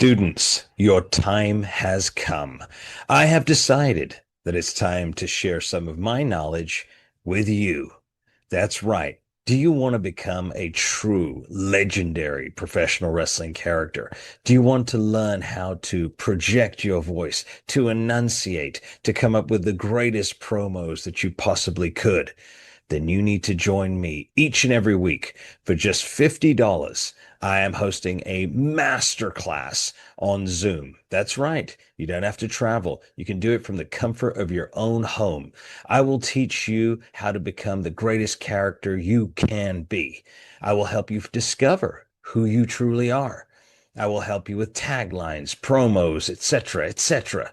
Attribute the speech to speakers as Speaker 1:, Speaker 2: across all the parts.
Speaker 1: Students, your time has come. I have decided that it's time to share some of my knowledge with you. That's right. Do you want to become a true legendary professional wrestling character? Do you want to learn how to project your voice, to enunciate, to come up with the greatest promos that you possibly could? Then you need to join me each and every week for just $50. I am hosting a masterclass on Zoom. That's right. You don't have to travel. You can do it from the comfort of your own home. I will teach you how to become the greatest character you can be. I will help you discover who you truly are. I will help you with taglines, promos, etc., etc.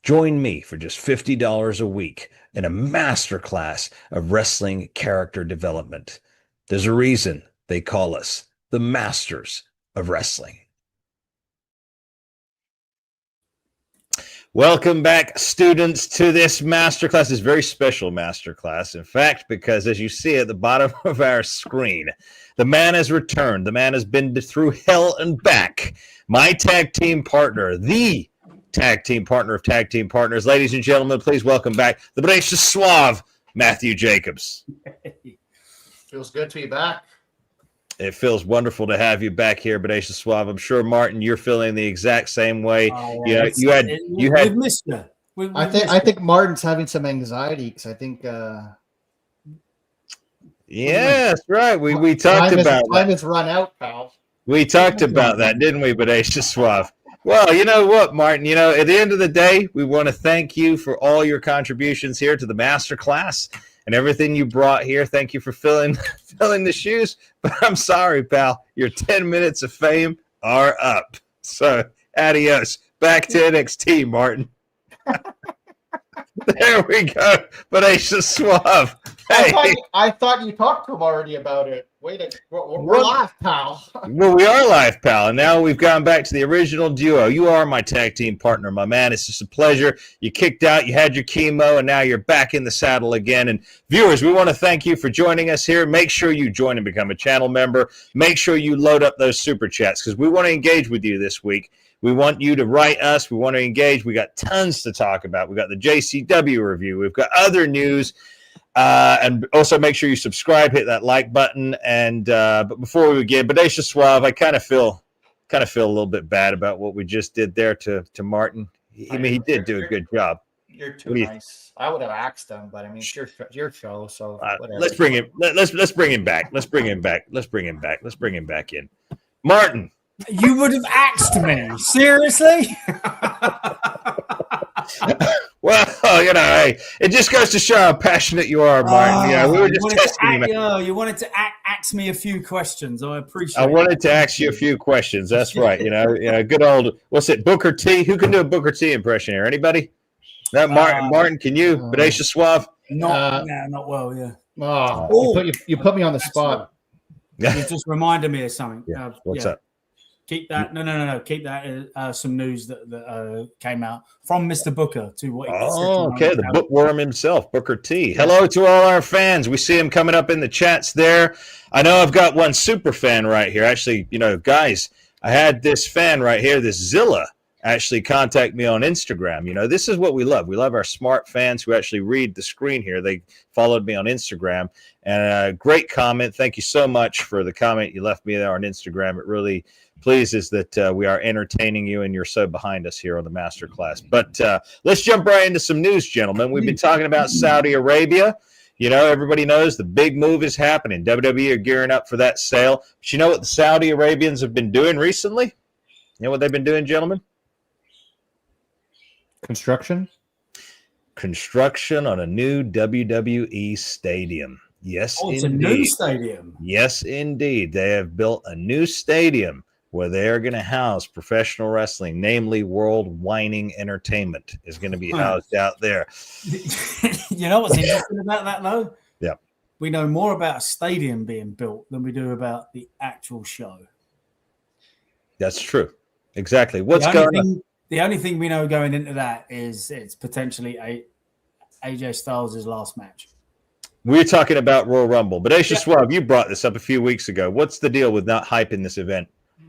Speaker 1: Join me for just $50 a week in a masterclass of wrestling character development. There's a reason they call us the masters of wrestling. Welcome back, students, to this masterclass, this very special masterclass. In fact, because as you see at the bottom of our screen, the man has returned. The man has been through hell and back. My tag team partner, the tag team partner of tag team partners. Ladies and gentlemen, please welcome back the Bodacious Suave, Matthew Jacobs.
Speaker 2: Feels good to be back.
Speaker 1: It feels wonderful to have you back here, Bodacious Suave. I'm sure, Martin, you're feeling the exact same way. You had.
Speaker 3: We've missed you.
Speaker 2: I think Martin's having some anxiety because I think.
Speaker 1: Yeah, that's right. We talked about
Speaker 2: time has run out, pal.
Speaker 1: We talked about that, didn't we, Bodacious Suave? Well, you know what, Martin? You know, at the end of the day, we want to thank you for all your contributions here to the masterclass and everything you brought here. Thank you for filling the shoes. But I'm sorry, pal. Your 10 minutes of fame are up. So, adios. Back to NXT, Martin. There we go. Bodacious Suave. Hey.
Speaker 2: I thought you talked to him already about it. Wait, we're live, pal.
Speaker 1: Well, we are live, pal, and now we've gone back to the original duo. You are my tag team partner, my man. It's just a pleasure. You kicked out, you had your chemo, and now you're back in the saddle again. And viewers, we want to thank you for joining us here. Make sure you join and become a channel member. Make sure you load up those super chats because we want to engage with you this week. We want you to write us. We want to engage. We got tons to talk about. We got the JCW review. We've got other news. And also make sure you subscribe, hit that like button. And but before we begin, Bodacious Suave, I kind of feel a little bit bad about what we just did there to Martin. I mean, he did do a good job.
Speaker 2: You're too nice. I would have asked him, but I mean, it's your show, so whatever.
Speaker 1: Let's bring him. Let's bring him back. Let's bring him back. Let's bring him back. Let's bring him back in. Martin.
Speaker 3: You would have asked me. Seriously?
Speaker 1: Well, you know, hey, it just goes to show how passionate you are, Martin. Yeah, we were just testing you.
Speaker 3: You wanted to ask me a few questions. I appreciate.
Speaker 1: I wanted to ask you a few questions. That's right. You know, good old what's it, Booker T? Who can do a Booker T impression here? Anybody? No, Martin. Martin, can you? Bodacious Suave?
Speaker 3: Not well. Yeah.
Speaker 2: You put me on the spot.
Speaker 3: You just reminded me of something.
Speaker 1: Yeah. What's up?
Speaker 3: Keep that. No. Keep that. Some news that came out from Mr. Booker to what.
Speaker 1: Okay. The bookworm himself, Booker T. Hello to all our fans. We see him coming up in the chats there. I know I've got one super fan right here. Actually, you know, guys, I had this fan right here, this Zilla, actually contact me on Instagram. You know, this is what we love. We love our smart fans who actually read the screen here. They followed me on Instagram, and a great comment. Thank you so much for the comment you left me there on Instagram. It really pleases that we are entertaining you and you're so behind us here on the masterclass. But let's jump right into some news, gentlemen. We've been talking about Saudi Arabia. You know, everybody knows the big move is happening. WWE are gearing up for that sale. But you know what the Saudi Arabians have been doing recently? You know what they've been doing, gentlemen? Construction on a new WWE stadium. Yes,
Speaker 3: it's
Speaker 1: indeed.
Speaker 3: A new stadium.
Speaker 1: Yes, indeed. They have built a new stadium where they are going to house professional wrestling, namely World Whining Entertainment is going to be housed out there.
Speaker 3: You know what's interesting about that, though?
Speaker 1: Yeah.
Speaker 3: We know more about a stadium being built than we do about the actual show.
Speaker 1: That's true. Exactly. What's going on?
Speaker 3: The only thing we know going into that is it's potentially AJ Styles' last match.
Speaker 1: We're talking about Royal Rumble. Bodacious Suave, you brought this up a few weeks ago. What's the deal with not hyping this event?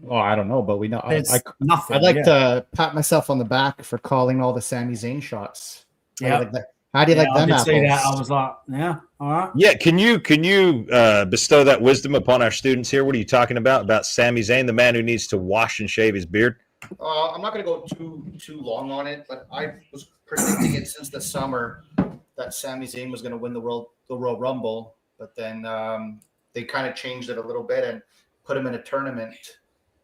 Speaker 2: Oh, I don't know, but we know.
Speaker 3: There's nothing.
Speaker 2: I'd like to pat myself on the back for calling all the Sami Zayn shots.
Speaker 3: Yeah.
Speaker 2: How do you like
Speaker 3: I
Speaker 2: them
Speaker 3: did
Speaker 2: apples?
Speaker 3: see that. I was like, yeah, all right.
Speaker 1: Yeah, can you bestow that wisdom upon our students here? What are you talking about? About Sami Zayn, the man who needs to wash and shave his beard?
Speaker 2: I'm not going to go too long on it, but I was predicting it since the summer that Sami Zayn was going to win the Royal Rumble, but then they kind of changed it a little bit and put him in a tournament,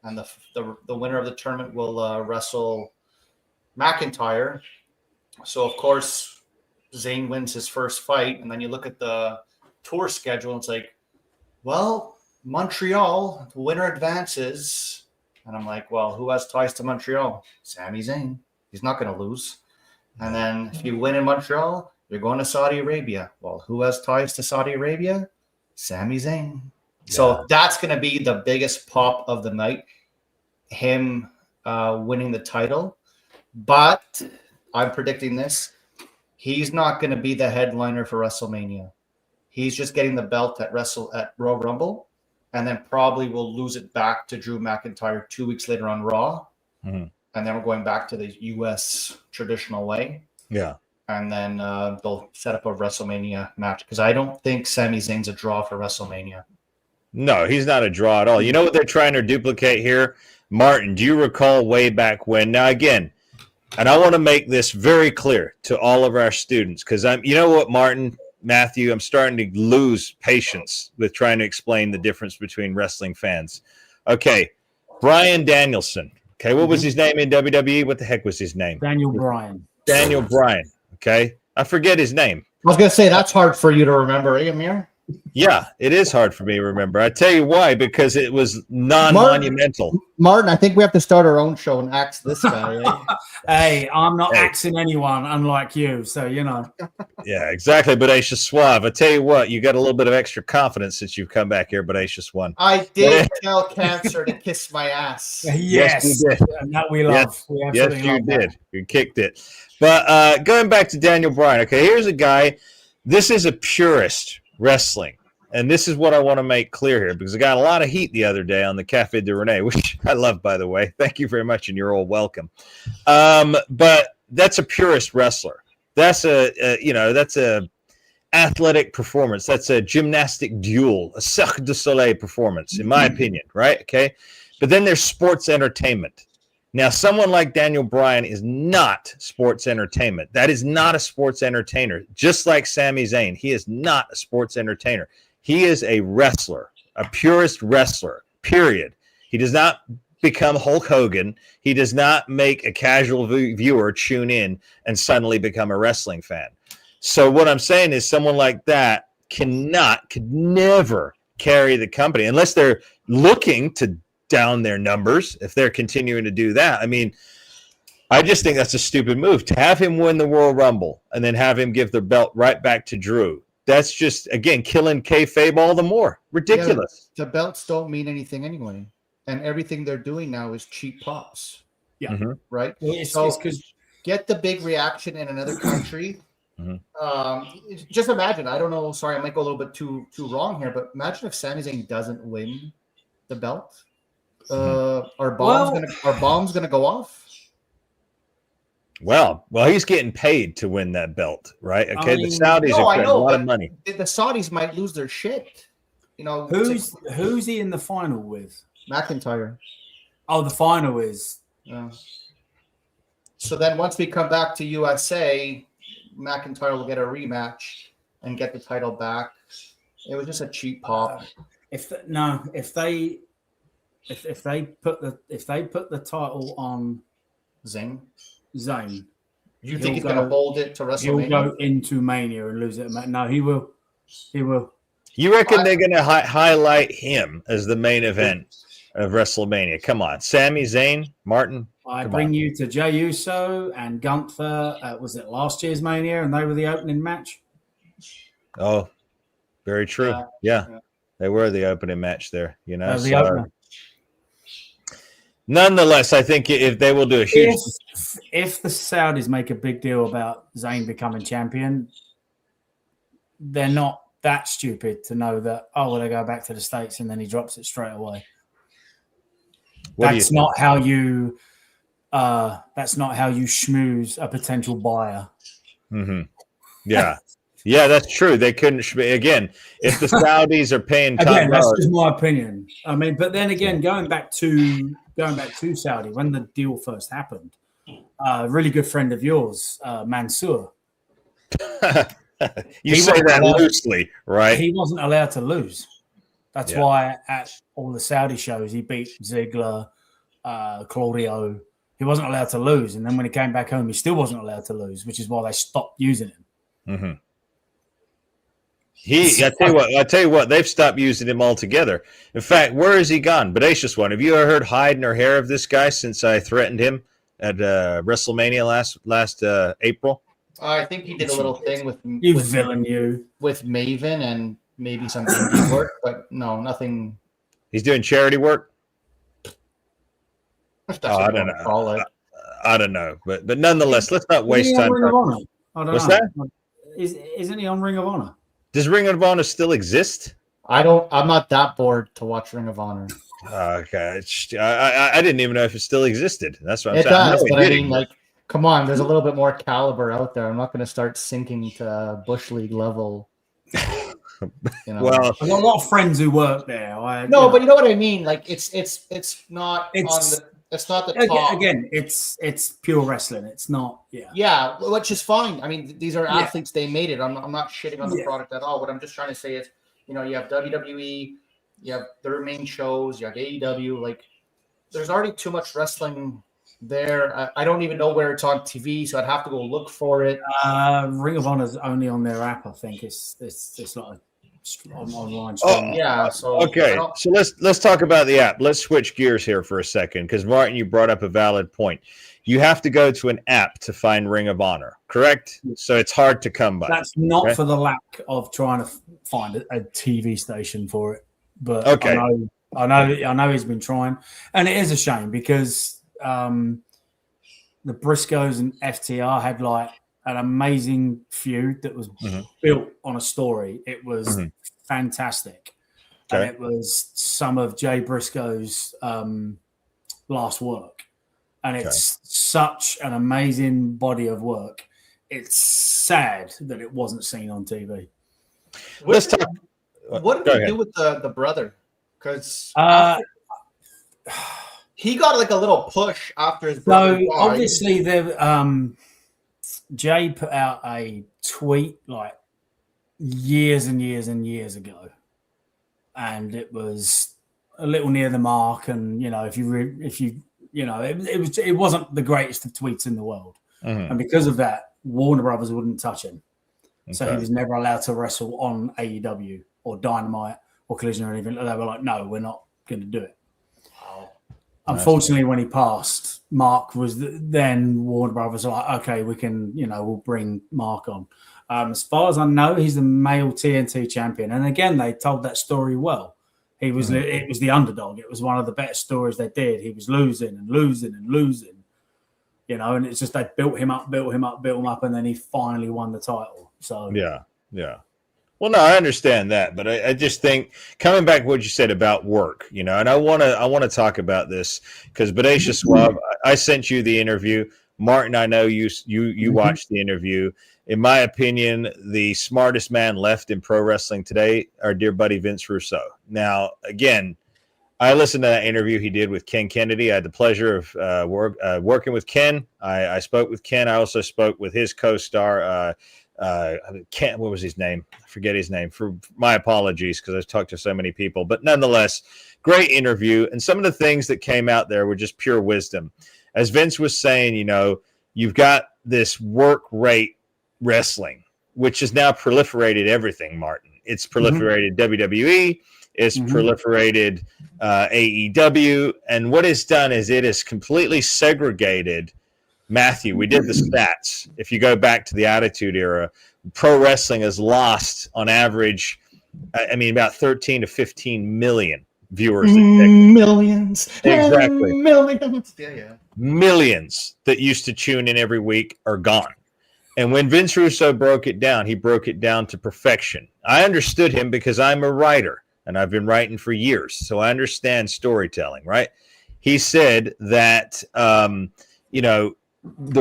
Speaker 2: and the winner of the tournament will wrestle McIntyre. So of course Zayn wins his first fight, and then you look at the tour schedule, and it's like, well, Montreal, the winner advances. And I'm like, well, who has ties to Montreal? Sami Zayn. He's not going to lose. And then if you win in Montreal, you're going to Saudi Arabia. Well, who has ties to Saudi Arabia? Sami Zayn. Yeah. So that's going to be the biggest pop of the night, him winning the title. But I'm predicting this. He's not going to be the headliner for WrestleMania. He's just getting the belt at Royal Rumble, and then probably will lose it back to Drew McIntyre 2 weeks later on Raw. Mm-hmm. And then we're going back to the U.S. traditional way.
Speaker 1: Yeah.
Speaker 2: And then they'll set up a WrestleMania match, because I don't think Sami Zayn's a draw for WrestleMania.
Speaker 1: No, he's not a draw at all. You know what they're trying to duplicate here? Martin, do you recall way back when? Now, again, and I want to make this very clear to all of our students, because you know what, Martin, Matthew, I'm starting to lose patience with trying to explain the difference between wrestling fans. Okay, Bryan Danielson. Okay, what was his name in WWE? What the heck was his name?
Speaker 3: Daniel Bryan.
Speaker 1: Daniel Bryan. Okay, I forget his name.
Speaker 2: I was going to say, that's hard for you to remember, eh, Amir?
Speaker 1: Yeah, it is hard for me to remember. I tell you why, because it was non-monumental.
Speaker 2: Martin, I think we have to start our own show and axe this guy. Eh?
Speaker 3: Hey, I'm not axing anyone, unlike you, so you know.
Speaker 1: Yeah, exactly, Bodacious Suave. I tell you what, you got a little bit of extra confidence since you've come back here, Bodacious One.
Speaker 2: I did tell Cancer to kiss my ass.
Speaker 3: Yes, you did. And that we love.
Speaker 1: Yes, you did. You kicked it. But going back to Daniel Bryan, okay, here's a guy. This is a purist wrestling. And this is what I want to make clear here, because I got a lot of heat the other day on the Café de Rene, which I love, by the way. Thank you very much, and you're all welcome. But that's a purist wrestler. That's that's a athletic performance. That's a gymnastic duel, a Cirque du Soleil performance, in my opinion, right? Okay. But then there's sports entertainment. Now, someone like Daniel Bryan is not sports entertainment. That is not a sports entertainer. Just like Sami Zayn, he is not a sports entertainer. He is a wrestler, a purist wrestler, period. He does not become Hulk Hogan. He does not make a casual viewer tune in and suddenly become a wrestling fan. So what I'm saying is someone like that could never carry the company unless they're looking to down their numbers. If they're continuing to do that, I mean, I just think that's a stupid move to have him win the Royal Rumble and then have him give the belt right back to Drew. That's just, again, killing kayfabe all the more. Ridiculous.
Speaker 2: Yeah, the belts don't mean anything anyway, and everything they're doing now is cheap pops.
Speaker 3: Yeah,
Speaker 2: right.
Speaker 3: So because
Speaker 2: get the big reaction in another country. Just imagine. I don't know. Sorry, I might go a little bit too wrong here, but imagine if Sami Zayn doesn't win the belt. Our bomb's gonna go off.
Speaker 1: Well, he's getting paid to win that belt, right? Okay, the Saudis are getting a lot of money.
Speaker 2: The Saudis might lose their shit. You know,
Speaker 3: who's he in the final with?
Speaker 2: McIntyre.
Speaker 3: Oh, the final is.
Speaker 2: Yeah. So then, once we come back to USA, McIntyre will get a rematch and get the title back. It was just a cheap pop.
Speaker 3: If they put the title on
Speaker 2: Zayn, you think he's going to hold it to WrestleMania?
Speaker 3: He'll go into Mania and lose it. No, he will. He will.
Speaker 1: You reckon they're going to highlight him as the main event of WrestleMania? Come on, Sami Zayn, Martin.
Speaker 3: I bring you to Jey Uso and Gunther. Was it last year's Mania, and they were the opening match?
Speaker 1: Oh, very true. Yeah. They were the opening match there. You know, nonetheless, I think if they will do a huge.
Speaker 3: If the Saudis make a big deal about Zayn becoming champion, they're not that stupid to know that, they go back to the States and then he drops it straight away. That's not how you. That's not how you schmooze a potential buyer.
Speaker 1: Mm-hmm. Yeah. Yeah, that's true. They couldn't again. If the Saudis are paying top
Speaker 3: again, that's
Speaker 1: dollar,
Speaker 3: just my opinion. I mean, but then again, going back to Saudi when the deal first happened, a really good friend of yours, Mansour.
Speaker 1: you say that loosely, right?
Speaker 3: He wasn't allowed to lose. That's why at all the Saudi shows he beat Ziggler, Claudio. He wasn't allowed to lose, and then when he came back home, he still wasn't allowed to lose, which is why they stopped using him.
Speaker 1: Mm-hmm. I tell you what, they've stopped using him altogether. In fact, where has he gone? Bodacious one. Have you ever heard hide nor hair of this guy since I threatened him at WrestleMania last April?
Speaker 2: I think he did a little thing with Maven and maybe some indie work, but no, nothing.
Speaker 1: He's doing charity work.
Speaker 2: I don't know. Call it.
Speaker 1: I don't know, but nonetheless, let's not waste time.
Speaker 3: What's that? Isn't he on Ring of Honor?
Speaker 1: Does Ring of Honor still exist?
Speaker 2: I'm not that bored to watch Ring of Honor.
Speaker 1: Okay, I didn't even know if it still existed. That's what I'm saying.
Speaker 2: It does, but I mean, like, come on, there's a little bit more caliber out there. I'm not going to start sinking to Bush League level. You know?
Speaker 3: Well, I've got a lot of friends who work there.
Speaker 2: But you know what I mean. Like, it's not it's not the top.
Speaker 3: Again, it's pure wrestling. It's not,
Speaker 2: Yeah, which is fine. I mean, these are athletes. They made it. I'm not shitting on the product at all. What I'm just trying to say is, you have WWE, you have their main shows, you have AEW. Like, there's already too much wrestling there. I don't even know where it's on TV, so I'd have to go look for it.
Speaker 3: Ring of Honor is only on their app. I think it's not online.
Speaker 1: Okay. So let's talk about the app. Let's switch gears here for a second, because Martin, you brought up a valid point. You have to go to an app to find Ring of Honor, correct? So it's hard to come by.
Speaker 3: That's not for the lack of trying to find a TV station for it, but
Speaker 1: okay.
Speaker 3: I know he's been trying, and it is a shame because the Briscoes and FTR had like an amazing feud that was built on a story. It was fantastic. Okay. And it was some of Jay Briscoe's last work. And it's such an amazing body of work. It's sad that it wasn't seen on TV.
Speaker 2: Let's talk. What did they do with the brother? Because he got like a little push after his brother died.
Speaker 3: Obviously, Jay put out a tweet like years and years and years ago, and it was a little near the mark. And it wasn't the greatest of tweets in the world, and because of that, Warner Brothers wouldn't touch him, so he was never allowed to wrestle on AEW or Dynamite or Collision or anything. They were like, "No, we're not going to do it." Unfortunately, when he passed, Mark was then Warner Brothers were like, okay, we can, we'll bring Mark on. As far as I know, he's the male TNT champion. And again, they told that story well. He was, it was the underdog. It was one of the better stories they did. He was losing and losing and losing, and it's just, they built him up, and then he finally won the title. So,
Speaker 1: yeah. Well, no, I understand that, but I just think coming back to what you said about work, and I want to talk about this because Bodacious Swab, I sent you the interview. Martin, I know you watched the interview. In my opinion, the smartest man left in pro wrestling today, our dear buddy Vince Russo. Now, again, I listened to that interview he did with Ken Kennedy. I had the pleasure of working with Ken. I spoke with Ken. I also spoke with his co-star. Ken, what was his name? I forget his name. For my apologies, because I've talked to so many people. But nonetheless, great interview. And some of the things that came out there were just pure wisdom. As Vince was saying, you've got this work rate wrestling, which has now proliferated everything, Martin. It's proliferated WWE. It's proliferated AEW. And what it's done is it has completely segregated. Matthew, we did the stats. If you go back to the Attitude Era, pro wrestling has lost on average, about 13 to 15 million viewers.
Speaker 2: Millions.
Speaker 1: Exactly.
Speaker 2: Millions. Yeah.
Speaker 1: Millions that used to tune in every week are gone. And when Vince Russo broke it down, he broke it down to perfection. I understood him because I'm a writer and I've been writing for years. So I understand storytelling, right? he said that the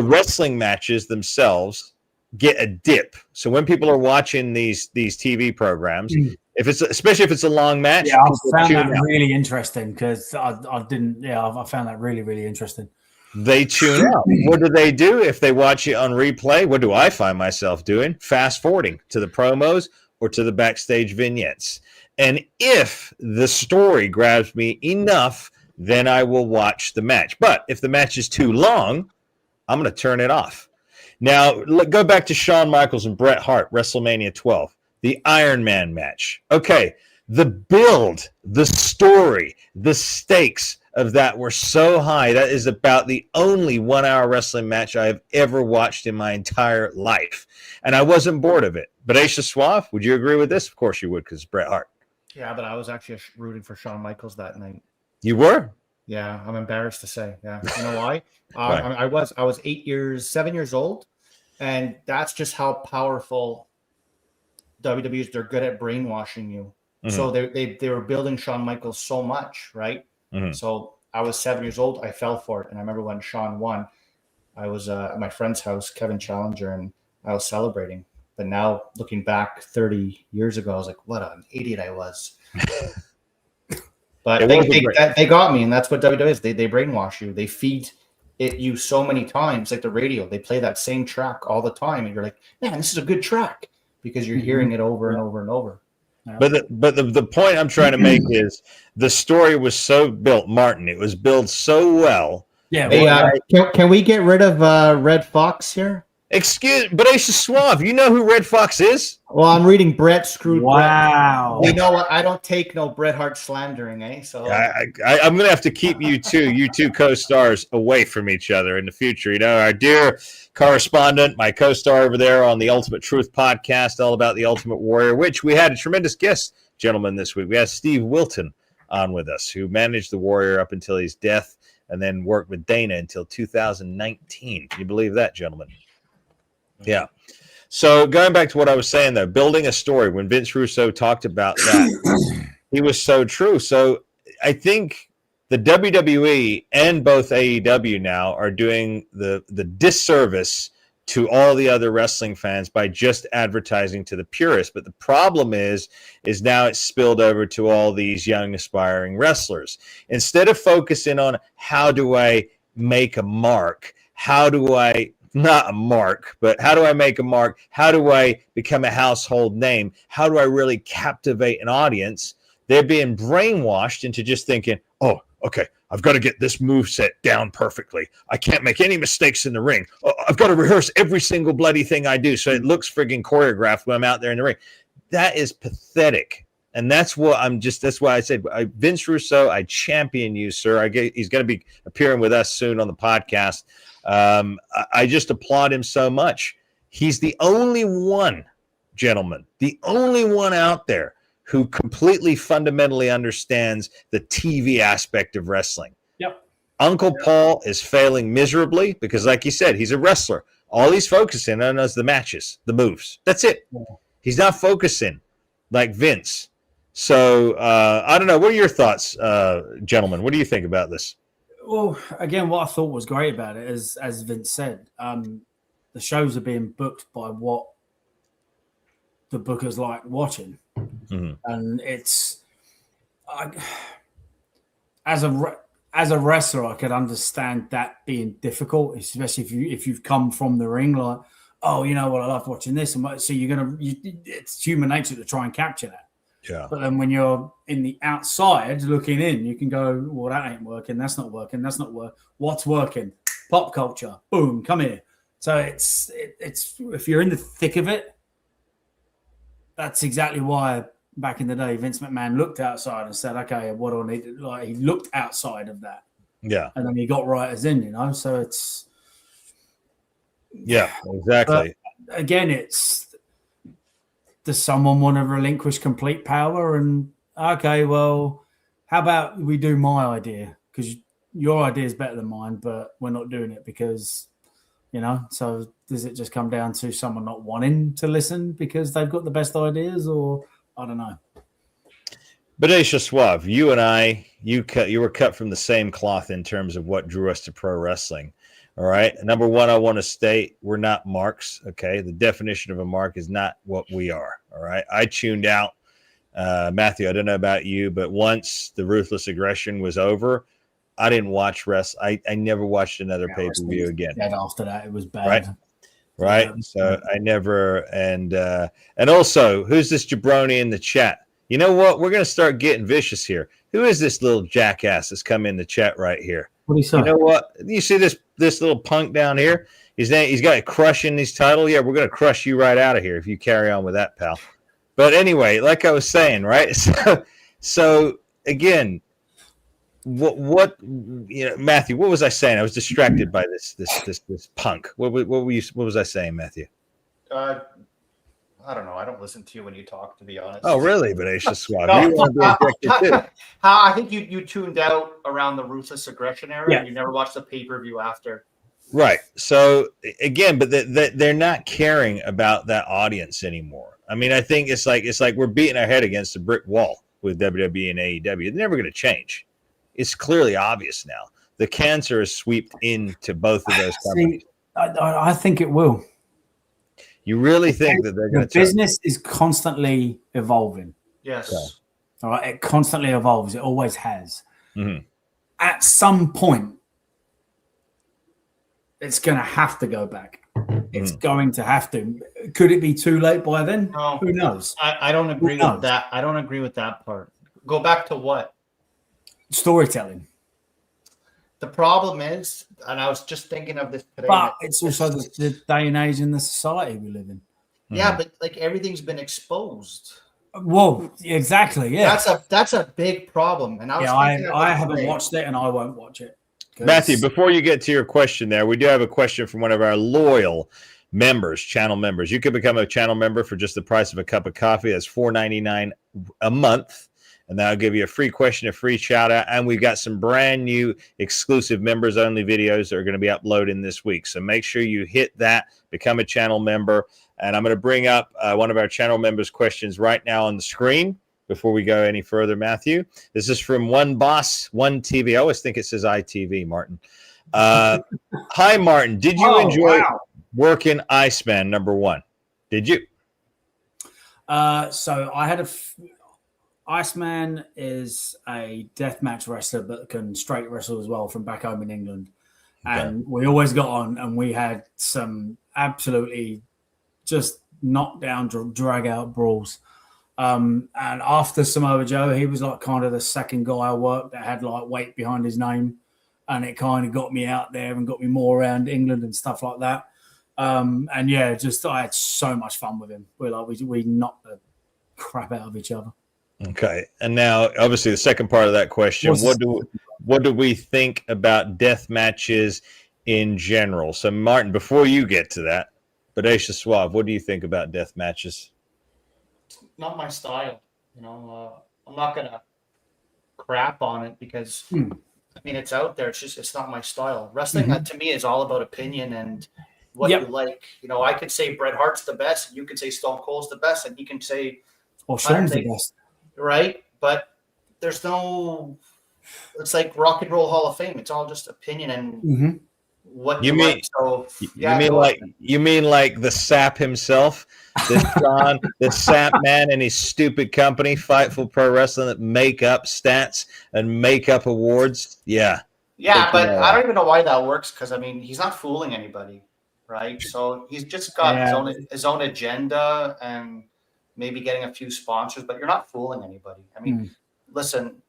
Speaker 1: wrestling matches themselves get a dip. So when people are watching these TV programs, especially if it's a long match,
Speaker 3: yeah, I found that really interesting because I found that really, really interesting.
Speaker 1: They tune out. What do they do if they watch it on replay? What do I find myself doing? Fast forwarding to the promos or to the backstage vignettes. And if the story grabs me enough, then I will watch the match. But if the match is too long, I'm going to turn it off. Now, go back to Shawn Michaels and Bret Hart, WrestleMania 12, the Iron Man match. Okay, the build, the story, the stakes of that were so high. That is about the only 1 hour wrestling match I have ever watched in my entire life. And I wasn't bored of it. But Aisha Suave, would you agree with this? Of course you would, because it's Bret Hart.
Speaker 2: Yeah, but I was actually rooting for Shawn Michaels that night.
Speaker 1: You were?
Speaker 2: Yeah, I'm embarrassed to say. Yeah, you know why?
Speaker 1: Why?
Speaker 2: I was 7 years old, and that's just how powerful WWE is. They're good at brainwashing you. Mm-hmm. So they were building Shawn Michaels so much, right? Mm-hmm. So I was 7 years old. I fell for it, and I remember when Shawn won, I was at my friend's house, Kevin Challenger, and I was celebrating. But now, looking back 30 years ago, I was like, what an idiot I was. But they got me, and that's what WWE is. They brainwash you. They feed you so many times, like the radio. They play that same track all the time, and you're like, man, this is a good track because you're hearing it over and over and over.
Speaker 1: Yeah. But the point I'm trying to make is the story was so built, Martin. It was built so well.
Speaker 2: Yeah. Hey, can we get rid of Red Fox here?
Speaker 1: But Aisha Suave, you know who Red Fox is?
Speaker 2: Well, I'm reading Bret screwed.
Speaker 3: Wow.
Speaker 2: Bret. You know what? I don't take no Bret Hart slandering, eh? So
Speaker 1: I'm going to have to keep you two co-stars away from each other in the future. You know, our dear correspondent, my co-star over there on the Ultimate Truth podcast, all about the Ultimate Warrior, which we had a tremendous guest, gentleman, this week. We had Steve Wilton on with us, who managed the Warrior up until his death and then worked with Dana until 2019. Can you believe that, gentlemen? Yeah. So going back to what I was saying, though, building a story, when Vince Russo talked about that, he was so true. So I think the WWE and both AEW now are doing the disservice to all the other wrestling fans by just advertising to the purists. But the problem is now it's spilled over to all these young aspiring wrestlers. Instead of focusing on how do I make a mark, not a mark, but how do I make a mark? How do I become a household name? How do I really captivate an audience? They're being brainwashed into just thinking, oh, okay, I've got to get this moveset down perfectly. I can't make any mistakes in the ring. Oh, I've got to rehearse every single bloody thing I do so it looks friggin' choreographed when I'm out there in the ring. That is pathetic. And that's why I said, Vince Russo, I champion you, sir. He's going to be appearing with us soon on the podcast. I just applaud him so much. He's the only one, gentlemen, the only one out there who completely fundamentally understands the TV aspect of wrestling.
Speaker 3: Yep.
Speaker 1: Uncle Paul is failing miserably because, like you said, he's a wrestler. All he's focusing on is the matches, the moves. That's it. Yeah. He's not focusing like Vince. So I don't know. What are your thoughts, gentlemen? What do you think about this?
Speaker 3: Well, again, what I thought was great about it is, as Vince said, the shows are being booked by what the bookers like watching, and it's as a wrestler, I could understand that being difficult, especially if you've come from the ring, like, oh, you know what, I love watching this, and so it's human nature to try and capture that.
Speaker 1: Yeah.
Speaker 3: But then when you're in the outside looking in, you can go, well, that ain't working. That's not working. That's not working. What's working? Pop culture. Boom, come here. So it's if you're in the thick of it, that's exactly why back in the day, Vince McMahon looked outside and said, okay, what do I need to, like, he looked outside of that.
Speaker 1: Yeah.
Speaker 3: And then he got writers in, you know, so it's.
Speaker 1: Yeah, exactly.
Speaker 3: But again, does someone want to relinquish complete power? And okay, well, how about we do my idea? Because your idea is better than mine, but we're not doing it because, you know, so does it just come down to someone not wanting to listen because they've got the best ideas, or I don't know.
Speaker 1: But Aisha Suave, you and I, you were cut from the same cloth in terms of what drew us to pro wrestling. All right. Number one, I want to state we're not marks. Okay. The definition of a mark is not what we are. All right. I tuned out. Matthew, I don't know about you, but once the Ruthless Aggression was over, I didn't watch wrestling. I never watched another pay-per-view again.
Speaker 3: Dead after that, it was bad.
Speaker 1: Right. So I never, and also, who's this jabroni in the chat? You know what? We're going to start getting vicious here. Who is this little jackass that's come in the chat right here?
Speaker 3: What do you say?
Speaker 1: You know what? You see this little punk down here? He's got a crush in his title. Yeah, we're going to crush you right out of here if you carry on with that, pal. But anyway, like I was saying, right? So again, what Matthew? What was I saying? I was distracted by this punk. What was I saying, Matthew?
Speaker 2: I don't know. I don't listen to you when you talk, to be honest.
Speaker 1: Oh, really? But Aisha Suave.
Speaker 2: No.
Speaker 1: You want to be objective too.
Speaker 2: I think you tuned out around the Ruthless Aggression era.
Speaker 3: Yeah.
Speaker 2: And you never watched the pay-per-view after.
Speaker 1: Right. So again, but they're not caring about that audience anymore. I mean, I think it's like we're beating our head against a brick wall with WWE and AEW. They're never going to change. It's clearly obvious now. The cancer is swept into both of those companies.
Speaker 3: I think it will.
Speaker 1: You really think that they're going to?
Speaker 3: The business is constantly evolving.
Speaker 2: Yes.
Speaker 1: Yeah.
Speaker 3: All right. It constantly evolves. It always has.
Speaker 1: Mm-hmm.
Speaker 3: At some point, it's going to have to go back. It's going to have to. Could it be too late by then?
Speaker 2: No.
Speaker 3: Who knows?
Speaker 2: I don't agree with that. I don't agree with that part. Go back to what?
Speaker 3: Storytelling.
Speaker 2: The problem is, and I was just thinking of this today.
Speaker 3: But it's also the day and age in the society we live in.
Speaker 2: Yeah, but like everything's been exposed.
Speaker 3: Well, exactly. Yeah.
Speaker 2: That's a big problem. And
Speaker 3: I haven't watched it and I won't watch it.
Speaker 1: Matthew, before you get to your question there, we do have a question from one of our loyal members, channel members. You could become a channel member for just the price of a cup of coffee. That's $4.99 a month. And that'll give you a free question, a free shout out. And we've got some brand new exclusive members only videos that are going to be uploading this week. So make sure you hit that, become a channel member. And I'm going to bring up one of our channel members' questions right now on the screen before we go any further, Matthew. This is from One Boss, One TV. I always think it says ITV, Martin. Hi, Martin. Did you enjoy working Iceman #1? Did you?
Speaker 3: So I had Iceman is a deathmatch wrestler, but can straight wrestle as well from back home in England. Okay. And we always got on, and we had some absolutely just knockdown, drag out brawls. And after Samoa Joe, he was like kind of the second guy I worked that had like weight behind his name, and it kind of got me out there and got me more around England and stuff like that. And yeah, just I had so much fun with him. We knocked the crap out of each other.
Speaker 1: Okay, and now obviously the second part of that question: what do we think about death matches in general? So, Martin, before you get to that, Aisha Suave, what do you think about death matches?
Speaker 2: Not my style. I'm not gonna crap on it because I mean it's out there. It's not my style. Wrestling to me is all about opinion and what you like. I could say Bret Hart's the best, and you could say Stone Cold's the best, and he can say
Speaker 3: Shane's the best.
Speaker 2: Right, but there's no. It's like Rock and Roll Hall of Fame. It's all just opinion and what you mean. Like. So
Speaker 1: you mean like the Sap himself, the Sap man and his stupid company, Fightful Pro Wrestling, that make up stats and make up awards. Yeah,
Speaker 2: but I don't even know why that works because I mean he's not fooling anybody, right? So he's just got his own agenda and. Maybe getting a few sponsors, but you're not fooling anybody. I mean, listen,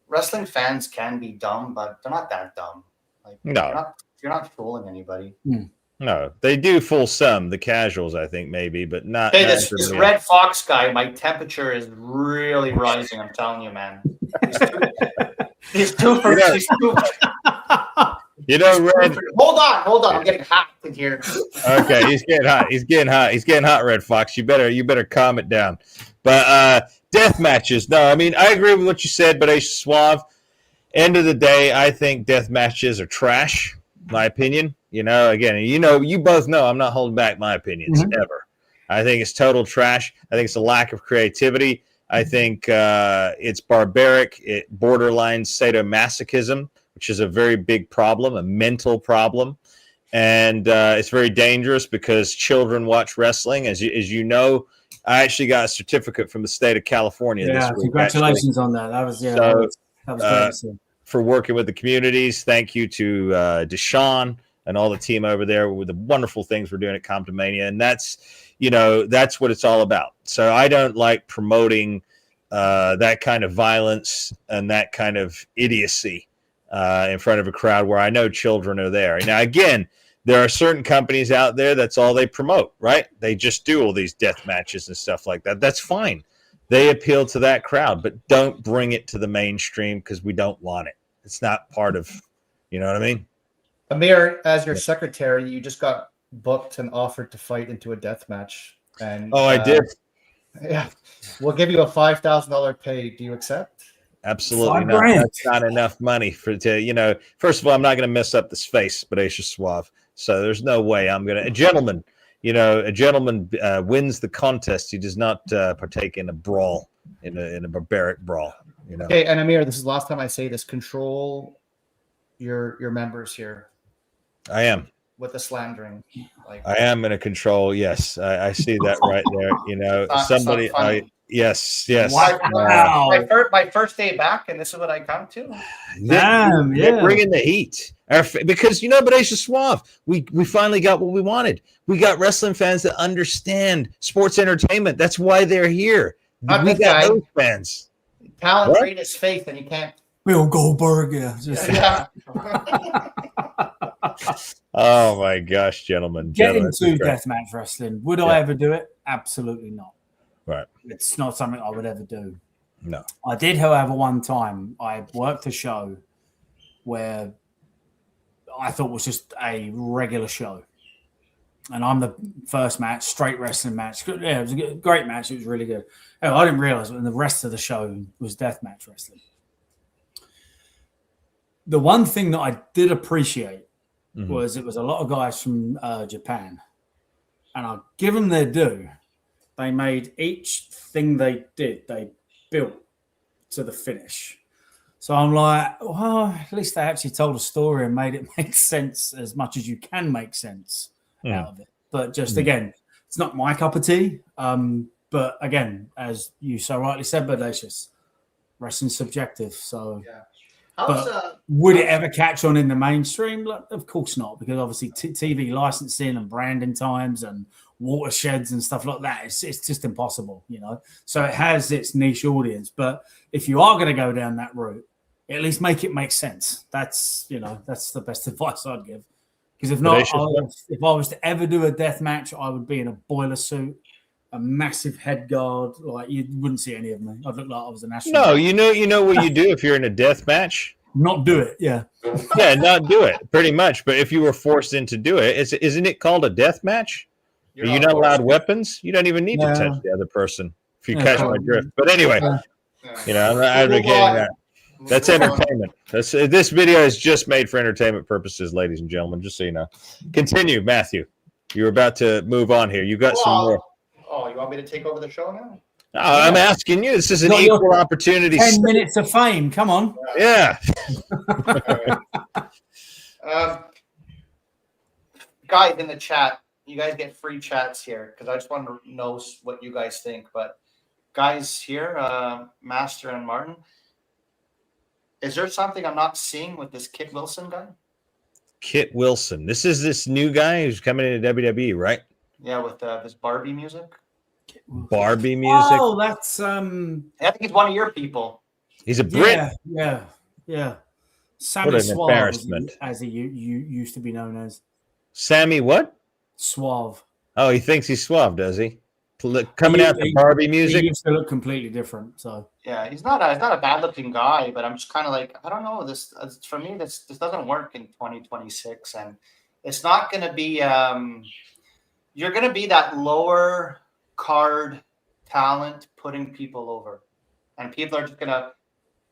Speaker 2: wrestling fans can be dumb, but they're not that dumb. Like,
Speaker 1: no,
Speaker 2: you're not fooling anybody.
Speaker 1: No, they do fool some, the casuals, I think, maybe, but not.
Speaker 2: Hey, this Red Fox guy, my temperature is really rising. I'm telling you, man. He's too. Red. Hold on. I'm getting hot in here.
Speaker 1: Okay, he's getting hot. Red Fox. You better calm it down. But death matches. No, I mean I agree with what you said, but Aisha Suave. End of the day, I think death matches are trash. My opinion. Again, you both know I'm not holding back my opinions ever. I think it's total trash. I think it's a lack of creativity. I think it's barbaric. It borderline sadomasochism, which is a very big problem, a mental problem. And it's very dangerous because children watch wrestling. As you know, I actually got a certificate from the state of California this week.
Speaker 3: Congratulations on that. That was great to see.
Speaker 1: For working with the communities. Thank you to Deshaun and all the team over there with the wonderful things we're doing at Comptomania. And that's what it's all about. So I don't like promoting that kind of violence and that kind of idiocy in front of a crowd where I know children are there. Now, again, there are certain companies out there, that's all they promote, right? They just do all these death matches and stuff like that. That's fine. They appeal to that crowd, but don't bring it to the mainstream because we don't want it. It's not part of, you know what I mean?
Speaker 2: Amir, as your secretary, you just got booked and offered to fight into a death match. And
Speaker 1: I did.
Speaker 2: Yeah, we'll give you a $5,000 pay. Do you accept?
Speaker 1: Absolutely not. That's not enough money first of all, I'm not going to mess up this face, Bodacious Suave. So there's no way I'm going to. A gentleman wins the contest. He does not partake in a brawl, in a barbaric brawl.
Speaker 2: Okay, and Amir, this is the last time I say this. Control your members here.
Speaker 1: I am.
Speaker 2: With the slandering.
Speaker 1: I am going to control. Yes, I see that right there. Somebody. Yes.
Speaker 3: Wow.
Speaker 2: My first day back, and this is what I come to.
Speaker 3: Damn,
Speaker 1: They're bringing the heat. Because Bodacious Suave, we finally got what we wanted. We got wrestling fans that understand sports entertainment. That's why they're here. We got those fans.
Speaker 2: Talent rate is faith, and you can't.
Speaker 3: Bill Goldberg, yeah.
Speaker 1: Oh my gosh, gentlemen.
Speaker 3: Get into deathmatch wrestling. Would I ever do it? Absolutely not.
Speaker 1: Right.
Speaker 3: It's not something I would ever do.
Speaker 1: No.
Speaker 3: I did, however, one time I worked a show where I thought was just a regular show. And I'm the first match, straight wrestling match. Yeah, it was a great match. It was really good. I didn't realize when the rest of the show was deathmatch wrestling. The one thing that I did appreciate was it was a lot of guys from Japan. And I'll give them their due. They made each thing they did, they built to the finish. So I'm like, well, at least they actually told a story and made it make sense as much as you can make sense out of it. But just again, it's not my cup of tea. But again, as you so rightly said, Bodacious, wrestling's subjective. So, would it ever catch on in the mainstream? Of course not, because obviously TV licensing and branding times and watersheds and stuff like that, it's just impossible, So it has its niche audience. But if you are going to go down that route, at least make it make sense. That's the best advice I'd give. Because if not, if I was to ever do a death match, I would be in a boiler suit, a massive head guard. Like you wouldn't see any of me. I'd look like I was an astronaut.
Speaker 1: No, you know what you do if you're in a death match?
Speaker 3: Not do it. Yeah.
Speaker 1: Yeah, not do it. Pretty much. But if you were forced into do it, isn't it called a death match? Are you not allowed weapons? You don't even need to touch the other person. If you catch my drift. But anyway, I'm not advocating that. That's entertainment. This video is just made for entertainment purposes, ladies and gentlemen, just so you know. Continue, Matthew. You're about to move on here. You got some more.
Speaker 2: Oh, you want me to take over the show now?
Speaker 1: No, I'm asking you. This is an equal opportunity.
Speaker 3: 10 minutes of fame. Come on.
Speaker 1: Yeah.
Speaker 2: Guys in the chat, you guys get free chats here because I just want to know what you guys think. But guys here, Master and Martin, is there something I'm not seeing with this Kit Wilson guy?
Speaker 1: Kit Wilson. This is this new guy who's coming into WWE, right?
Speaker 2: Yeah, with this Barbie music.
Speaker 1: Barbie music.
Speaker 3: Oh, that's
Speaker 2: I think he's one of your people.
Speaker 1: He's a Brit.
Speaker 3: Yeah. Sammy
Speaker 1: What an
Speaker 3: Suave,
Speaker 1: embarrassment.
Speaker 3: as he used to be known as.
Speaker 1: Sammy what?
Speaker 3: Suave.
Speaker 1: Oh, he thinks he's suave, does he? Coming out to Barbie music.
Speaker 3: He used to look completely different. So
Speaker 2: yeah, he's not a bad looking guy, but I'm just kind of like, I don't know. This for me, this doesn't work in 2026, and it's not going to be. You're going to be that lower card talent putting people over, and people are just going to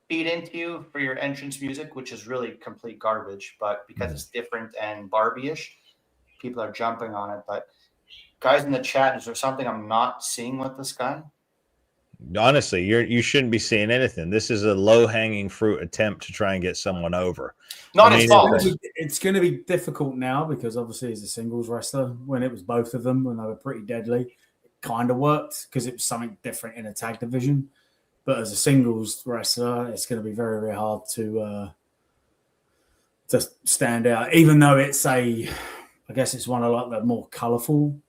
Speaker 2: feed into you for your entrance music, which is really complete garbage. But because it's different and Barbie-ish, people are jumping on it. But guys in the chat, is there something I'm not seeing with this guy?
Speaker 1: Honestly, you shouldn't be seeing anything. This is a low-hanging fruit attempt to try and get someone over.
Speaker 2: Not his fault.
Speaker 3: It's going to be difficult now because obviously he's a singles wrestler. When it was both of them, when they were pretty deadly, it kind of worked because it was something different in a tag division. But as a singles wrestler, it's going to be very, very hard to stand out. Even though I guess it's one of like the more colourful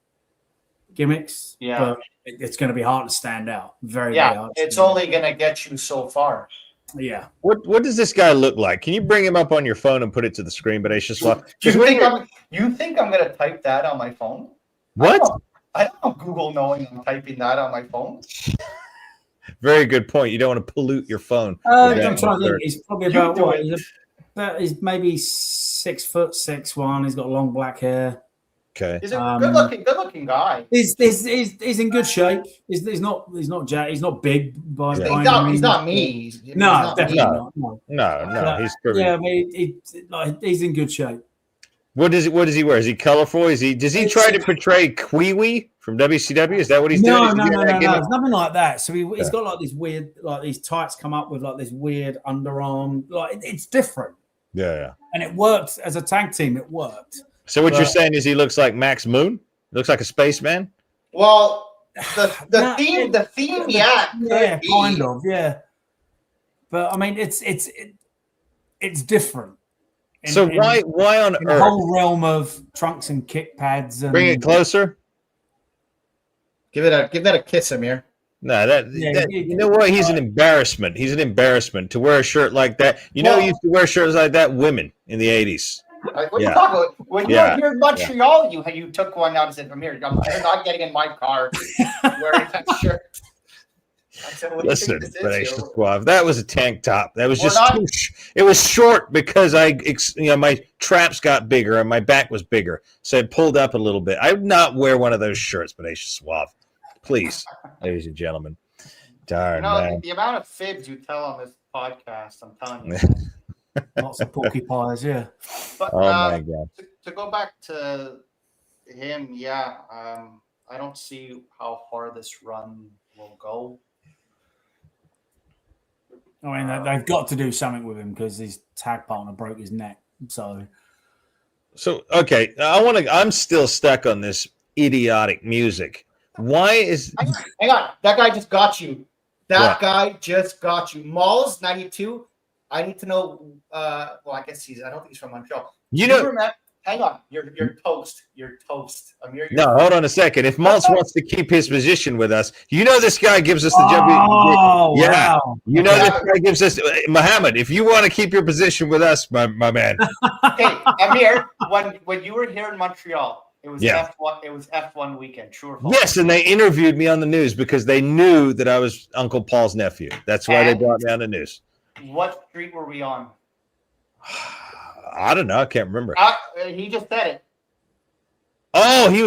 Speaker 3: gimmicks.
Speaker 2: Yeah.
Speaker 3: But it's going to be hard to stand out. Very,
Speaker 2: yeah,
Speaker 3: very hard.
Speaker 2: It's only going to get you so far.
Speaker 3: Yeah.
Speaker 1: What does this guy look like? Can you bring him up on your phone and put it to the screen? But
Speaker 2: you think I'm going to type that on my phone?
Speaker 1: What?
Speaker 2: I don't know Google knowing I'm typing that on my phone.
Speaker 1: Very good point. You don't want to pollute your phone.
Speaker 3: I'm trying to think. He's probably about what? He's maybe 6'6'1". He's got long black hair.
Speaker 1: Okay.
Speaker 2: He's a good looking guy.
Speaker 3: He's in good shape. He's not big by
Speaker 2: he's not me.
Speaker 3: No, definitely not.
Speaker 1: No. He's pretty.
Speaker 3: Yeah, I mean, he's in good shape.
Speaker 1: What does he wear? Is he colorful? Does he try to portray Kiwi from WCW? Is that what he's doing?
Speaker 3: No. It's nothing like that. So he's got like these weird, like these tights come up with like this weird underarm. Like it's different.
Speaker 1: Yeah.
Speaker 3: And it worked as a tag team. It worked.
Speaker 1: So what you're saying is he looks like Max Moon? Looks like a spaceman?
Speaker 2: Well, the theme, yeah,
Speaker 3: kind of, yeah. But I mean, it's different.
Speaker 1: Why on earth?
Speaker 3: The whole realm of trunks and kick pads. And,
Speaker 1: bring it closer.
Speaker 2: Give that a kiss, Amir.
Speaker 1: No, you know what? He's an embarrassment. He's an embarrassment to wear a shirt like that. You know, he used to wear shirts like that. Women in the 80s.
Speaker 2: What you talking about? When you were here in Montreal, you took one out and said, "Amir, you're not getting in my car wearing that shirt." I said,
Speaker 1: listen, that was a tank top. That was it was short because my traps got bigger and my back was bigger, so it pulled up a little bit. I would not wear one of those shirts, Bodacious Suave. Please, ladies and gentlemen. Darn, man.
Speaker 2: The amount of fibs you tell on this podcast, I'm telling you.
Speaker 3: Lots of porcupines, yeah.
Speaker 2: But
Speaker 1: my God.
Speaker 2: To go back to him, I don't see how far this run will go.
Speaker 3: I mean, they've got to do something with him because his tag partner broke his neck. So
Speaker 1: okay, I'm still stuck on this idiotic music. Why is?
Speaker 2: Hang on, that guy just got you. Guy just got you. Malls 92. I need to know. Well, I guess I don't think he's from Montreal. Hang on. You're toast. You're toast.
Speaker 1: Hold on a second. If Maltz wants to keep his position with us, this guy gives us the
Speaker 3: Wow.
Speaker 1: This guy gives us Muhammad. If you want to keep your position with us, my man.
Speaker 2: Hey, Amir, when you were here in Montreal, it was F1. It was F1 weekend. True or false?
Speaker 1: Yes, and they interviewed me on the news because they knew that I was Uncle Paul's nephew. That's why they brought me on the news.
Speaker 2: What street were we on?
Speaker 1: I don't know. I can't remember.
Speaker 2: He just said it.
Speaker 1: He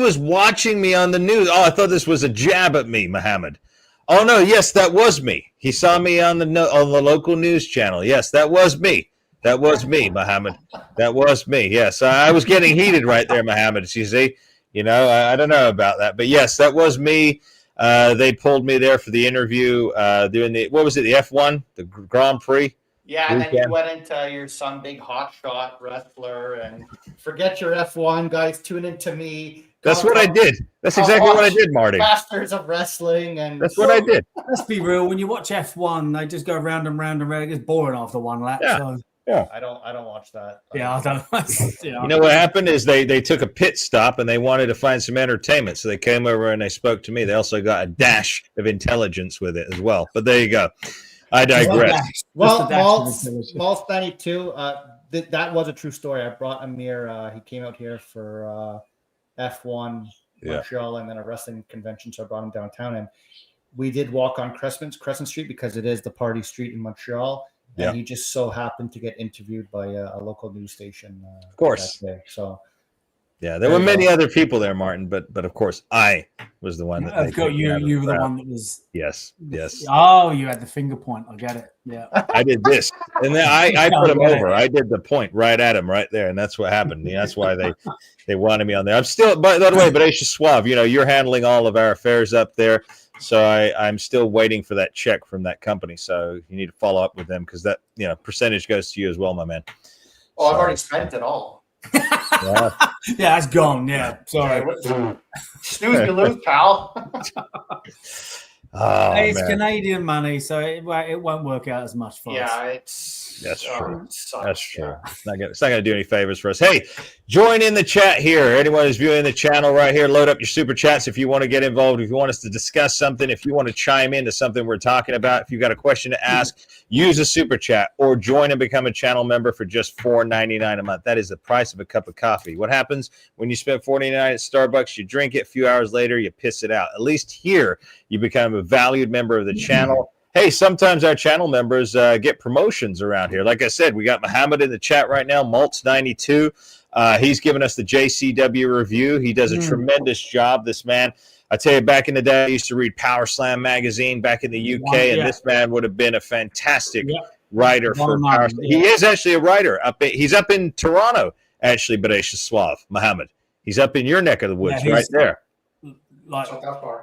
Speaker 1: was watching me on the news. I thought this was a jab at me, Muhammad. Oh no, yes, that was me. He saw me on the local news channel. Yes, that was me. That was me, Muhammad. That was me. Yes, I was getting heated right there, Muhammad. You see, I don't know about that, but yes, that was me. They pulled me there for the interview doing the F1, the Grand Prix.
Speaker 2: Yeah, and then you went into your some big hotshot wrestler and forget your F1 guys, tune into me.
Speaker 1: That's what I did. That's exactly what I did, Marty.
Speaker 2: Masters of Wrestling, and
Speaker 1: that's what I did.
Speaker 3: Let's be real. When you watch F1, they just go round and round and round. It gets boring after one lap.
Speaker 1: Yeah.
Speaker 3: So.
Speaker 1: Yeah,
Speaker 2: I don't watch that.
Speaker 3: Yeah, I don't.
Speaker 1: You know what happened is they took a pit stop and they wanted to find some entertainment, so they came over and they spoke to me. They also got a dash of intelligence with it as well. But there you go. I digress.
Speaker 2: Well, Maltz 92. That was a true story. I brought Amir. He came out here for F1 Montreal and then a wrestling convention, so I brought him downtown. And we did walk on Crescent Street because it is the party street in Montreal. And he just so happened to get interviewed by a local news station.
Speaker 1: Of course.
Speaker 2: That day. So,
Speaker 1: there were many other people there, Martin, but of course I was the one that.
Speaker 3: I've got you. You were the one that was.
Speaker 1: Yes.
Speaker 3: Oh, you had the finger point. I get it. Yeah.
Speaker 1: I did this, and then I put him over. I did the point right at him right there, and that's what happened. That's why they wanted me on there. I'm still, by the way, Bodacious Suave. You're handling all of our affairs up there. So I'm still waiting for that check from that company. So you need to follow up with them because that percentage goes to you as well, my man.
Speaker 2: Oh, I've already spent it all.
Speaker 3: Yeah, that's gone. Yeah, sorry.
Speaker 2: Snooze, you lose, pal.
Speaker 1: Oh,
Speaker 3: it's
Speaker 1: man.
Speaker 3: Canadian money, so it won't work out as much for us.
Speaker 1: That's true.
Speaker 2: Sucks,
Speaker 1: That's true. Yeah. It's not going to do any favors for us. Hey, join in the chat here. Anyone who's viewing the channel right here, load up your super chats if you want to get involved. If you want us to discuss something, if you want to chime into something we're talking about, if you've got a question to ask, use a super chat or join and become a channel member for just $4.99 a month. That is the price of a cup of coffee. What happens when you spend $4.99 at Starbucks? You drink it. A few hours later, you piss it out. At least here, you become a valued member of the channel. Hey, sometimes our channel members get promotions around here. Like I said, we got Muhammad in the chat right now, Maltz92. He's giving us the JCW review. He does a tremendous job, this man. I tell you, back in the day, I used to read Power Slam magazine back in the UK, and this man would have been a fantastic writer for Power Slam. He is actually a writer. He's up in Toronto, actually, Bodacious Suave, Muhammad. He's up in your neck of the woods right there.
Speaker 3: Like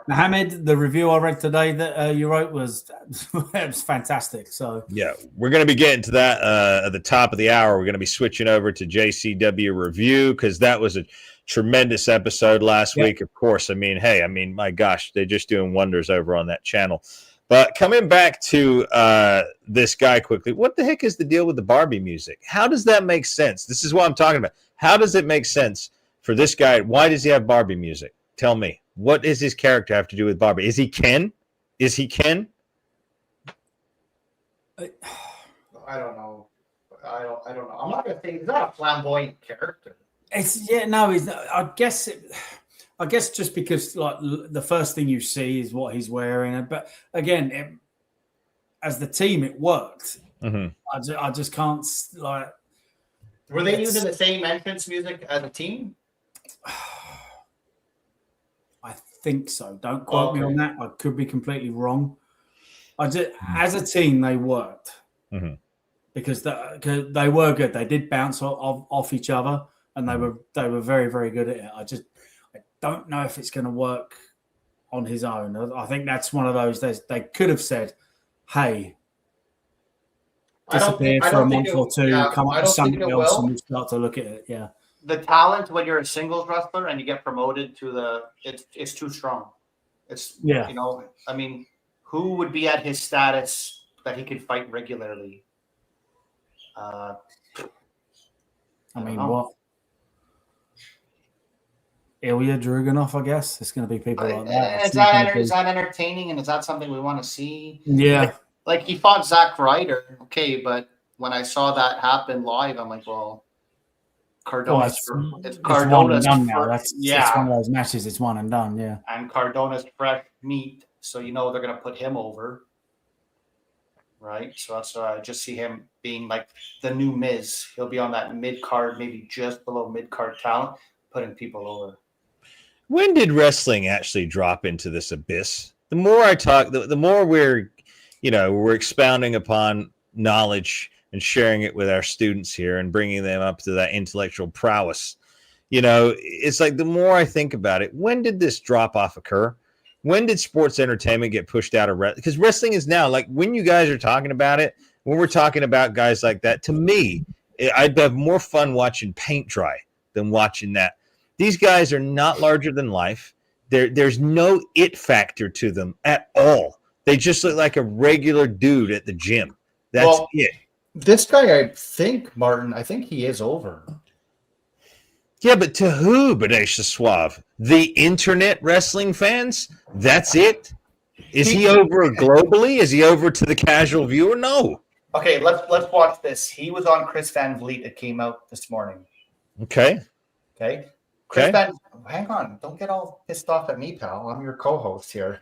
Speaker 3: Mohammed, the review I read today that you wrote was it was fantastic. So
Speaker 1: yeah, we're going to be getting to that at the top of the hour. We're going to be switching over to JCW review because that was a tremendous episode last week. Of course, my gosh, they're just doing wonders over on that channel. But coming back to this guy quickly, what the heck is the deal with the Barbie music? How does that make sense? This is what I'm talking about. How does it make sense for this guy? Why does he have Barbie music? Tell me. What does his character have to do with Barbie? Is he Ken? Is he Ken?
Speaker 2: I don't know. I don't know. I'm not gonna say he's not a flamboyant character.
Speaker 3: He's not. I guess just because like the first thing you see is what he's wearing, but again, as the team, it worked.
Speaker 1: Mm-hmm.
Speaker 3: I just can't like.
Speaker 2: Were they using the same entrance music as a team?
Speaker 3: I think so. Don't quote me on that. I could be completely wrong. As a team, they worked because they were good. They did bounce off each other, and they were very, very good at it. I don't know if it's going to work on his own. I think that's one of those. They could have said, "Hey, disappear for a month or two, come up with something else, and we start to look at it." Yeah.
Speaker 2: The talent when you're a singles wrestler and you get promoted to it's too strong. Who would be at his status that he could fight regularly?
Speaker 3: What? Ilya Dragunov, I guess. It's going to be people like that.
Speaker 2: Is that entertaining and is that something we want to see?
Speaker 3: Yeah.
Speaker 2: Like he fought Zack Ryder, okay, but when I saw that happen live, I'm like, well, Cardona's it's Cardona's
Speaker 3: done now. That's one of those matches. It's one and done. Yeah,
Speaker 2: and Cardona's fresh meat, so they're going to put him over, right? So that's I just see him being like the new Miz. He'll be on that mid card, maybe just below mid card talent, putting people over.
Speaker 1: When did wrestling actually drop into this abyss? The more I talk, the more we're expounding upon knowledge and sharing it with our students here and bringing them up to that intellectual prowess. It's like the more I think about it, when did this drop off occur? When did sports entertainment get pushed out of wrestling? Because wrestling is now, like when you guys are talking about it, when we're talking about guys like that, to me, I'd have more fun watching paint dry than watching that. These guys are not larger than life. There's no it factor to them at all. They just look like a regular dude at the gym. That's it.
Speaker 2: This guy, I think he is over.
Speaker 1: Yeah, but to who, Bodacious Suave? The internet wrestling fans? That's it? Is he over globally? Is he over to the casual viewer? No.
Speaker 2: Okay, let's watch this. He was on Chris Van Vliet. It came out this morning.
Speaker 1: Okay.
Speaker 2: Chris hang on. Don't get all pissed off at me, pal. I'm your co-host here.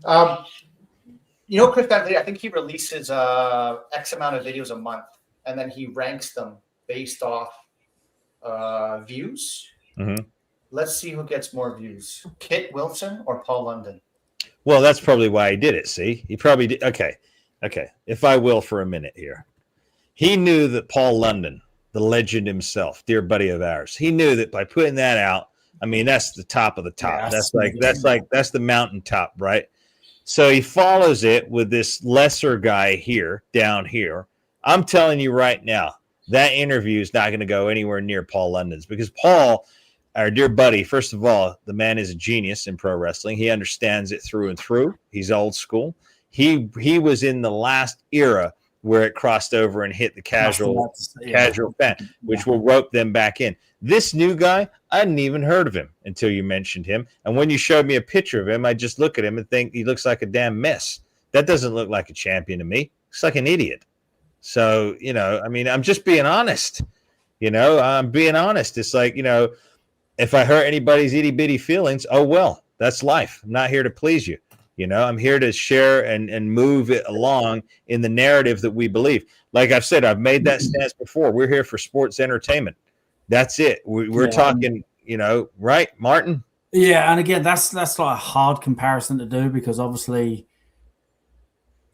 Speaker 2: Chris Van Vliet, I think he releases X amount of videos a month, and then he ranks them based off views.
Speaker 1: Mm-hmm.
Speaker 2: Let's see who gets more views, Kit Wilson or Paul London.
Speaker 1: Well, that's probably why he did it, see? He probably did. Okay. If I will for a minute here. He knew that Paul London, the legend himself, dear buddy of ours, he knew that by putting that out, that's the top of the top. Yeah, that's the mountaintop, right? So he follows it with this lesser guy here, down here. I'm telling you right now, that interview is not going to go anywhere near Paul London's, because Paul, our dear buddy, first of all, the man is a genius in pro wrestling. He understands it through and through. He's old school. He was in the last era where it crossed over and hit the casual fan, which will rope them back in. This new guy, I hadn't even heard of him until you mentioned him. And when you showed me a picture of him, I just look at him and think he looks like a damn mess. That doesn't look like a champion to me. Looks like an idiot. So, I mean, I'm just being honest. I'm being honest. It's like, if I hurt anybody's itty bitty feelings, oh, well, that's life. I'm not here to please you. I'm here to share and move it along in the narrative that we believe. Like I've said, I've made that stance before. We're here for sports entertainment. That's it. We're talking, right, Martin?
Speaker 3: Yeah, and again, that's like a hard comparison to do, because obviously,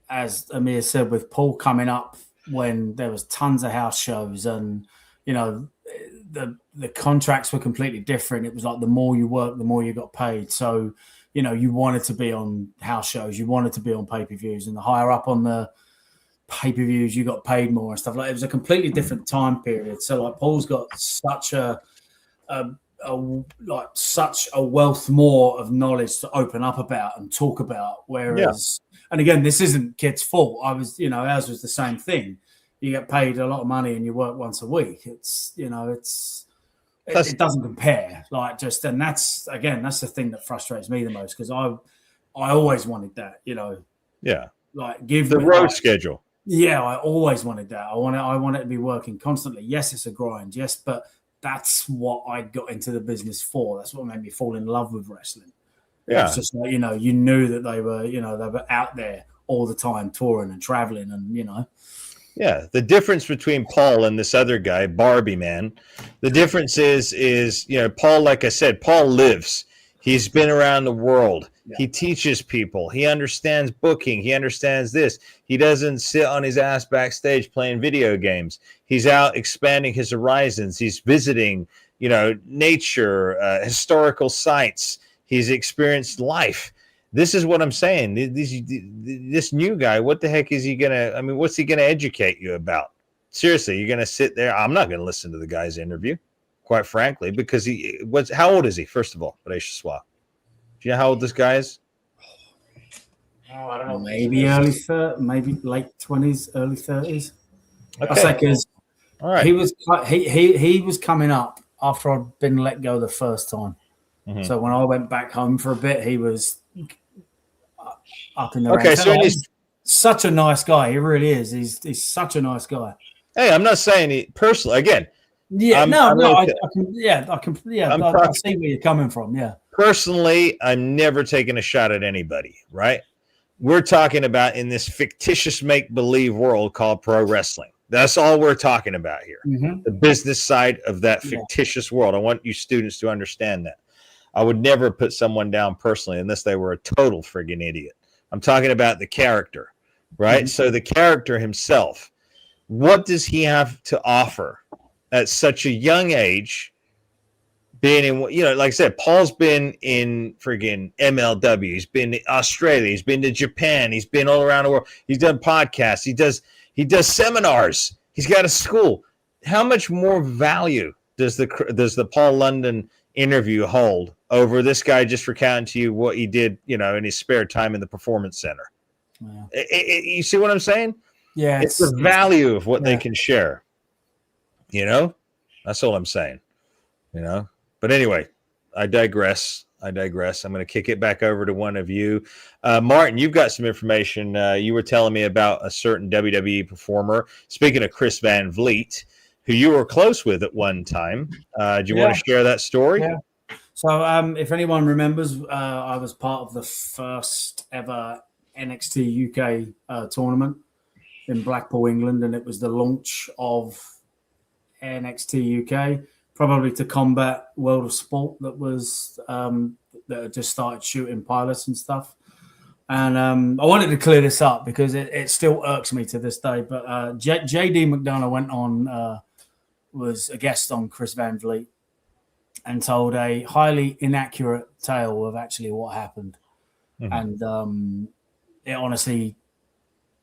Speaker 3: as Amir said, with Paul coming up when there was tons of house shows, and the contracts were completely different. It was like the more you work, the more you got paid. So you wanted to be on house shows, you wanted to be on pay-per-views, and the higher up on the pay-per-views, you got paid more and stuff. Like, it was a completely different time period. So like, Paul's got such a wealth more of knowledge to open up about and talk about. Whereas, and again, this isn't Kid's fault. Ours was the same thing. You get paid a lot of money and you work once a week. It doesn't compare. And that's the thing that frustrates me the most, because I always wanted that.
Speaker 1: Yeah.
Speaker 3: Like, give
Speaker 1: the
Speaker 3: me
Speaker 1: road schedule.
Speaker 3: Yeah, I always wanted that. I want it to be working constantly. Yes, it's a grind. Yes, but that's what I got into the business for. That's what made me fall in love with wrestling.
Speaker 1: Yeah.
Speaker 3: It's just like, you knew that they were out there all the time, touring and traveling, and
Speaker 1: Yeah, the difference between Paul and this other guy, Barbie Man, the difference is Paul, like I said, Paul lives. He's been around the world. Yeah. He teaches people. He understands booking. He understands this. He doesn't sit on his ass backstage playing video games. He's out expanding his horizons. He's visiting, nature, historical sites. He's experienced life. This is what I'm saying. This new guy, what the heck is he what's he going to educate you about? Seriously, you're going to sit there? I'm not going to listen to the guy's interview, quite frankly, because how old is he, first of all? But I should swap. Do you know how old this guy is?
Speaker 3: Oh, I don't know. Maybe maybe late 20s, early 30s.
Speaker 1: Okay.
Speaker 3: I say, because
Speaker 1: right.
Speaker 3: he was coming up after I'd been let go the first time. Mm-hmm. So when I went back home for a bit, he was up in the ranks. So he's such a nice guy. He really is. He's such a nice guy.
Speaker 1: Hey, I'm not saying he personally. Again,
Speaker 3: I can see where you're coming from. Yeah.
Speaker 1: Personally, I'm never taking a shot at anybody, right? We're talking about in this fictitious make-believe world called pro wrestling. That's all we're talking about here. Mm-hmm. The business side of that fictitious world. I want you students to understand that. I would never put someone down personally unless they were a total friggin' idiot. I'm talking about the character, right? Mm-hmm. So the character himself, what does he have to offer at such a young age? Being in, like I said, Paul's been in friggin' MLW. He's been to Australia. He's been to Japan. He's been all around the world. He's done podcasts. He does seminars. He's got a school. How much more value does the Paul London interview hold over this guy just recounting to you what he did, in his spare time in the Performance Center? Yeah. You see what I'm saying?
Speaker 3: Yeah,
Speaker 1: it's the value of what they can share. That's all I'm saying. But anyway, I digress. I'm going to kick it back over to one of you. Martin, you've got some information. You were telling me about a certain WWE performer. Speaking of Chris Van Vliet, who you were close with at one time. Do you want to share that story?
Speaker 3: Yeah. So if anyone remembers, I was part of the first ever NXT UK tournament in Blackpool, England, and it was the launch of NXT UK. Probably to combat World of Sport that was that had just started shooting pilots and stuff. And I wanted to clear this up because it still irks me to this day. But JD McDonough went on, was a guest on Chris Van Vliet and told a highly inaccurate tale of actually what happened. Mm-hmm. And it honestly,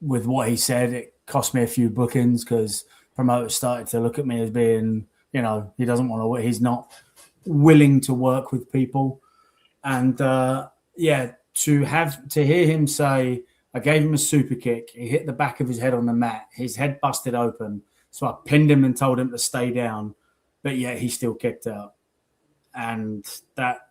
Speaker 3: with what he said, it cost me a few bookings because promoters started to look at me as being, you know, he doesn't want to, he's not willing to work with people. And yeah, to hear him say, I gave him a super kick, he hit the back of his head on the mat, his head busted open, so I pinned him and told him to stay down, but yet he still kicked out. And that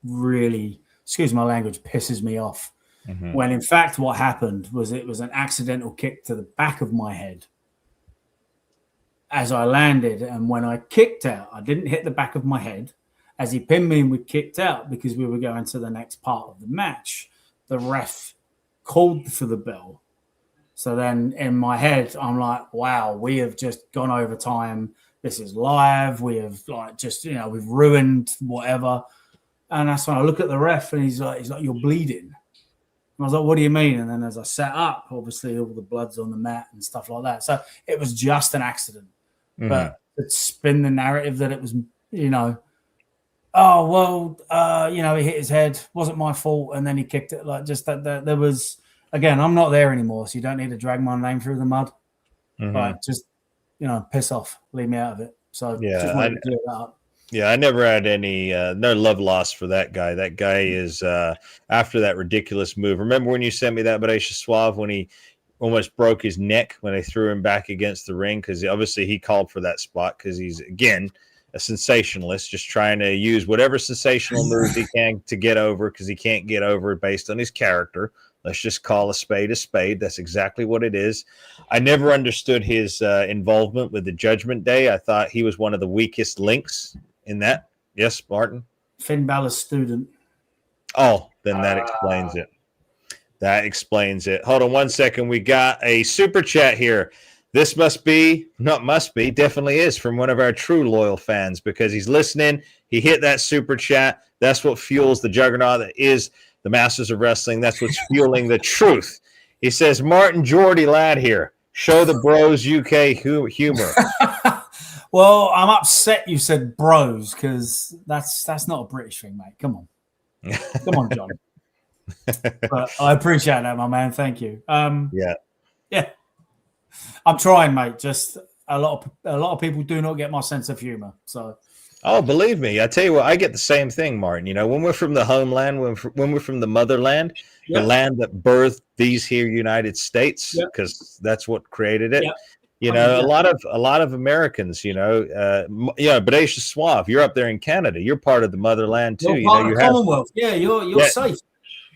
Speaker 3: really, excuse my language, pisses me off. Mm-hmm. When in fact what happened was it was an accidental kick to the back of my head as I landed, and when I kicked out, I didn't hit the back of my head. As he pinned me and we kicked out because we were going to the next part of the match, the ref called for the bell. So then in my head, I'm like, wow, we have just gone over time. This is live. We have like just, you know, we've ruined whatever. And that's when I look at the ref and he's like, you're bleeding. And I was like, what do you mean? And then as I sat up, obviously all the blood's on the mat and stuff like that. So it was just an accident. Mm-hmm. But to spin the narrative that it was, you know, oh, well, you know, he hit his head. Wasn't my fault. And then he kicked it. Like just that there was, again, I'm not there anymore. So you don't need to drag my name through the mud. Mm-hmm. But just, you know, piss off. Leave me out of it. So
Speaker 1: yeah,
Speaker 3: just wanted to clear that up.
Speaker 1: Yeah, I never had any no love lost for that guy. That guy is after that ridiculous move. Remember when you sent me that Bodacious Suave when he almost broke his neck when they threw him back against the ring? Because obviously he called for that spot because he's, again, a sensationalist, just trying to use whatever sensational moves he can to get over because he can't get over based on his character. Let's just call a spade a spade. That's exactly what it is. I never understood his involvement with the Judgment Day. I thought he was one of the weakest links in that. Yes, Martin?
Speaker 3: Finn Balor's student.
Speaker 1: Oh, then that explains it. That explains it. Hold on one second. We got a super chat here. This definitely is from one of our true loyal fans because he's listening. He hit that super chat. That's what fuels the juggernaut that is the Masters of Wrestling. That's what's fueling the truth. He says, Martin Geordie lad here. Show the bros UK humor.
Speaker 3: Well, I'm upset you said bros because that's not a British thing, mate. Come on. Come on, John. But I appreciate that, my man. Thank you. Yeah. I'm trying, mate. Just a lot of people do not get my sense of humor. So
Speaker 1: oh, believe me, I tell you what, I get the same thing, Martin. You know, when we're from the homeland, when we're from the motherland, the land that birthed these here United States, because that's what created it. You know, a lot of Americans, you know, Bodacious Suave, you're up there in Canada. You're part of the motherland too.
Speaker 3: You're part of the Commonwealth. You're safe.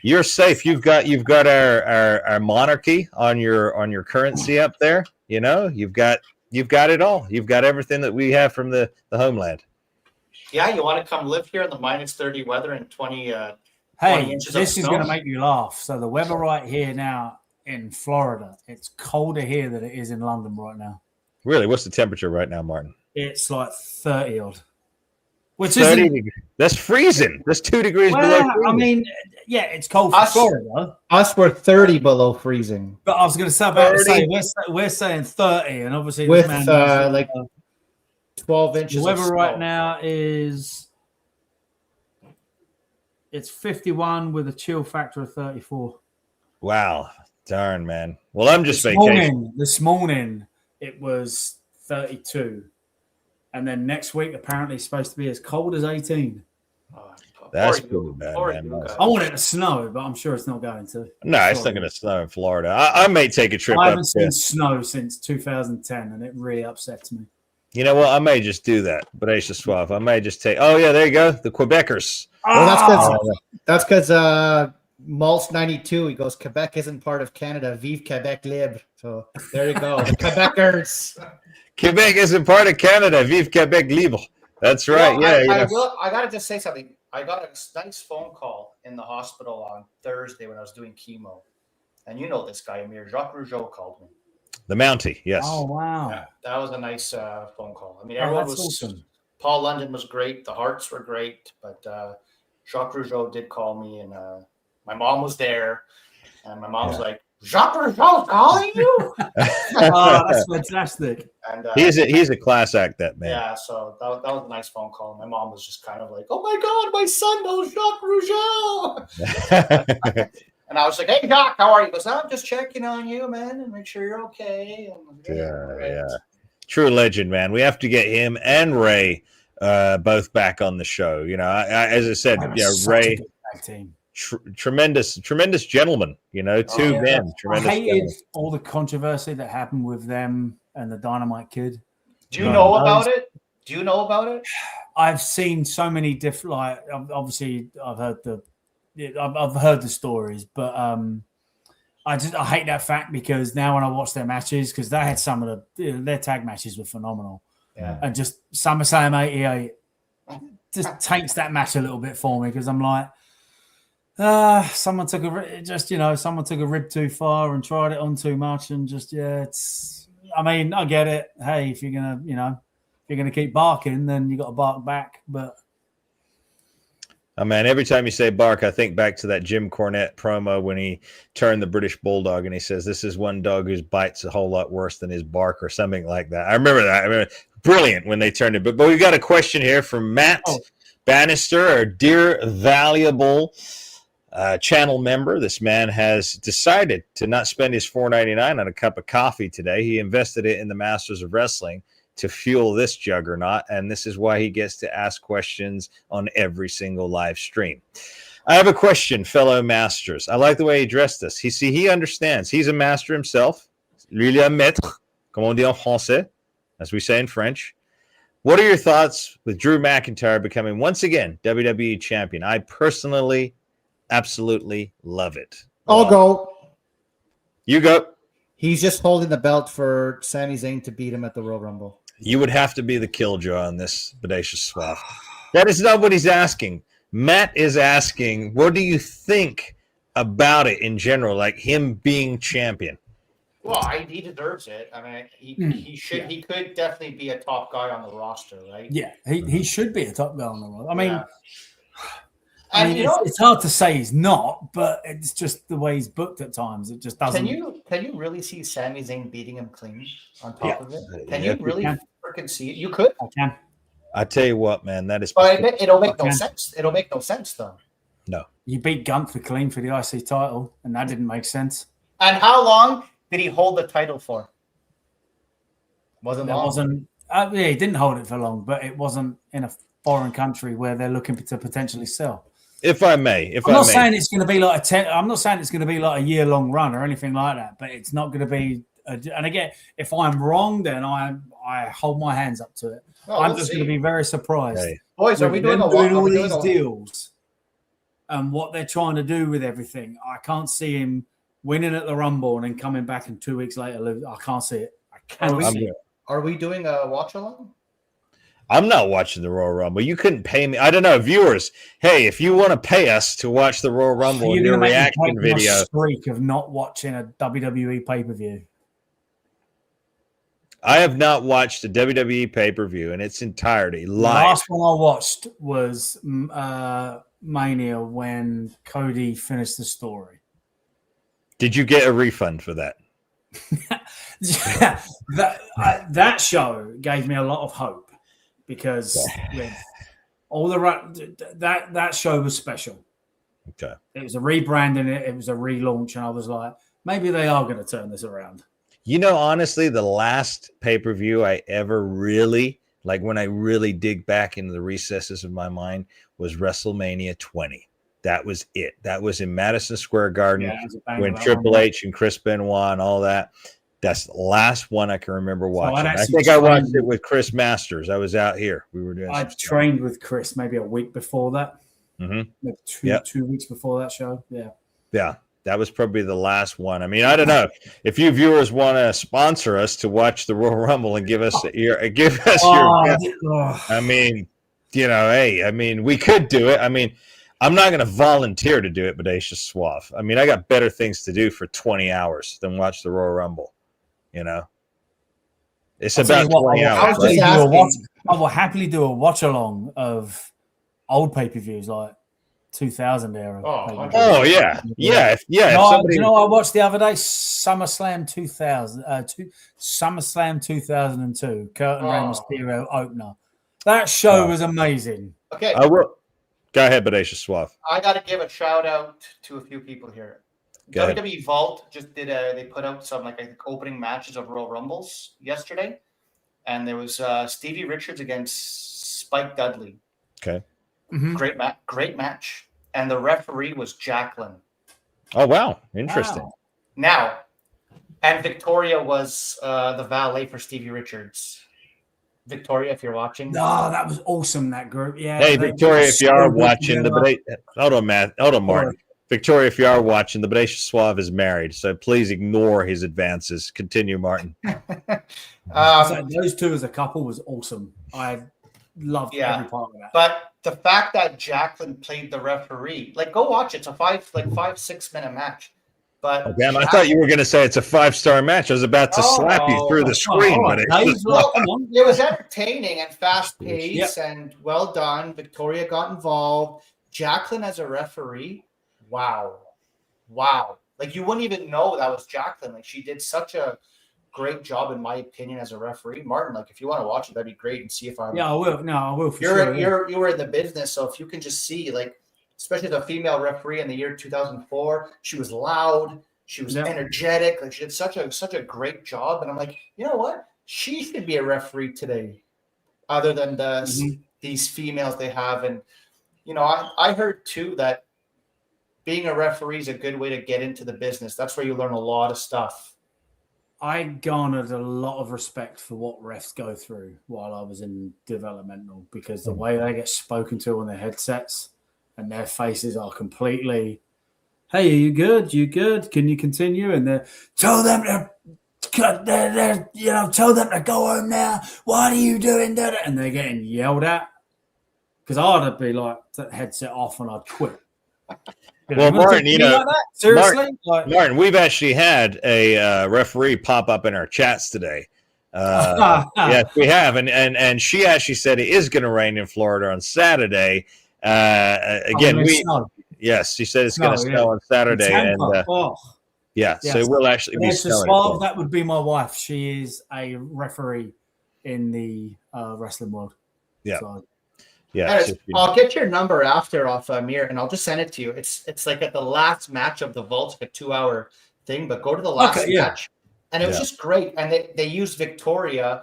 Speaker 1: You're safe. You've got our monarchy on your currency up there. You know, you've got it all. You've got everything that we have from the homeland.
Speaker 2: Yeah, you want to come live here in the minus 30 weather and 20
Speaker 3: hey,
Speaker 2: inches
Speaker 3: this
Speaker 2: of
Speaker 3: is
Speaker 2: snow?
Speaker 3: going to make you laugh. So the weather right here now in Florida, it's colder here than it is in London right now.
Speaker 1: Really? What's the temperature right now, Martin?
Speaker 3: It's like 30 odd. Which
Speaker 1: 30
Speaker 3: isn't...
Speaker 1: degrees. That's freezing. That's 2 degrees below freezing.
Speaker 3: I mean, yeah, it's cold for Florida.
Speaker 2: Us were 30 below freezing.
Speaker 3: But I was going to say, we're saying 30, and obviously
Speaker 2: with like 12 inches.
Speaker 3: The weather
Speaker 2: of snow.
Speaker 3: right now is it's 51 with a chill factor of 34.
Speaker 1: Wow, darn man. Well, I'm just vacationing.
Speaker 3: This morning it was 32, and then next week apparently it's supposed to be as cold as 18.
Speaker 1: That's pretty bad, man.
Speaker 3: I want it to snow, but I'm sure it's not going to.
Speaker 1: No, it's not going to snow in Florida. I may take a trip up there.
Speaker 3: I haven't seen snow since 2010, and it really upsets me.
Speaker 1: You know what? I may just do that. Bodacious Suave. I may just take. Oh yeah, there you go. The Quebecers.
Speaker 2: Well, that's because Maltz 92. He goes, Quebec isn't part of Canada. Vive Quebec libre. So there you go. The Quebecers.
Speaker 1: Quebec isn't part of Canada. Vive Quebec libre. That's right.
Speaker 2: Well, I got to just say something. I got a nice phone call in the hospital on Thursday when I was doing chemo. And you know this guy, Amir. Jacques Rougeau called me.
Speaker 1: The Mountie, yes.
Speaker 3: Oh, wow.
Speaker 2: Yeah, that was a nice phone call. I mean, everyone was awesome. Paul London was great. The Hearts were great. But Jacques Rougeau did call me, and my mom was there. And my mom was like, Jacques Rougeau's calling you?
Speaker 3: Oh, that's fantastic.
Speaker 2: And
Speaker 1: he's a class act, that man.
Speaker 2: Yeah, so that was a nice phone call. My mom was just kind of like, oh my God, my son knows Jacques Rougeau. And I was like, "Hey, Doc, how are you?" He goes, "I'm just checking on you, man, and make sure you're okay." And like,
Speaker 1: Yeah. True legend, man. We have to get him and Ray both back on the show. You know, as I said, Ray, tremendous gentleman. You know, two men, tremendous.
Speaker 3: I hated all the controversy that happened with them and the Dynamite Kid.
Speaker 2: Do you know about it? Do you know about it?
Speaker 3: I've seen so many different. Like, obviously, I've heard the stories, but I hate that fact because now when I watch their matches, because they had some of their tag matches were phenomenal, and just SummerSlam '88 just taints that match a little bit for me because I'm like, someone took a rib too far and tried it on too much, and just I mean, I get it. Hey, if you're gonna keep barking, then you got to bark back, but.
Speaker 1: Oh, man, every time you say bark, I think back to that Jim Cornette promo when he turned the British Bulldog and he says, "This is one dog whose bite's a whole lot worse than his bark," or something like that. I remember that. Brilliant when they turned it. But we got a question here from Matt Bannister, our dear, valuable channel member. This man has decided to not spend his $4.99 on a cup of coffee today. He invested it in the Masters of Wrestling to fuel this juggernaut, and this is why he gets to ask questions on every single live stream. I have a question, fellow masters. I like the way he addressed us. He understands. He's a master himself. Lui, il est un maître, comme on dit en français, as we say in French. What are your thoughts with Drew McIntyre becoming once again WWE champion? I personally absolutely love it.
Speaker 2: I'll go.
Speaker 1: You go.
Speaker 2: He's just holding the belt for Sami Zayn to beat him at the Royal Rumble.
Speaker 1: You would have to be the killjoy on this bodacious swap. That is not what he's asking. Matt is asking, what do you think about it in general, like him being champion?
Speaker 2: Well, he deserves it. I mean, he should. He could definitely be a top guy on the roster, right?
Speaker 3: Yeah, he should be a top guy on the roster.
Speaker 2: I mean,
Speaker 3: it's hard to say he's not, but it's just the way he's booked at times. It just doesn't.
Speaker 2: Can you really see Sami Zayn beating him clean on top of it? Can you really freaking see it? You could.
Speaker 3: I can.
Speaker 1: I tell you what, man, that is.
Speaker 2: But it'll make no sense. It'll make no sense, though.
Speaker 1: No.
Speaker 3: You beat Gunther clean for the IC title, and that didn't make sense.
Speaker 2: And how long did he hold the title for? Wasn't long.
Speaker 3: He didn't hold it for long, but it wasn't in a foreign country where they're looking to potentially sell.
Speaker 1: If I may,
Speaker 3: I'm not saying it's going to be like I'm not saying it's going to be like a year-long run or anything like that, but it's not going to be. And again, if I'm wrong, then I hold my hands up to it. I'm just going to be very surprised.
Speaker 1: Hey.
Speaker 2: Boys, are we doing
Speaker 3: all these deals and what they're trying to do with everything? I can't see him winning at the Rumble and then coming back and 2 weeks later lose. I can't see it. I can't see it.
Speaker 2: Are we doing a watch along?
Speaker 1: I'm not watching the Royal Rumble. You couldn't pay me. I don't know, viewers. Hey, if you want to pay us to watch the Royal Rumble in your reaction video,
Speaker 3: streak of not watching a WWE pay-per-view.
Speaker 1: I have not watched a WWE pay-per-view in its entirety live.
Speaker 3: The last one I watched was Mania when Cody finished the story.
Speaker 1: Did you get a refund for that?
Speaker 3: That show gave me a lot of hope. Because all that show was special.
Speaker 1: Okay.
Speaker 3: It was a rebranding, it was a relaunch, and I was like, maybe they are going to turn this around.
Speaker 1: You know, honestly, the last pay-per-view I ever really, like when I really dig back into the recesses of my mind, was WrestleMania 20. That was it. That was in Madison Square Garden when Triple H and Chris Benoit and all that. That's the last one I can remember watching. I think I watched it with Chris Masters. I was out here. We were doing.
Speaker 3: I trained with Chris maybe a week before that.
Speaker 1: Mm-hmm.
Speaker 3: Maybe 2 weeks before that show. Yeah.
Speaker 1: Yeah. That was probably the last one. I mean, I don't know if you viewers want to sponsor us to watch the Royal Rumble and give us your. I mean, hey, I mean, we could do it. I mean, I'm not going to volunteer to do it, Bodacious Suave. I mean, I got better things to do for 20 hours than watch the Royal Rumble. It's about 20 hours.
Speaker 3: I will happily do a watch along of old pay-per-views like 2000 era.
Speaker 1: Oh yeah. Do you know
Speaker 3: what I watched the other day? SummerSlam 2000, SummerSlam 2002, Kurt and Rey Mysterio opener. That show was amazing.
Speaker 2: Okay,
Speaker 1: I will. Go ahead, Bodacious Suave.
Speaker 2: I got to give a shout out to a few people here.
Speaker 1: Go ahead.
Speaker 2: WWE Vault just they put out some I think opening matches of Royal Rumbles yesterday, and there was Stevie Richards against Spike Dudley.
Speaker 1: Okay.
Speaker 3: Mm-hmm.
Speaker 2: Great match, and the referee was Jacqueline.
Speaker 1: Oh wow, interesting.
Speaker 3: Wow.
Speaker 2: Now, and Victoria was the valet for Stevie Richards. Victoria, if you're watching.
Speaker 3: No, that was awesome, that group. Yeah.
Speaker 1: Hey, Victoria, if you are watching, hold on, Martin. Victoria, if you are watching, the Bodacious Suave is married, so please ignore his advances. Continue, Martin.
Speaker 3: So those two as a couple was awesome. I loved every part of that.
Speaker 2: But the fact that Jacqueline played the referee, go watch it. It's a 5-6 minute match. But
Speaker 1: oh, damn, I thought you were going to say it's a 5-star match. I was about to slap you through the screen, but
Speaker 2: it was entertaining and fast paced and well done. Victoria got involved. Jacqueline as a referee, wow. You wouldn't even know that was Jacqueline. She did such a great job, in my opinion, as a referee. Martin, if you want to watch it, that'd be great and see if I'm.
Speaker 3: Yeah, I will. No, I will.
Speaker 2: You were in the business, so if you can just see, especially the female referee in the year 2004, she was loud, she was energetic, she did such a great job, and I'm like, you know what? She should be a referee today, other than these females they have, and I heard too that being a referee is a good way to get into the business. That's where you learn a lot of stuff.
Speaker 3: I garnered a lot of respect for what refs go through while I was in developmental, because the way they get spoken to on their headsets and their faces are completely, hey, are you good? You good? Can you continue? And they tell them to tell them to go home now. What are you doing? And they're getting yelled at. Because I'd be headset off and I'd quit.
Speaker 1: Well, Martin,
Speaker 3: seriously,
Speaker 1: Martin, we've actually had a referee pop up in our chats today. Yes, we have, and she actually said it is going to rain in Florida on Saturday. Again, she said it's going to snow on Saturday, and so it will actually be snowing.
Speaker 3: That would be my wife. She is a referee in the wrestling world.
Speaker 1: Yeah.
Speaker 3: So,
Speaker 1: yeah,
Speaker 2: I'll get your number after off Amir, and I'll just send it to you. It's at the last match of the Vault, a 2-hour thing, but go to the last match, and it was just great. And they used Victoria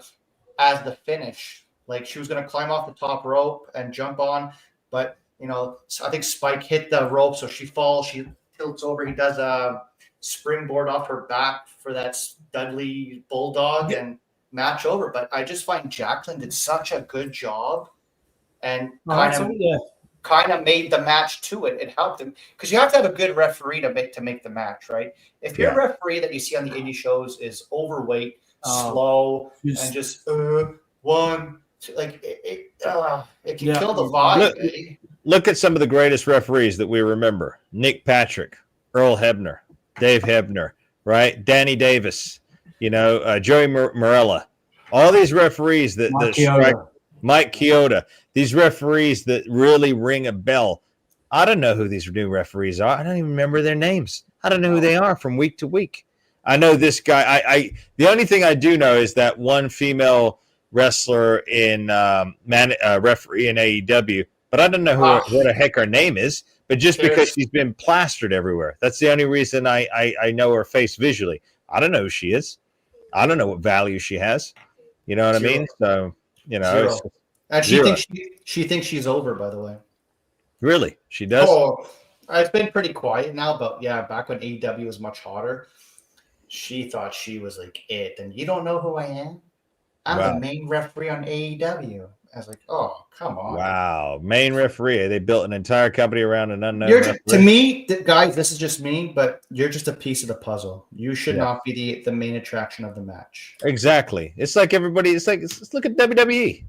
Speaker 2: as the finish. She was going to climb off the top rope and jump on, but I think Spike hit the rope, so she falls. She tilts over. He does a springboard off her back for that Dudley Bulldog and match over. But I just find Jacqueline did such a good job. And kind of made the match to it. It helped him because you have to have a good referee to make the match, right? If your referee that you see on the indie shows is overweight, slow, and just one, it can kill the vibe.
Speaker 1: Look at some of the greatest referees that we remember: Nick Patrick, Earl Hebner, Dave Hebner, right? Danny Davis, Joey Morella. All these referees that strike. Mike Chioda, these referees that really ring a bell. I don't know who these new referees are. I don't even remember their names. I don't know who they are from week to week. I know this guy. The only thing I do know is that one female wrestler in referee in AEW, but I don't know what the heck her name is. But just because she's been plastered everywhere, that's the only reason I know her face visually. I don't know who she is. I don't know what value she has. You know what I mean? So.
Speaker 2: And she thinks she's over, by the way.
Speaker 1: Really? She does?
Speaker 2: Oh, it's been pretty quiet now, but back when AEW was much hotter, she thought she was it. And you don't know who I am? I'm the main referee on AEW. I was like, oh, come on.
Speaker 1: Wow. Main referee. They built an entire company around an unknown referee.
Speaker 2: To me, guys, this is just me, but you're just a piece of the puzzle. You should not be the main attraction of the match.
Speaker 1: Exactly. It's like everybody, let's look at WWE.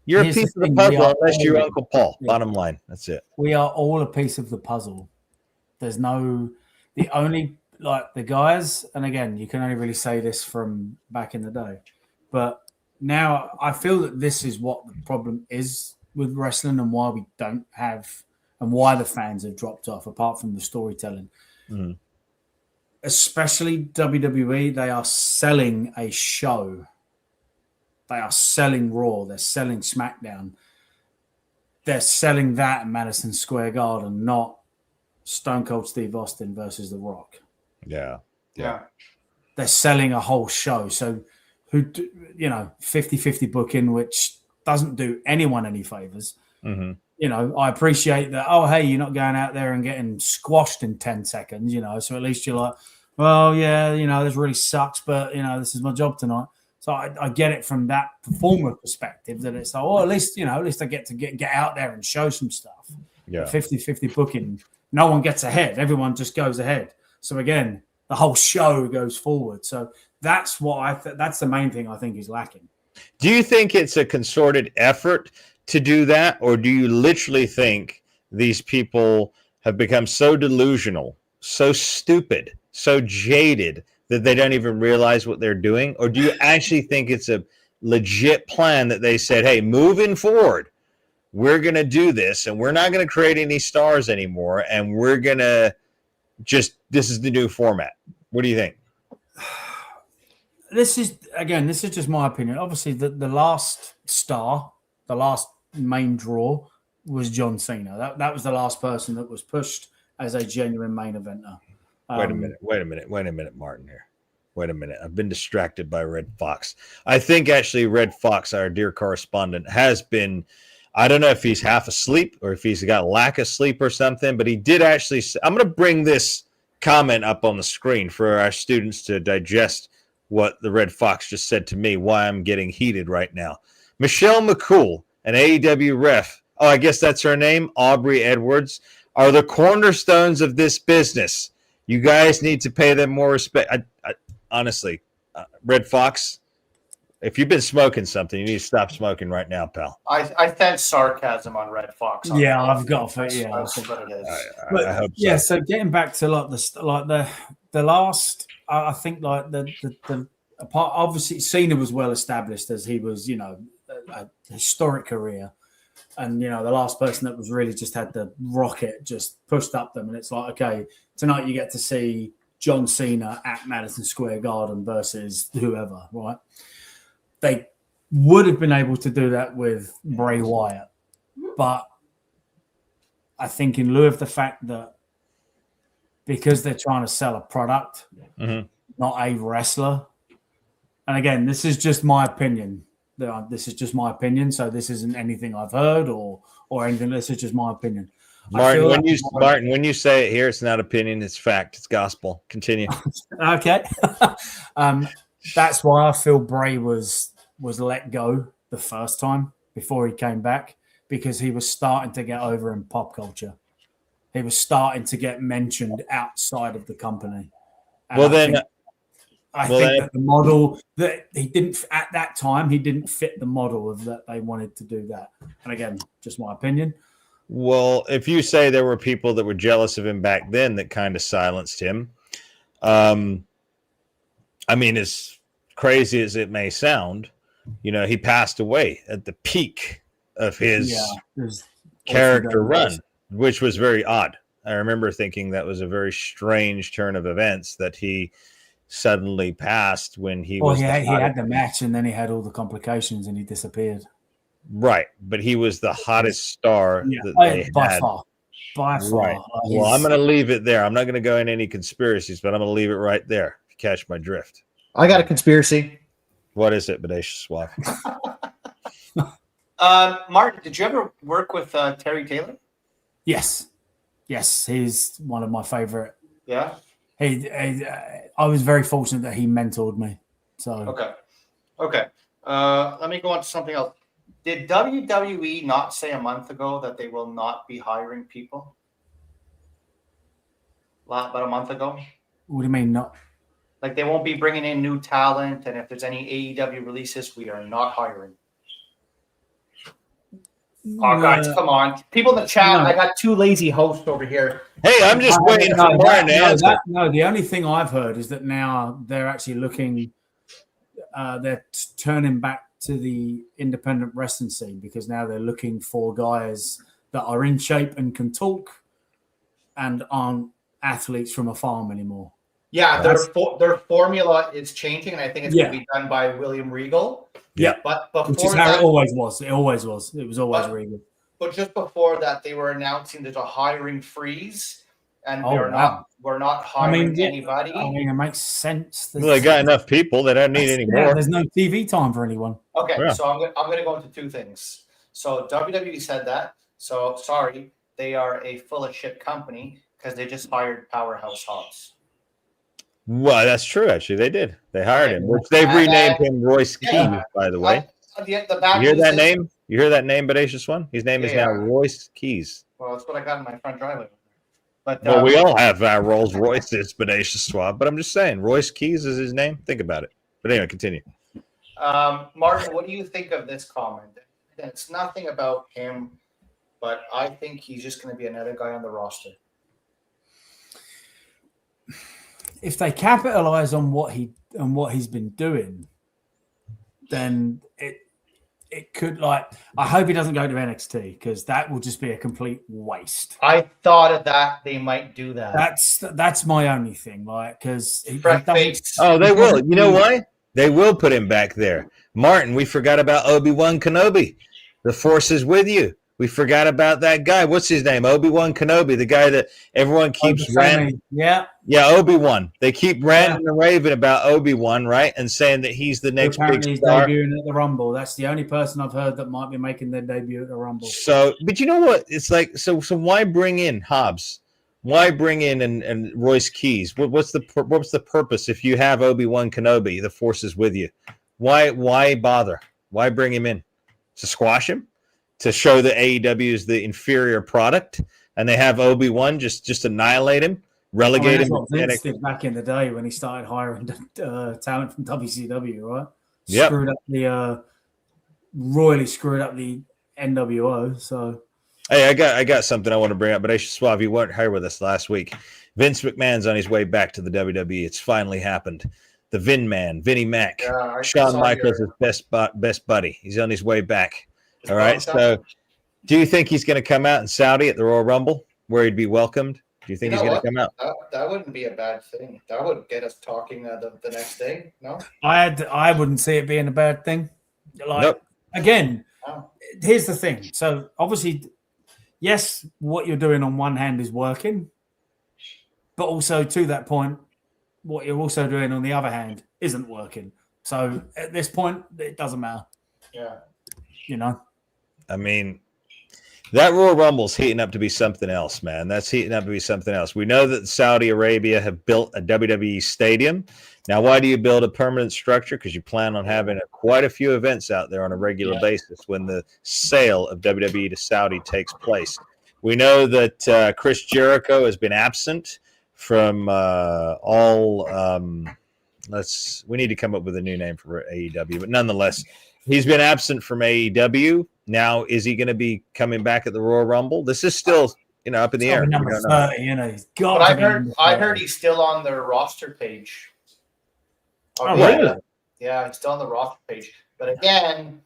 Speaker 1: You're a piece of the puzzle unless you're Uncle Paul. Bottom line. That's it.
Speaker 3: We are all a piece of the puzzle. There's the guys, and again, you can only really say this from back in the day, but now I feel that this is what the problem is with wrestling and why we don't have, and why the fans have dropped off, apart from the storytelling. Mm-hmm. Especially WWE, they are selling a show. They are selling Raw. They're selling SmackDown. They're selling that at Madison Square Garden, not Stone Cold Steve Austin versus The Rock.
Speaker 1: Yeah.
Speaker 3: They're selling a whole show. So 50-50 booking, which doesn't do anyone any favors.
Speaker 1: Mm-hmm.
Speaker 3: I appreciate that. Oh, hey, you're not going out there and getting squashed in 10 seconds, so at least you're like, well, yeah, this really sucks, but, this is my job tonight. So I get it from that performer perspective that it's like, at least I get to get out there and show some stuff.
Speaker 1: Yeah.
Speaker 3: 50-50 booking, no one gets ahead. Everyone just goes ahead. So again, the whole show goes forward. So that's what that's the main thing I think is lacking.
Speaker 1: Do you think it's a concerted effort to do that, or do you literally think these people have become so delusional, so stupid, so jaded that they don't even realize what they're doing? Or do you actually think it's a legit plan that they said, hey, moving forward, we're going to do this and we're not going to create any stars anymore, and we're going to this is the new format? What do you think?
Speaker 3: This is just my opinion. Obviously, the last star, the last main draw was John Cena. That was the last person that was pushed as a genuine main eventer.
Speaker 1: Wait a minute, Martin here. Wait a minute. I've been distracted by Red Fox. I think actually Red Fox, our dear correspondent, has been, I don't know if he's half asleep or if he's got lack of sleep or something, but he did actually, I'm going to bring this comment up on the screen for our students to digest what the Red Fox just said to me, why I'm getting heated right now. Michelle McCool, an AEW ref, I guess that's her name, Aubrey Edwards, are the cornerstones of this business. You guys need to pay them more respect. Honestly, Red Fox, if you've been smoking something, you need to stop smoking right now, pal.
Speaker 2: I sense sarcasm on Red Fox.
Speaker 3: I've got to. Yeah,
Speaker 2: that's what it is.
Speaker 3: I hope so. Yeah, so getting back to the last, I think the apart, obviously Cena was well established as he was, a historic career. And, the last person that was really just had the rocket just pushed up them. And it's like, okay, tonight you get to see John Cena at Madison Square Garden versus whoever, right? They would have been able to do that with Bray Wyatt. But I think in lieu of the fact that because they're trying to sell a product, not a wrestler. And again, this is just my opinion. This is just my opinion. So this isn't anything I've heard or anything. This is just my opinion.
Speaker 1: Martin, when you say it here, it's not opinion, it's fact, it's gospel. Continue.
Speaker 3: Okay. That's why I feel Bray was let go the first time before he came back, because he was starting to get over in pop culture. He was starting to get mentioned outside of the company. And I think that the model that he didn't at that time, he didn't fit the model of that they wanted to do that. And again, just my opinion.
Speaker 1: Well, if you say there were people that were jealous of him back then that kind of silenced him, I mean, as crazy as it may sound, he passed away at the peak of his character run, which was very odd. I remember thinking that was a very strange turn of events that he suddenly passed when he was.
Speaker 3: He had the match and then he had all the complications and he disappeared.
Speaker 1: Right, but he was the hottest star that they
Speaker 3: by
Speaker 1: had.
Speaker 3: By far.
Speaker 1: Right. Well, I'm going to leave it there. I'm not going to go into any conspiracies, but I'm going to leave it right there. If you catch my drift.
Speaker 2: I got a conspiracy.
Speaker 1: What is it, Bodacious Suave?
Speaker 2: Martin, did you ever work with Terry Taylor?
Speaker 3: Yes, he's one of my favorite.
Speaker 2: Yeah.
Speaker 3: I was very fortunate that he mentored me. So
Speaker 2: okay. Let me go on to something else. Did WWE not say a month ago that they will not be hiring people? About a month ago.
Speaker 3: What do you mean not?
Speaker 2: Like they won't be bringing in new talent, and if there's any AEW releases, we are not hiring. Oh, guys, come on. People in the chat, I got two lazy hosts over here.
Speaker 1: Hey, I'm just waiting for Martin to answer.
Speaker 3: The only thing I've heard is that now they're actually looking, they're turning back to the independent wrestling scene, because now they're looking for guys that are in shape and can talk and aren't athletes from a farm anymore.
Speaker 2: Yeah, their formula is changing, and I think it's going to be done by William Regal.
Speaker 3: Yeah,
Speaker 2: but before
Speaker 3: which is how it always was. It always was. It was always Regal.
Speaker 2: But just before that, they were announcing there's a hiring freeze, and
Speaker 3: Oh, wow.
Speaker 2: we're not hiring anybody.
Speaker 3: I mean, it makes sense.
Speaker 1: Well, they got enough people. They don't need any more.
Speaker 3: There's no TV time for anyone.
Speaker 2: Okay,
Speaker 1: Yeah.
Speaker 2: so I'm gonna go into two things. So WWE said that. So sorry, they are a full of shit company because they just hired Powerhouse Hobbs.
Speaker 1: Well, that's true. Actually, they did. They hired him, which they've
Speaker 2: And
Speaker 1: renamed
Speaker 2: then-
Speaker 1: him Royce Keys, by the way.
Speaker 2: The bad
Speaker 1: You hear
Speaker 2: news
Speaker 1: that
Speaker 2: is-
Speaker 1: name? You hear that name, Bodacious One? His name is now
Speaker 2: Yeah.
Speaker 1: Royce Keys.
Speaker 2: Well, that's what I got in my front driveway. But
Speaker 1: Well, we all have our Rolls Royces, Bodacious Swab, but I'm just saying, Royce Keys is his name. Think about it. But anyway, continue.
Speaker 2: Martin, what do you think of this comment? It's nothing about him, but I think he's just going to be another guy on the roster.
Speaker 3: If they capitalize on what he's been doing, then it could, like, I hope he doesn't go to NXT because that will just be a complete waste.
Speaker 2: I thought of that. They might do that.
Speaker 3: That's my only thing, like, because
Speaker 1: Oh, they will. You know why? They will put him back there. Martin, we forgot about Obi-Wan Kenobi. The Force is with you. We forgot about that guy. What's his name? Obi-Wan Kenobi, the guy that everyone keeps ranting.
Speaker 3: Yeah,
Speaker 1: Obi-Wan. They keep ranting and raving about Obi-Wan, right? And saying that he's the next big star.
Speaker 3: He's debuting at the Rumble. That's the only person I've heard that might be making their debut at the Rumble.
Speaker 1: So, but you know what? It's like, so why bring in Hobbs? Why bring in and Royce Keys? What's the purpose if you have Obi-Wan Kenobi? The Force is with you. Why bother? Why bring him in? To squash him? To show that AEW is the inferior product, and they have Obi-Wan just annihilate him, relegate him.
Speaker 3: Vince did back in the day when he started hiring talent from WCW, right?
Speaker 1: Yep.
Speaker 3: Royally screwed up the NWO. So,
Speaker 1: hey, I got something I want to bring up, but Suave, you weren't here with us last week. Vince McMahon's on his way back to the WWE. It's finally happened. The Vin Man, Vinnie Mac, Shawn Michaels' best buddy. He's on his way back. All right. So, do you think he's going to come out in Saudi at the Royal Rumble where he'd be welcomed? Do you think he's going to come out?
Speaker 2: That wouldn't be a bad thing. That would get us talking the next day. No,
Speaker 3: I wouldn't see it being a bad thing. Like,
Speaker 1: nope.
Speaker 3: Again, here's the thing. So obviously, yes, what you're doing on one hand is working, but also to that point, what you're also doing on the other hand isn't working. So at this point, it doesn't matter.
Speaker 2: Yeah.
Speaker 3: You know.
Speaker 1: I mean, that Royal Rumble's heating up to be something else, man. That's heating up to be something else. We know that Saudi Arabia have built a WWE stadium. Now, why do you build a permanent structure? Because you plan on having quite a few events out there on a regular basis when the sale of WWE to Saudi takes place. We know that Chris Jericho has been absent from all. We need to come up with a new name for AEW, but nonetheless, he's been absent from AEW. Now, is he going to be coming back at the Royal Rumble? This is still, up in the air.
Speaker 3: Number 30, he's got.
Speaker 2: But I heard he's still on their roster page.
Speaker 3: Oh, really?
Speaker 2: Yeah, he's still on the roster page. But again,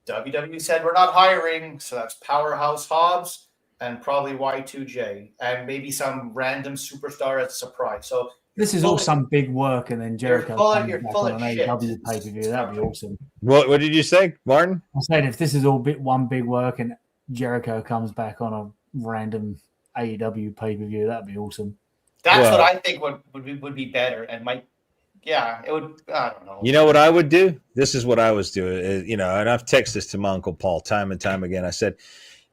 Speaker 2: WWE said we're not hiring, so that's Powerhouse Hobbs and probably Y2J and maybe some random superstar as a surprise. So
Speaker 3: this is all some big work, and then Jericho
Speaker 2: you're full of shit.
Speaker 3: AEW pay-per-view. That'd be awesome.
Speaker 1: What did you say, Martin?
Speaker 3: I said if this is all one big work and Jericho comes back on a random AEW pay-per-view, that'd be awesome.
Speaker 2: That's what I think would be better and might. Yeah, it would. I don't know.
Speaker 1: You know what I would do? This is what I was doing. And I've texted this to my Uncle Paul time and time again. I said,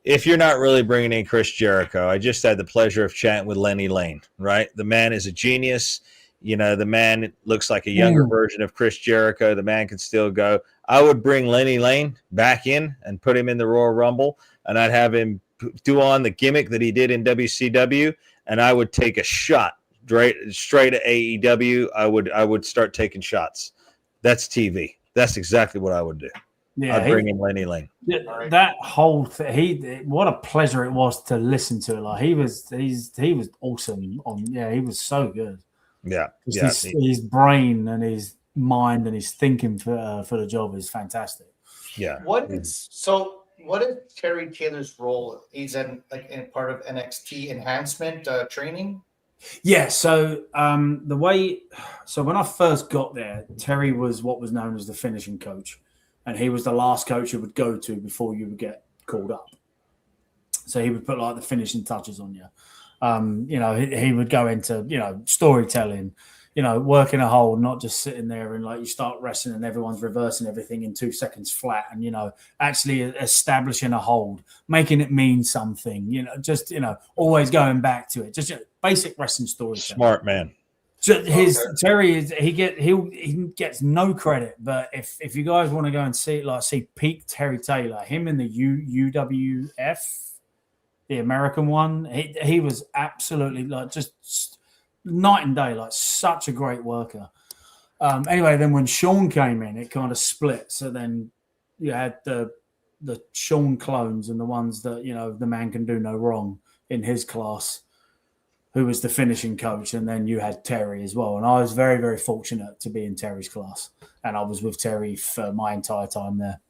Speaker 1: if you're not really bringing in Chris Jericho, I just had the pleasure of chatting with Lenny Lane, right? The man is a genius. The man looks like a younger version of Chris Jericho. The man can still go. I would bring Lenny Lane back in and put him in the Royal Rumble, and I'd have him do on the gimmick that he did in WCW, and I would take a shot straight at AEW. I would start taking shots. That's TV. That's exactly what I would do.
Speaker 3: Yeah,
Speaker 1: I'd bring in Lenny Lane.
Speaker 3: That whole thing, what a pleasure it was to listen to. Like he was awesome. He was so good.
Speaker 1: Yeah,
Speaker 3: his brain and his mind and his thinking for the job is fantastic.
Speaker 1: Yeah.
Speaker 2: What is Terry Taylor's role? He's in part of NXT enhancement training.
Speaker 3: Yeah, so when I first got there, Terry was what was known as the finishing coach, and he was the last coach you would go to before you would get called up. So he would put like the finishing touches on you. He would go into, storytelling, working a hold, not just sitting there and like you start wrestling and everyone's reversing everything in 2 seconds flat and, actually establishing a hold, making it mean something, always going back to it. Just basic wrestling storytelling.
Speaker 1: Smart man.
Speaker 3: Terry is he gets no credit, but if you guys want to go and see peak Terry Taylor, him in the UWF, the American one, he was absolutely like just night and day, like such a great worker. Anyway, then when Shawn came in, it kind of split. So then you had the Shawn clones and the ones that the man can do no wrong in his class, who was the finishing coach, and then you had Terry as well. And I was very, very fortunate to be in Terry's class, and I was with Terry for my entire time there.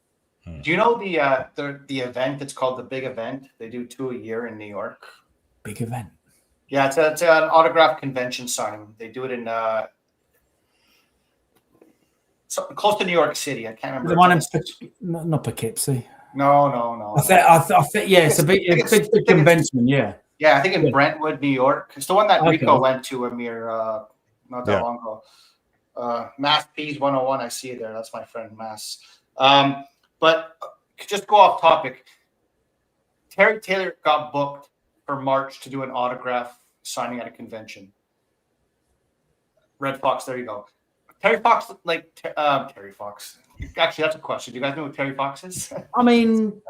Speaker 2: Do you know the event? It's called the Big Event. They do 2 a year in New York.
Speaker 3: Big event.
Speaker 2: Yeah, it's an autograph convention signing. They do it in close to New York City. I can't remember.
Speaker 3: The one in not Poughkeepsie.
Speaker 2: No.
Speaker 3: I think yeah, it's a big convention. Yeah.
Speaker 2: Yeah, I think in Brentwood, New York. It's the one that Rico went to, Amir, not that long ago. Mass P's 101. I see it there. That's my friend Mass. But just go off topic. Terry Taylor got booked for March to do an autograph signing at a convention. Red Fox, there you go. Terry Fox, Terry Fox. Actually, that's a question. Do you guys know who Terry Fox is?
Speaker 3: I mean,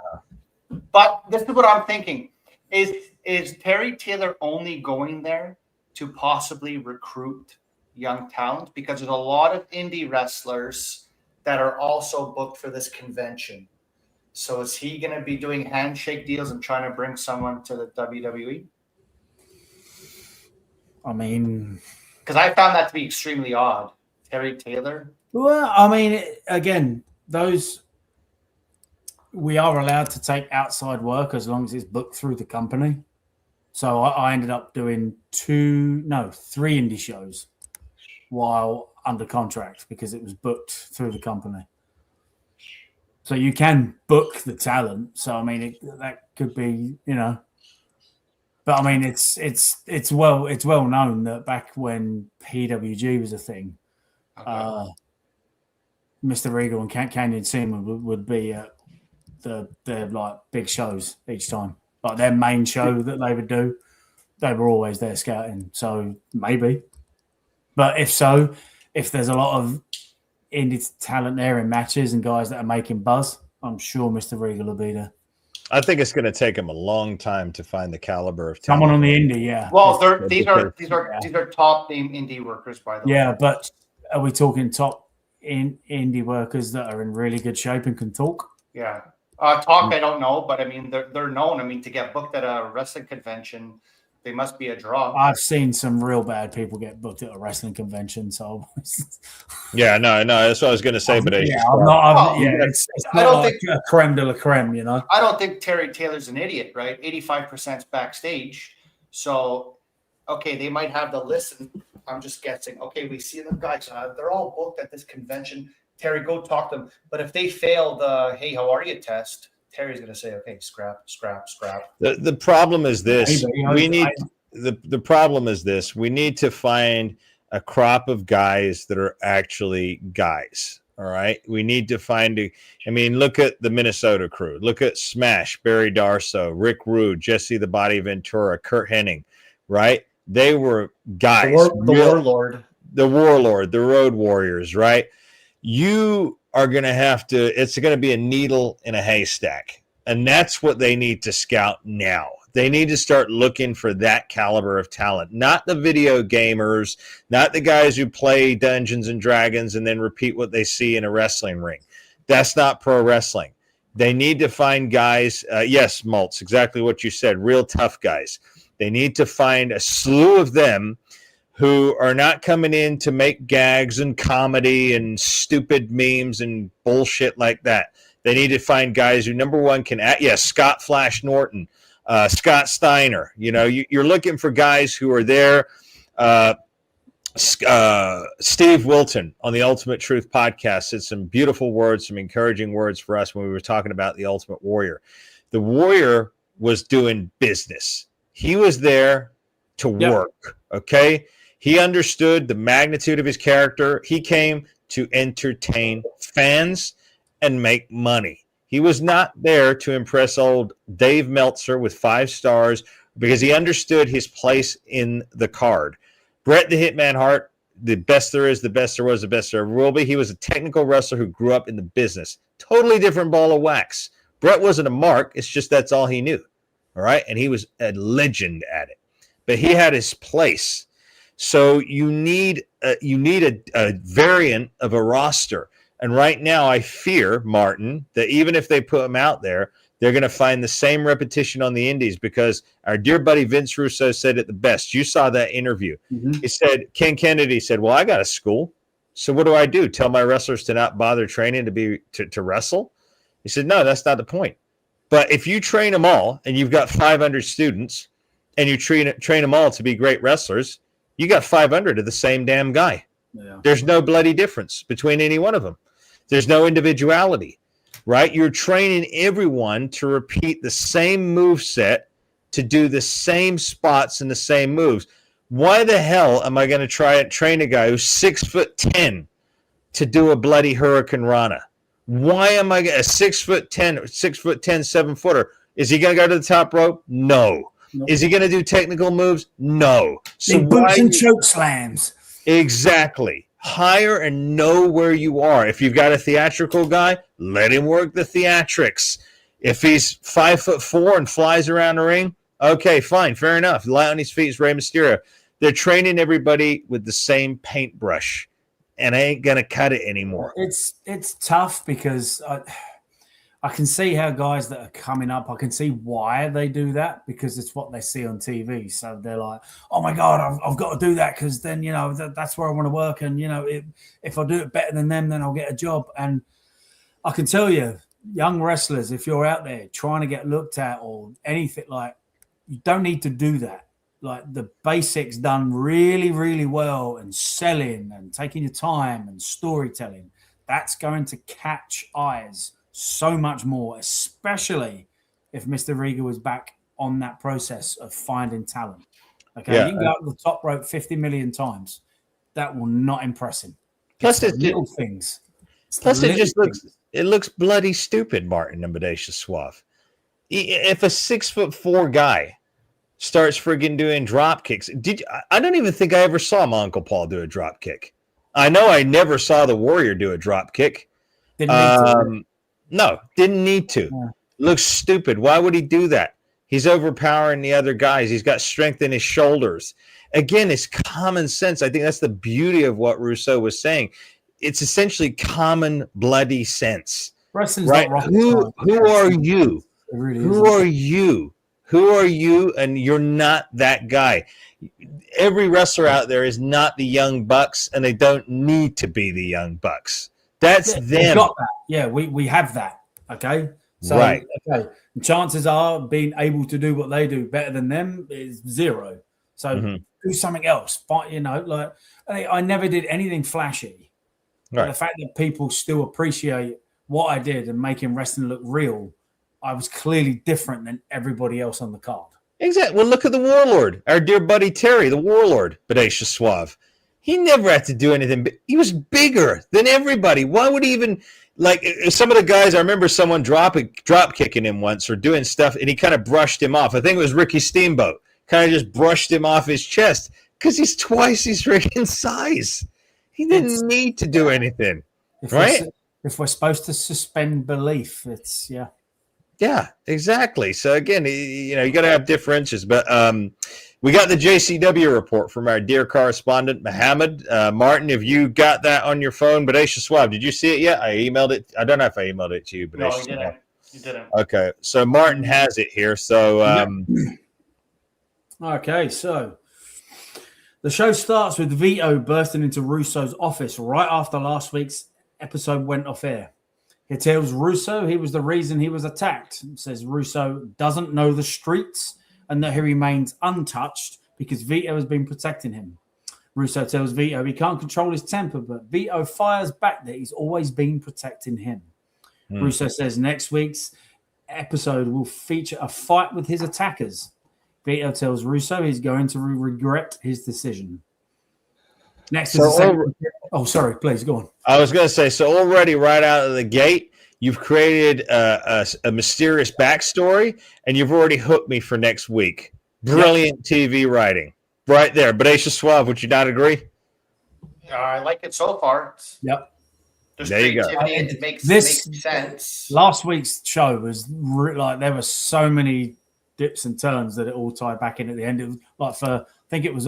Speaker 2: but this is what I'm thinking. Is Terry Taylor only going there to possibly recruit young talent? Because there's a lot of indie wrestlers that are also booked for this convention. So is he going to be doing handshake deals and trying to bring someone to the WWE?
Speaker 3: I mean,
Speaker 2: because I found that to be extremely odd. Terry Taylor.
Speaker 3: Well, I mean, again, we are allowed to take outside work as long as it's booked through the company. So I ended up doing 3 indie shows while under contract because it was booked through the company. So you can book the talent. So I mean, that could be, but I mean, it's well known that back when PWG was a thing, Mr. Regal and Canyon Seaman would be at their like big shows each time, like their main show that they would do. They were always there scouting. So maybe, but if there's a lot of indie talent there in matches and guys that are making buzz, I'm sure Mr. Regal will be there.
Speaker 1: I think it's going to take him a long time to find the caliber of talent.
Speaker 3: Someone on the indie, yeah.
Speaker 2: Well, these are top name indie workers, by the way.
Speaker 3: Yeah, but are we talking top indie workers that are in really good shape and can talk?
Speaker 2: Yeah, I don't know, but I mean they're known. I mean, to get booked at a wrestling convention, they must be a draw.
Speaker 3: I've seen some real bad people get booked at a wrestling convention. So
Speaker 1: yeah, no, that's what I was going to say. But
Speaker 3: it's not like a creme de la creme,
Speaker 2: I don't think Terry Taylor's an idiot, right? 85% backstage. So, okay, they might have the list. And I'm just guessing. Okay, we see them guys. They're all booked at this convention. Terry, go talk to them. But if they fail the "Hey, how are you?" test, Terry's going to say, "Okay, scrap."
Speaker 1: The problem is this: the problem is this: we need to find a crop of guys that are actually guys. All right, we need to find look at the Minnesota crew. Look at Smash, Barry Darso, Rick Rude, Jesse the Body Ventura, Kurt Hennig. Right, they were guys.
Speaker 2: The
Speaker 1: Warlord, the Road Warriors. Right, you are going to have to. It's going to be a needle in a haystack. And that's what they need to scout now. They need to start looking for that caliber of talent, not the video gamers, not the guys who play Dungeons and Dragons and then repeat what they see in a wrestling ring. That's not pro wrestling. They need to find guys, yes, Maltz, exactly what you said, real tough guys. They need to find a slew of them who are not coming in to make gags and comedy and stupid memes and bullshit like that. They need to find guys who, number one, can act. Yes, Scott Flash Norton, Scott Steiner. You're looking for guys who are there. Steve Wilton on the Ultimate Truth podcast said some beautiful words, some encouraging words for us when we were talking about the Ultimate Warrior. The Warrior was doing business. He was there to work. Okay. He understood the magnitude of his character. He came to entertain fans and make money. He was not there to impress old Dave Meltzer with 5 stars because he understood his place in the card. Bret the Hitman Hart, the best there is, the best there was, the best there ever will be. He was a technical wrestler who grew up in the business. Totally different ball of wax. Bret wasn't a mark. It's just that's all he knew. All right. And he was a legend at it. But he had his place. So you need a variant of a roster. And right now I fear, Martin, that even if they put him out there, they're going to find the same repetition on the indies because our dear buddy Vince Russo said it the best. You saw that interview. Mm-hmm. He said, Ken Kennedy said, well, I got a school. So what do? Tell my wrestlers to not bother training to wrestle? He said, no, that's not the point. But if you train them all and you've got 500 students and you train them all to be great wrestlers, you got 500 of the same damn guy. Yeah. There's no bloody difference between any one of them. There's no individuality, right? You're training everyone to repeat the same move set, to do the same spots and the same moves. Why the hell am I going to try and train a guy who's 6'10" to do a bloody Hurricane Rana? Why am I a 6'10", 7-footer? Is he going to go to the top rope? No. Nope. Is he going to do technical moves? No.
Speaker 3: So big boots and choke slams.
Speaker 1: Exactly. Hire and know where you are. If you've got a theatrical guy, let him work the theatrics. If he's 5'4" and flies around the ring, okay, fine, fair enough. Light on his feet is Rey Mysterio. They're training everybody with the same paintbrush, and I ain't gonna cut it anymore.
Speaker 3: It's tough because I can see how guys that are coming up, I can see why they do that because it's what they see on TV. So they're like, oh my God, I've got to do that because then, that's where I want to work. And, if I do it better than them, then I'll get a job. And I can tell you, young wrestlers, if you're out there trying to get looked at or anything, like, you don't need to do that. Like the basics done really, really well and selling and taking your time and storytelling, that's going to catch eyes so much more, especially if Mr. Riga was back on that process of finding talent. Okay, you can go up the top rope 50 million times. That will not impress him.
Speaker 1: Plus,
Speaker 3: it's little things.
Speaker 1: It looks bloody stupid, Martin and Bodacious Suave. If a 6'4" guy starts friggin' doing drop kicks, I don't even think I ever saw my Uncle Paul do a drop kick. I know I never saw the Warrior do a drop kick. No, didn't need to. Yeah. Looks stupid. Why would he do that? He's overpowering the other guys. He's got strength in his shoulders. Again, it's common sense. I think that's the beauty of what Russo was saying. It's essentially common bloody sense.
Speaker 3: Wrestling's
Speaker 1: right?
Speaker 3: Not
Speaker 1: who are you?
Speaker 3: Really
Speaker 1: who are you? Who are you? And you're not that guy. Every wrestler out there is not the Young Bucks, and they don't need to be the Young Bucks. That's them.
Speaker 3: Got that. Yeah, we have that. Okay. So,
Speaker 1: right.
Speaker 3: Okay. And chances are being able to do what they do better than them is 0. So do something else. But, like I never did anything flashy. Right. The fact that people still appreciate what I did and making wrestling look real, I was clearly different than everybody else on the card.
Speaker 1: Exactly. Well, look at the Warlord, our dear buddy Terry, the Warlord, Bodacious Suave. He never had to do anything. He was bigger than everybody. Why would he even, like, some of the guys, I remember someone drop kicking him once or doing stuff, and he kind of brushed him off. I think it was Ricky Steamboat. Kind of just brushed him off his chest because he's twice his freaking size. He didn't need to do anything, right?
Speaker 3: If we're supposed to suspend belief, it's, yeah.
Speaker 1: Yeah, exactly. So, again, you got to have differences. But we got the JCW report from our dear correspondent, Mohammed. Martin, have you got that on your phone? Bodacious Suave, did you see it yet? I emailed it. I don't know if I emailed it to you.
Speaker 2: No, you didn't.
Speaker 1: Okay, so Martin has it here. So,
Speaker 3: okay, so the show starts with Vito bursting into Russo's office right after last week's episode went off air. He tells Russo he was the reason he was attacked. Says Russo doesn't know the streets and that he remains untouched because Vito has been protecting him. Russo tells Vito he can't control his temper, but Vito fires back that he's always been protecting him. Russo says next week's episode will feature a fight with his attackers. Vito tells Russo he's going to regret his decision. Next is sorry, please go on.
Speaker 1: I was going to say, so already right out of the gate, you've created a mysterious backstory, and you've already hooked me for next week. Brilliant TV writing. Right there. Bodacious Suave, would you not agree?
Speaker 2: I like it so far.
Speaker 3: Yep.
Speaker 2: There's
Speaker 1: there you go.
Speaker 2: It makes sense.
Speaker 3: Last week's show was like there were so many dips and turns that it all tied back in at the end. It was like I think it was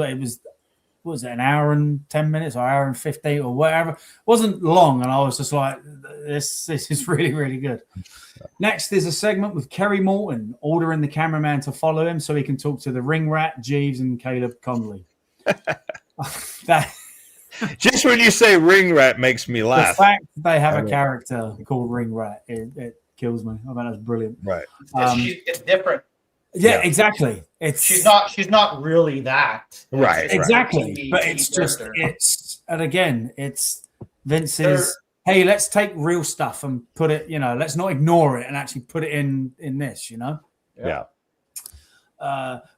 Speaker 3: was it an hour and 10 minutes or hour and 15 or whatever. It wasn't long, and I was just like, this is really, really good. Next is a segment with Kerry Morton ordering the cameraman to follow him so he can talk to the Ring Rat, Jeeves, and Caleb Conley.
Speaker 1: Just when you say Ring Rat makes me laugh.
Speaker 3: The fact that they have a character called Ring Rat, it kills me. I mean, that's brilliant.
Speaker 1: Right.
Speaker 2: It's different.
Speaker 3: Yeah, exactly.
Speaker 2: She's not really that.
Speaker 1: Right.
Speaker 3: Exactly. But it's just and again, it's Vince's hey, let's take real stuff and put it, let's not ignore it and actually put it in this,
Speaker 1: Yeah.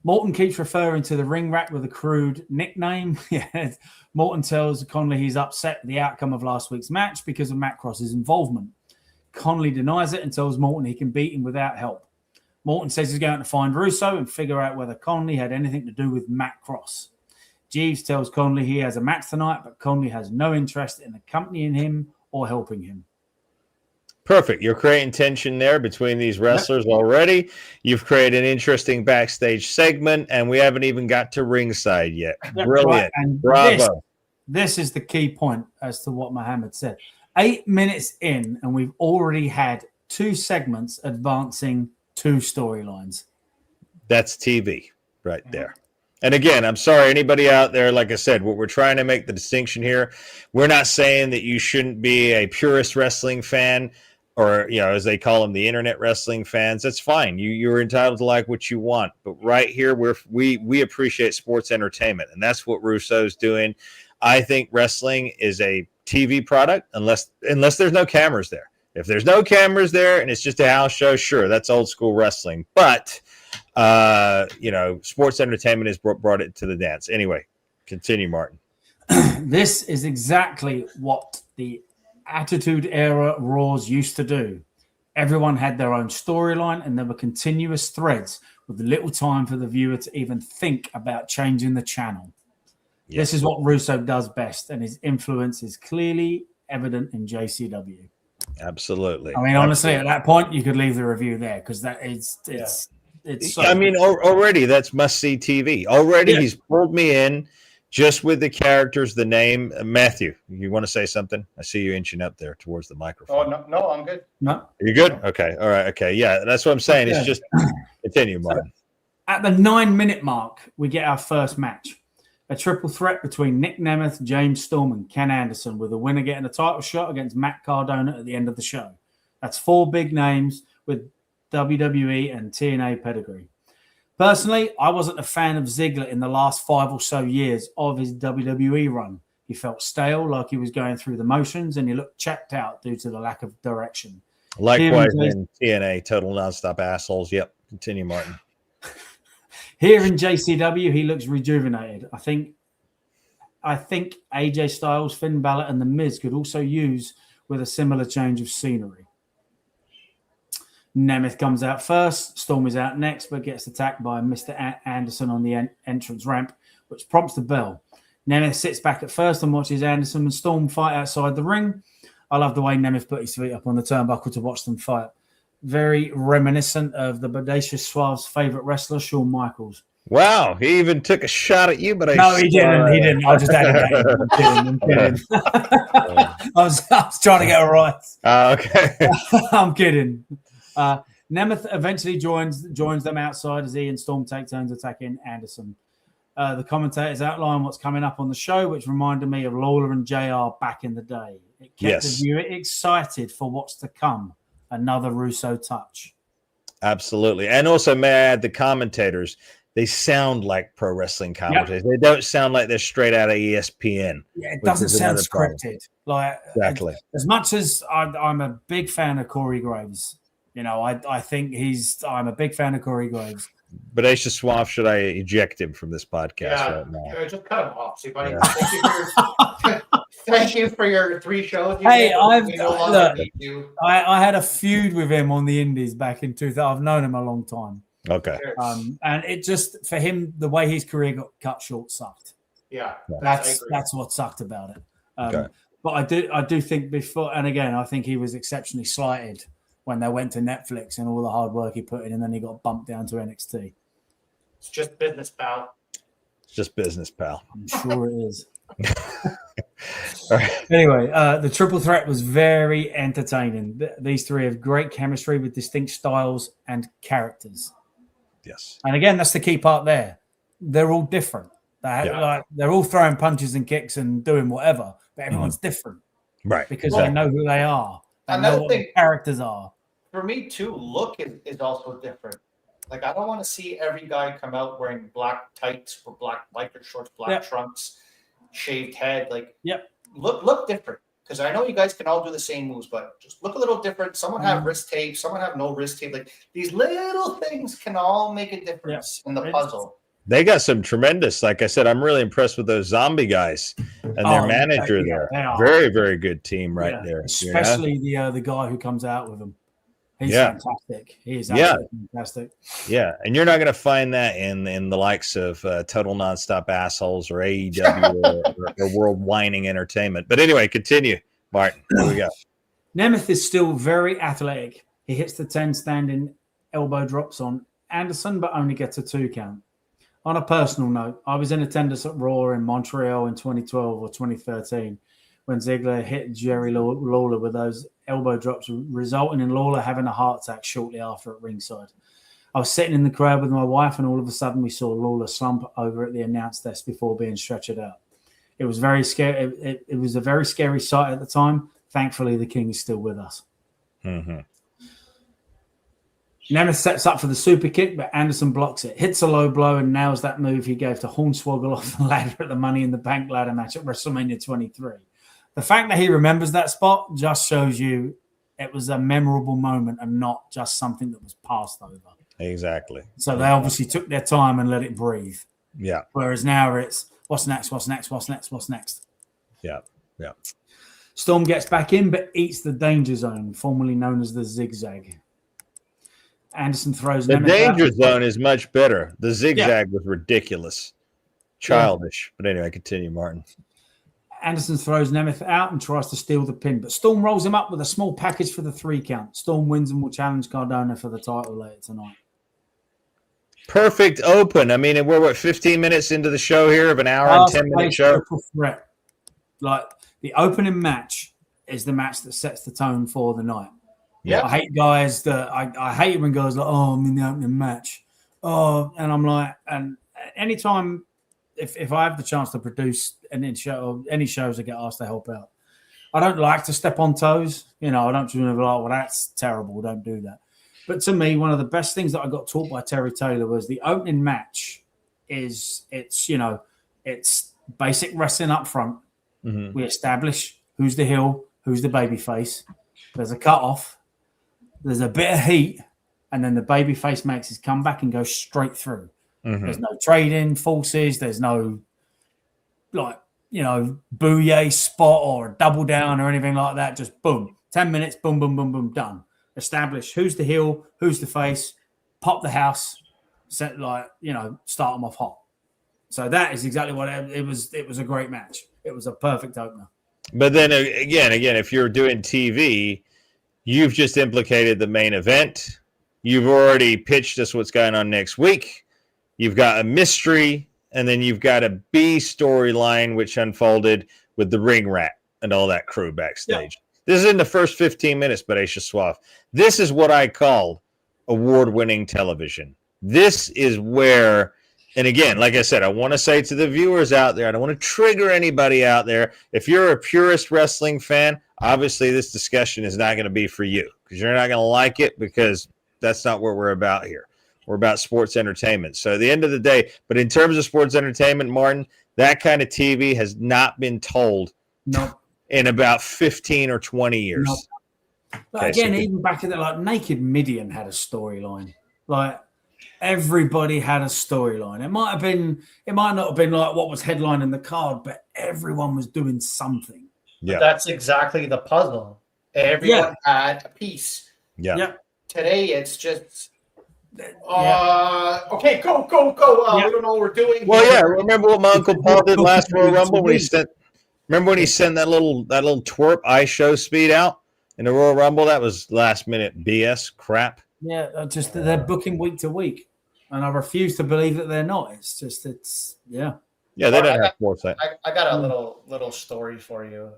Speaker 3: Morton keeps referring to the Ring Rat with a crude nickname. Yeah. Morton tells Conley he's upset with the outcome of last week's match because of Matt Cross's involvement. Conley denies it and tells Morton he can beat him without help. Morton says he's going to find Russo and figure out whether Conley had anything to do with Matt Cross. Jeeves tells Conley he has a match tonight, but Conley has no interest in accompanying him or helping him.
Speaker 1: Perfect. You're creating tension there between these wrestlers already. You've created an interesting backstage segment, and we haven't even got to ringside yet. Brilliant. Right. And bravo.
Speaker 3: This is the key point as to what Muhammad said. 8 minutes in, and we've already had 2 segments advancing 2 storylines.
Speaker 1: That's TV right there. And again, I'm sorry, anybody out there, like I said, what we're trying to make the distinction here, we're not saying that you shouldn't be a purist wrestling fan or, as they call them, the internet wrestling fans. That's fine. You're entitled to like what you want. But right here, we appreciate sports entertainment, and that's what Russo's doing. I think wrestling is a TV product unless there's no cameras there. If there's no cameras there and it's just a house show, sure, that's old school wrestling. But, sports entertainment has brought it to the dance. Anyway, continue, Martin.
Speaker 3: This is exactly what the Attitude Era Raws used to do. Everyone had their own storyline and there were continuous threads with little time for the viewer to even think about changing the channel. Yes. This is what Russo does best, and his influence is clearly evident in JCW.
Speaker 1: Absolutely.
Speaker 3: I mean, honestly, at that point, you could leave the review there because it's. So
Speaker 1: I mean, already that's must-see TV. Already, he's pulled me in just with the characters, the name. Matthew, you want to say something? I see you inching up there towards the microphone.
Speaker 2: Oh no, I'm good.
Speaker 3: No,
Speaker 1: you're good. Okay, all right. Okay, yeah, that's what I'm saying. It's just continue, Martin.
Speaker 3: At the 9-minute mark, we get our first match. A triple threat between Nick Nemeth, James Storm, and Ken Anderson, with the winner getting a title shot against Matt Cardona at the end of the show. That's 4 big names with WWE and TNA pedigree. Personally, I wasn't a fan of Ziggler in the last 5 or so years of his WWE run. He felt stale, like he was going through the motions, and he looked checked out due to the lack of direction.
Speaker 1: Likewise in TNA, total nonstop assholes. Yep, continue, Martin.
Speaker 3: Here in JCW, he looks rejuvenated. I think AJ Styles, Finn Balor, and The Miz could also use with a similar change of scenery. Nemeth comes out first. Storm is out next, but gets attacked by Mr. Anderson on the entrance ramp, which prompts the bell. Nemeth sits back at first and watches Anderson and Storm fight outside the ring. I love the way Nemeth put his feet up on the turnbuckle to watch them fight. Very reminiscent of the Bodacious Suave's favorite wrestler, Shawn Michaels.
Speaker 1: Wow, he even took a shot at you, but
Speaker 3: no, he didn't. He didn't. I just added that. I'm kidding. I was trying to get it right.
Speaker 1: Okay.
Speaker 3: I'm kidding. Nemeth eventually joins them outside as he and Storm take turns attacking Anderson. The commentators outline what's coming up on the show, which reminded me of Lawler and JR back in the day. It kept the viewer excited for what's to come. Another Russo touch.
Speaker 1: Absolutely. And also, may I add, the commentators, they sound like pro wrestling commentators. Yep. They don't sound like they're straight out of ESPN.
Speaker 3: Yeah, it doesn't sound scripted.
Speaker 1: Exactly.
Speaker 3: As much as I'm a big fan of Corey Graves, I think I'm a big fan of Corey Graves.
Speaker 1: Bodacious Swaff, should I eject him from this podcast right now?
Speaker 2: Yeah, just cut him off. See, buddy. Thank you for your 3 shows.
Speaker 3: Hey,
Speaker 2: I
Speaker 3: had a feud with him on the Indies back in 2000. I've known him a long time.
Speaker 1: Okay.
Speaker 3: And it just, for him, the way his career got cut short sucked.
Speaker 2: Yeah,
Speaker 3: that's what sucked about it.
Speaker 1: Okay.
Speaker 3: But I do think before, and again, I think he was exceptionally slighted when they went to Netflix and all the hard work he put in, and then he got bumped down to NXT.
Speaker 2: It's just business, pal.
Speaker 1: It's just business, pal.
Speaker 3: I'm sure it is. Anyway, the triple threat was very entertaining. These 3 have great chemistry with distinct styles and characters.
Speaker 1: Yes.
Speaker 3: And again, that's the key part there. They're all different. They're all throwing punches and kicks and doing whatever, but everyone's different.
Speaker 1: Right.
Speaker 3: Because they know who they are. They know what the characters are.
Speaker 2: For me, too, look is also different. Like, I don't want to see every guy come out wearing black tights or black biker shorts, black trunks, shaved head. Like, look different. Because I know you guys can all do the same moves, but just look a little different. Someone have wrist tape, someone have no wrist tape. Like, these little things can all make a difference in the puzzle.
Speaker 1: They got some tremendous, like I said, I'm really impressed with those zombie guys and their manager there. Very, very good team there.
Speaker 3: Especially the guy who comes out with them. He's fantastic. He is absolutely fantastic.
Speaker 1: Yeah, and you're not going to find that in the likes of Total Nonstop Assholes or AEW or World Whining Entertainment. But anyway, continue, Martin. Here we go.
Speaker 3: Nemeth is still very athletic. He hits the 10 standing elbow drops on Anderson, but only gets a 2 count. On a personal note, I was in attendance at Raw in Montreal in 2012 or 2013 when Ziggler hit Jerry Lawler with those elbow drops, resulting in Lawler having a heart attack shortly after at ringside. I was sitting in the crowd with my wife, and all of a sudden we saw Lawler slump over at the announce desk before being stretchered out. It was very scary. It was a very scary sight at the time. Thankfully, the King is still with us.
Speaker 1: Mm-hmm.
Speaker 3: Nemeth sets up for the super kick, but Anderson blocks it, hits a low blow, and nails that move he gave to Hornswoggle off the ladder at the Money in the Bank ladder match at WrestleMania 23. The fact that he remembers that spot just shows you it was a memorable moment and not just something that was passed over.
Speaker 1: Exactly.
Speaker 3: So they obviously took their time and let it breathe.
Speaker 1: Yeah.
Speaker 3: Whereas now it's what's next, what's next, what's next, what's next.
Speaker 1: Yeah. Yeah.
Speaker 3: Storm gets back in but eats the danger zone, formerly known as the zigzag. Anderson throws
Speaker 1: the danger zone is much better. The zigzag was ridiculous. Childish. But anyway, continue, Martin.
Speaker 3: Anderson throws Nemeth out and tries to steal the pin, but Storm rolls him up with a small package for the 3 count. Storm wins and will challenge Cardona for the title later tonight.
Speaker 1: Perfect open. I mean, we're 15 minutes into the show here of an hour and 10-minute show.
Speaker 3: Threat. Like, the opening match is the match that sets the tone for the night.
Speaker 1: Yeah,
Speaker 3: I hate guys that I hate when guys are like, oh, I'm in the opening match. Oh, and I'm like, and anytime if I have the chance to produce any shows I get asked to help out, I don't like to step on toes. You know, I don't just be like, well, that's terrible. Don't do that. But to me, one of the best things that I got taught by Terry Taylor was the opening match it's basic wrestling up front. Mm-hmm. We establish who's the heel, who's the baby face. There's a cutoff. There's a bit of heat, and then the baby face makes his comeback and goes straight through. Mm-hmm. There's no trading forces. There's no, booyah spot or a double down or anything like that. Just boom, 10 minutes, boom, boom, boom, boom, done. Establish who's the heel, who's the face, pop the house, start them off hot. So that is exactly what it was. It was a great match. It was a perfect opener.
Speaker 1: But then again, if you're doing TV, you've just implicated the main event. You've already pitched us what's going on next week. You've got a mystery, and then you've got a B storyline, which unfolded with the ring rat and all that crew backstage. Yeah. This is in the first 15 minutes, Bodacious Swaff. This is what I call award-winning television. This is where, and again, like I said, I want to say to the viewers out there, I don't want to trigger anybody out there. If you're a purist wrestling fan, obviously this discussion is not going to be for you because you're not going to like it because that's not what we're about here. We're about sports entertainment. So at the end of the day, but in terms of sports entertainment, Martin, that kind of TV has not been told in about 15 or 20 years.
Speaker 3: No. But again, even back in the Naked Midian had a storyline. everybody had a storyline. It might not have been like what was headlining the card, but everyone was doing something.
Speaker 1: Yeah,
Speaker 2: that's exactly the puzzle. Everyone had a piece.
Speaker 1: yeah.
Speaker 2: Today it's just okay, go. We don't know what we're doing.
Speaker 1: Well, yeah. Remember what my Uncle Paul did last Royal Rumble when he sent? Remember when he sent that little twerp I show speed out in the Royal Rumble? That was last minute BS crap.
Speaker 3: Yeah, just they're booking week to week, and I refuse to believe that they're not.
Speaker 1: Yeah. They don't have foresight.
Speaker 2: I got a little story for you,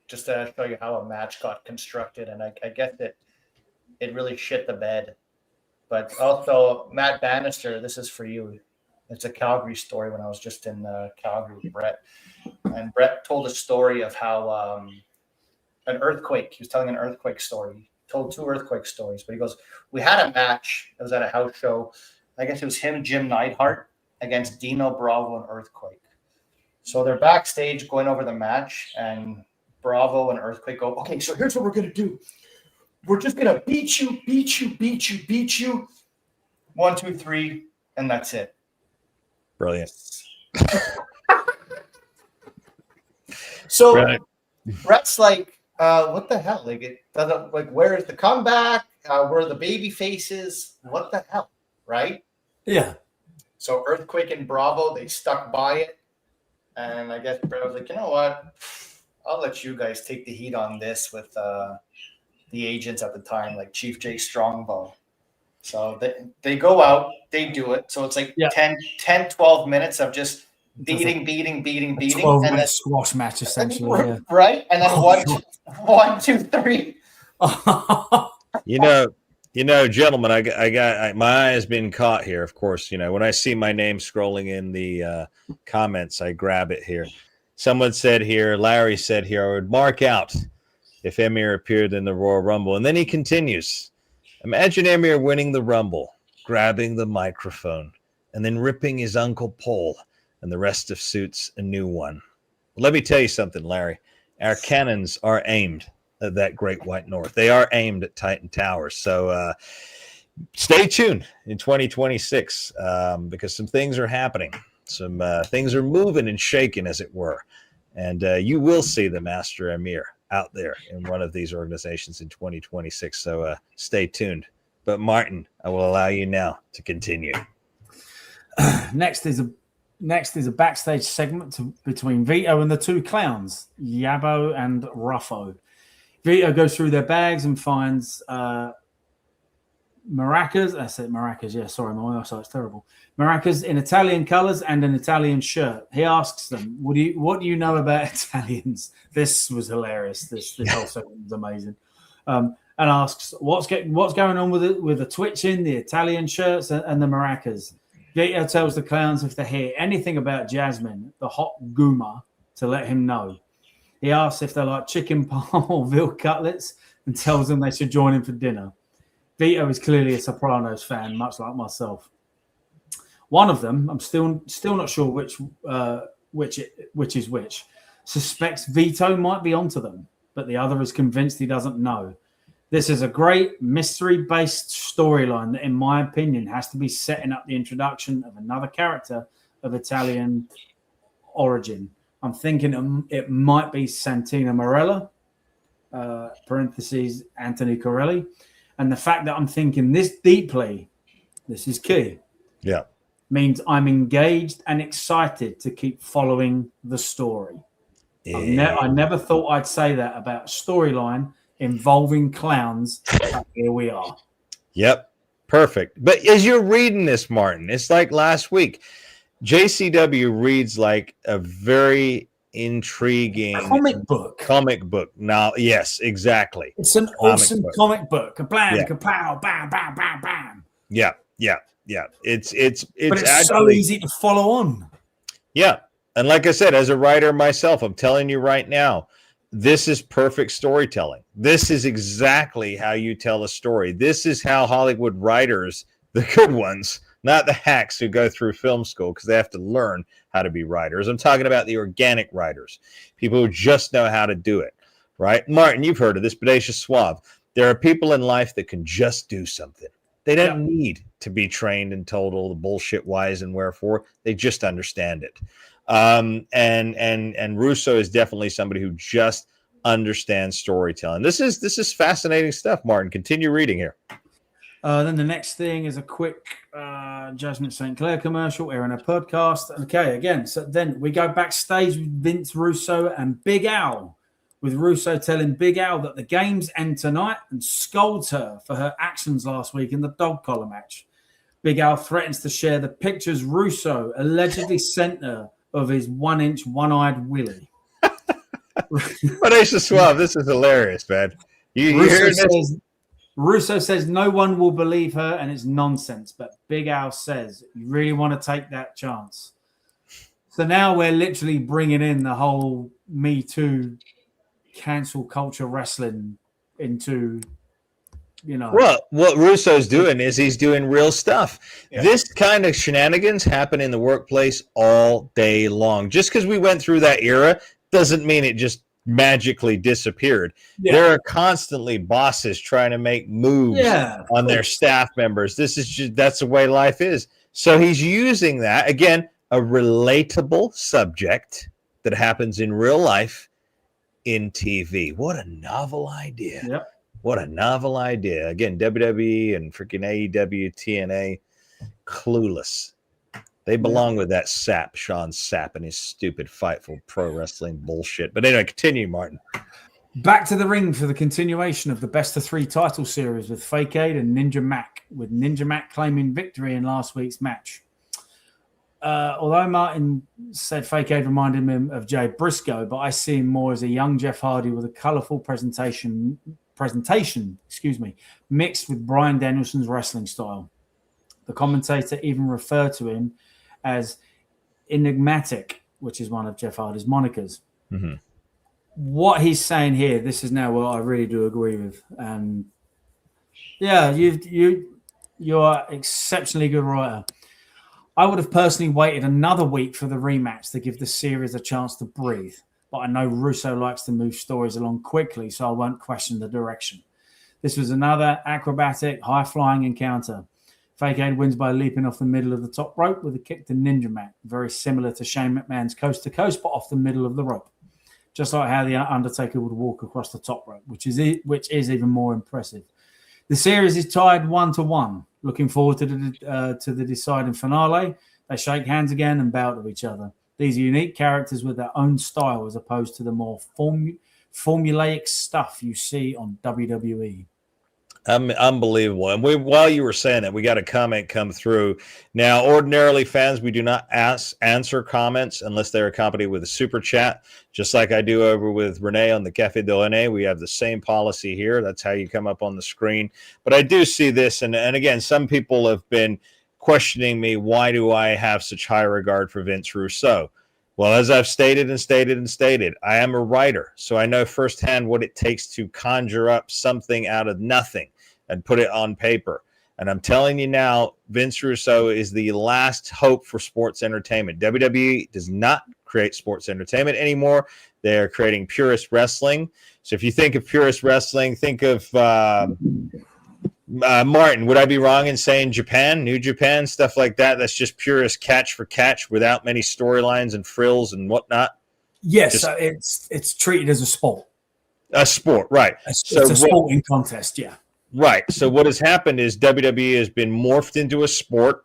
Speaker 2: just to show you how a match got constructed, and I guess it really shit the bed. But also, Matt Bannister, this is for you. It's a Calgary story when I was just in Calgary with Brett. And Brett told a story of how an earthquake, he was telling an earthquake story. He told 2 earthquake stories, but he goes, we had a match. It was at a house show. I guess it was him, Jim Neidhart, against Dino Bravo and Earthquake. So they're backstage going over the match, and Bravo and Earthquake go, okay, so here's what we're going to do. We're just going to beat you. 1, 2, 3, and that's it.
Speaker 1: Brilliant.
Speaker 2: So
Speaker 1: right.
Speaker 2: Brett's like, what the hell? Like, it doesn't, like, where's the comeback? Where are the baby faces? What the hell? Right?
Speaker 3: Yeah.
Speaker 2: So Earthquake and Bravo, they stuck by it. And I guess Brett was like, you know what? I'll let you guys take the heat on this with the agents at the time, like Chief Jay Strongbow. So they go out, they do it. So it's like 10, 12 minutes of just beating.
Speaker 3: 12-minute squash match, essentially. Yeah.
Speaker 2: Right? And then 1, 2, 3.
Speaker 1: You know, gentlemen, I got my eye has been caught here. Of course, when I see my name scrolling in the comments, I grab it here. Someone said here, Larry said here, I would mark out if Emir appeared in the Royal Rumble. And then he continues. Imagine Emir winning the Rumble, grabbing the microphone, and then ripping his Uncle Paul and the rest of Suits a new one. Well, let me tell you something, Larry. Our cannons are aimed at that Great White North. They are aimed at Titan Towers. So stay tuned in 2026 because some things are happening. Some things are moving and shaking, as it were. And you will see the Master Emir out there in one of these organizations in 2026. So stay tuned. But Martin, I will allow you now to continue.
Speaker 3: Next is a backstage segment between Vito and the 2 clowns, Yabo and Ruffo. Vito goes through their bags and finds maracas. I said maracas. Yeah, sorry, my eyesight's terrible. Maracas in Italian colors and an Italian shirt. He asks them, "What do you know about Italians?" This was hilarious. This whole segment was amazing. And asks, "What's going on with the twitching, the Italian shirts, and the maracas?" Vito tells the clowns if they hear anything about Jasmine, the hot Guma, to let him know. He asks if they like chicken parm or veal cutlets and tells them they should join him for dinner. Vito is clearly a Sopranos fan, much like myself. One of them, I'm still not sure which is which, suspects Vito might be onto them, but the other is convinced he doesn't know. This is a great mystery-based storyline that, in my opinion, has to be setting up the introduction of another character of Italian origin. I'm thinking it might be Santino Marella, parentheses, Anthony Corelli. And the fact that I'm thinking this deeply, this is key.
Speaker 1: Yeah.
Speaker 3: Means I'm engaged and excited to keep following the story. Yeah. I never thought I'd say that about storyline involving clowns. Here we are.
Speaker 1: Yep. Perfect. But as you're reading this, Martin, it's like last week. JCW reads like a very intriguing
Speaker 3: comic book.
Speaker 1: Now, yes, exactly.
Speaker 3: It's an awesome comic book. Kablam, kapow, bam, bam, bam, bam.
Speaker 1: Yeah. It's
Speaker 3: but it's
Speaker 1: actually
Speaker 3: so easy to follow on.
Speaker 1: Yeah. And like I said, as a writer myself, I'm telling you right now, this is perfect storytelling. This is exactly how you tell a story. This is how Hollywood writers, the good ones, not the hacks who go through film school because they have to learn how to be writers. I'm talking about the organic writers, people who just know how to do it, right? Martin, you've heard of this, Bodacious Suave. There are people in life that can just do something. They don't need to be trained and told all the bullshit whys and wherefore. They just understand it. And Russo is definitely somebody who just understands storytelling. This is fascinating stuff, Martin. Continue reading here.
Speaker 3: Then the next thing is a quick Jasmine St. Clair commercial, airing a podcast. Okay, again, so then we go backstage with Vince Russo and Big Al, with Russo telling Big Al that the games end tonight and scolds her for her actions last week in the dog collar match. Big Al threatens to share the pictures Russo allegedly sent her of his 1-inch, one-eyed Willie.
Speaker 1: Bodacious Suave, this is hilarious, man. You hear this?
Speaker 3: Russo says no one will believe her and it's nonsense, but Big Al says, you really want to take that chance? So now we're literally bringing in the whole Me Too cancel culture wrestling into,
Speaker 1: Well, what Russo's doing is he's doing real stuff. Yeah. This kind of shenanigans happen in the workplace all day long. Just because we went through that era doesn't mean it just magically disappeared. Yeah. There are constantly bosses trying to make moves on their staff members. That's the way life is. So he's using that, again, a relatable subject that happens in real life in TV. What a novel idea.
Speaker 3: Yep.
Speaker 1: What a novel idea. Again, WWE and freaking AEW, TNA, clueless. They belong with that Sapp, Sean Sapp, and his stupid Fightful Pro Wrestling bullshit. But anyway, continue, Martin.
Speaker 3: Back to the ring for the continuation of the Best of 3 title series with Fake Aid and Ninja Mac, with Ninja Mac claiming victory in last week's match. Although Martin said Fake Aid reminded him of Jay Briscoe, but I see him more as a young Jeff Hardy with a colourful presentation, mixed with Bryan Danielson's wrestling style. The commentator even referred to him as enigmatic, which is one of Jeff Hardy's monikers.
Speaker 1: Mm-hmm.
Speaker 3: What he's saying here, this is now what I really do agree with. You're exceptionally good writer. I would have personally waited another week for the rematch to give the series a chance to breathe. But I know Russo likes to move stories along quickly, so I won't question the direction. This was another acrobatic, high-flying encounter. Fake Aid wins by leaping off the middle of the top rope with a kick to Ninja Mac, very similar to Shane McMahon's coast-to-coast, but off the middle of the rope. Just like how The Undertaker would walk across the top rope, which is even more impressive. The series is tied 1-1. Looking forward to the deciding finale. They shake hands again and bow to each other. These are unique characters with their own style as opposed to the more formulaic stuff you see on WWE.
Speaker 1: Unbelievable. And while you were saying that, we got a comment come through. Now, ordinarily, fans, we do not answer comments unless they're accompanied with a super chat, just like I do over with Renee on the Cafe de Renee. We have the same policy here. That's how you come up on the screen. But I do see this, and again, some people have been questioning me, why do I have such high regard for Vince Russo? Well, as I've stated, I am a writer, so I know firsthand what it takes to conjure up something out of nothing and put it on paper. And I'm telling you now, Vince Russo is the last hope for sports entertainment. WWE does not create sports entertainment anymore. They're creating purist wrestling. So if you think of purist wrestling, think of Martin, would I be wrong in saying Japan, New Japan, stuff like that? That's just purist catch for catch without many storylines and frills and whatnot?
Speaker 3: Yes, it's treated as a sport.
Speaker 1: A sport, right.
Speaker 3: It's a sporting contest, yeah.
Speaker 1: Right. So what has happened is WWE has been morphed into a sport.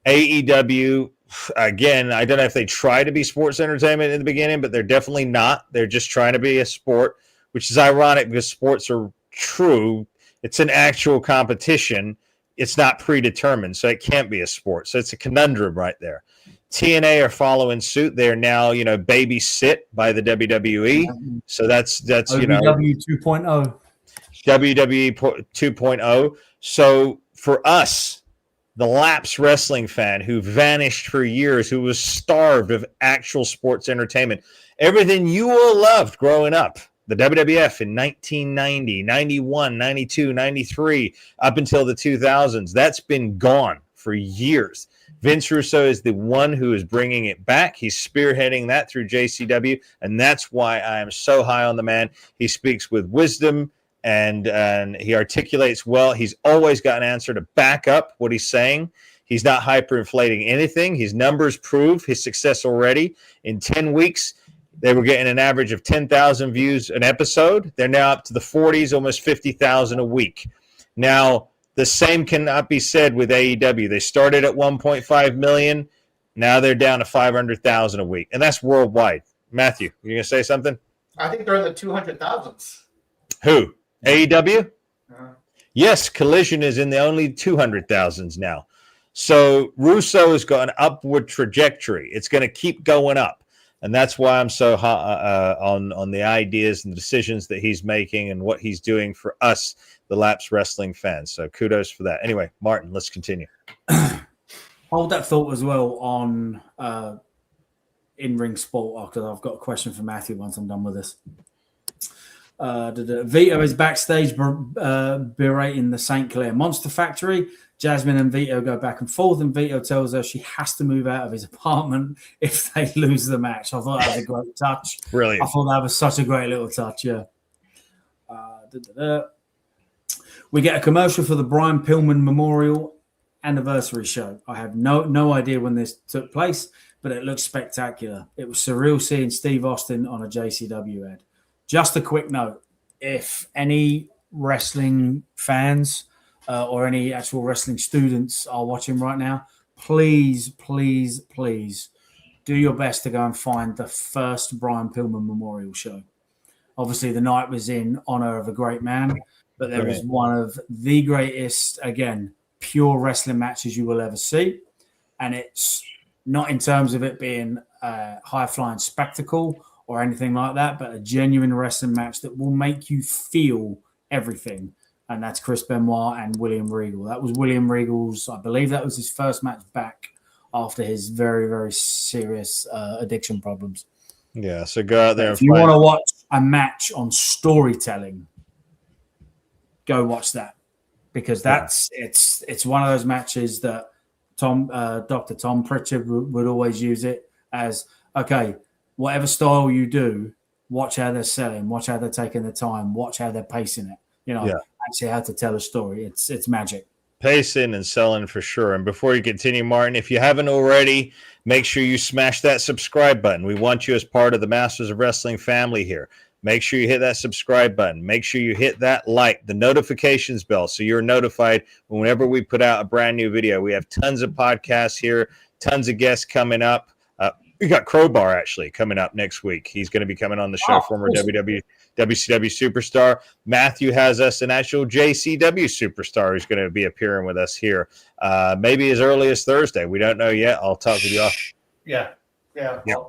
Speaker 1: AEW, again, I don't know if they try to be sports entertainment in the beginning, but they're definitely not. They're just trying to be a sport, which is ironic because sports are true. It's an actual competition. It's not predetermined, so it can't be a sport. So it's a conundrum right there. TNA are following suit. They are now, babysit by the WWE. So that's
Speaker 3: WWE 2.0.
Speaker 1: WWE 2.0. So for us, the lapsed wrestling fan who vanished for years, who was starved of actual sports entertainment, everything you all loved growing up, the WWF in 1990, 91, 92, 93, up until the 2000s, that's been gone for years. Vince Russo is the one who is bringing it back. He's spearheading that through JCW, and that's why I am so high on the man. He speaks with wisdom, and he articulates well. He's always got an answer to back up what he's saying. He's not hyperinflating anything. His numbers prove his success already. In 10 weeks, they were getting an average of 10,000 views an episode. They're now up to the 40s, almost 50,000 a week. Now, the same cannot be said with AEW. They started at 1.5 million. Now they're down to 500,000 a week, and that's worldwide. Matthew, you going to say something?
Speaker 2: I think they're in the 200,000s.
Speaker 1: Who? AEW?
Speaker 2: Uh,
Speaker 1: Yes, Collision is in the only 200,000s now. So Russo has got an upward trajectory. It's going to keep going up. And that's why I'm so hot on the ideas and the decisions that he's making and what he's doing for us, the Lapsed Wrestling fans. So kudos for that. Anyway, Martin, let's continue.
Speaker 3: Hold that thought as well on in-ring sport, because I've got a question for Matthew once I'm done with this. Vito is backstage berating the St. Clair Monster Factory. Jasmine and Vito go back and forth, and Vito tells her she has to move out of his apartment if they lose the match. I thought that was a great touch.
Speaker 1: Brilliant.
Speaker 3: I thought that was such a great little touch, yeah. We get a commercial for the Brian Pillman Memorial Anniversary Show. I have no idea when this took place, but it looks spectacular. It was surreal seeing Steve Austin on a JCW ad. Just a quick note, if any wrestling fans or any actual wrestling students are watching right now, please, please, please do your best to go and find the first Brian Pillman Memorial Show. Obviously, the night was in honor of a great man, but there is one of the greatest, again, pure wrestling matches you will ever see. And it's not in terms of it being a high-flying spectacle or anything like that, but a genuine wrestling match that will make you feel everything. And that's Chris Benoit and William Regal. That was William Regal's, I believe that was his first match back after his very, very serious addiction problems.
Speaker 1: Yeah, so go out there.
Speaker 3: If you want to watch a match on storytelling, go watch that, because it's one of those matches that Dr. Tom Pritchard would always use it as, okay, whatever style you do, watch how they're selling, watch how they're taking the time, watch how they're pacing it. Actually how to tell a story. It's magic.
Speaker 1: Pacing and selling for sure. And before you continue, Martin, if you haven't already, make sure you smash that subscribe button. We want you as part of the Masters of Wrestling family here. Make sure you hit that subscribe button. Make sure you hit that like, the notifications bell, so you're notified whenever we put out a brand new video. We have tons of podcasts here, tons of guests coming up. We got Crowbar actually coming up next week. He's going to be coming on the show, former WCW superstar. Matthew has us an actual JCW superstar who's going to be appearing with us here, maybe as early as Thursday. We don't know yet. I'll talk with you off.
Speaker 2: Yeah.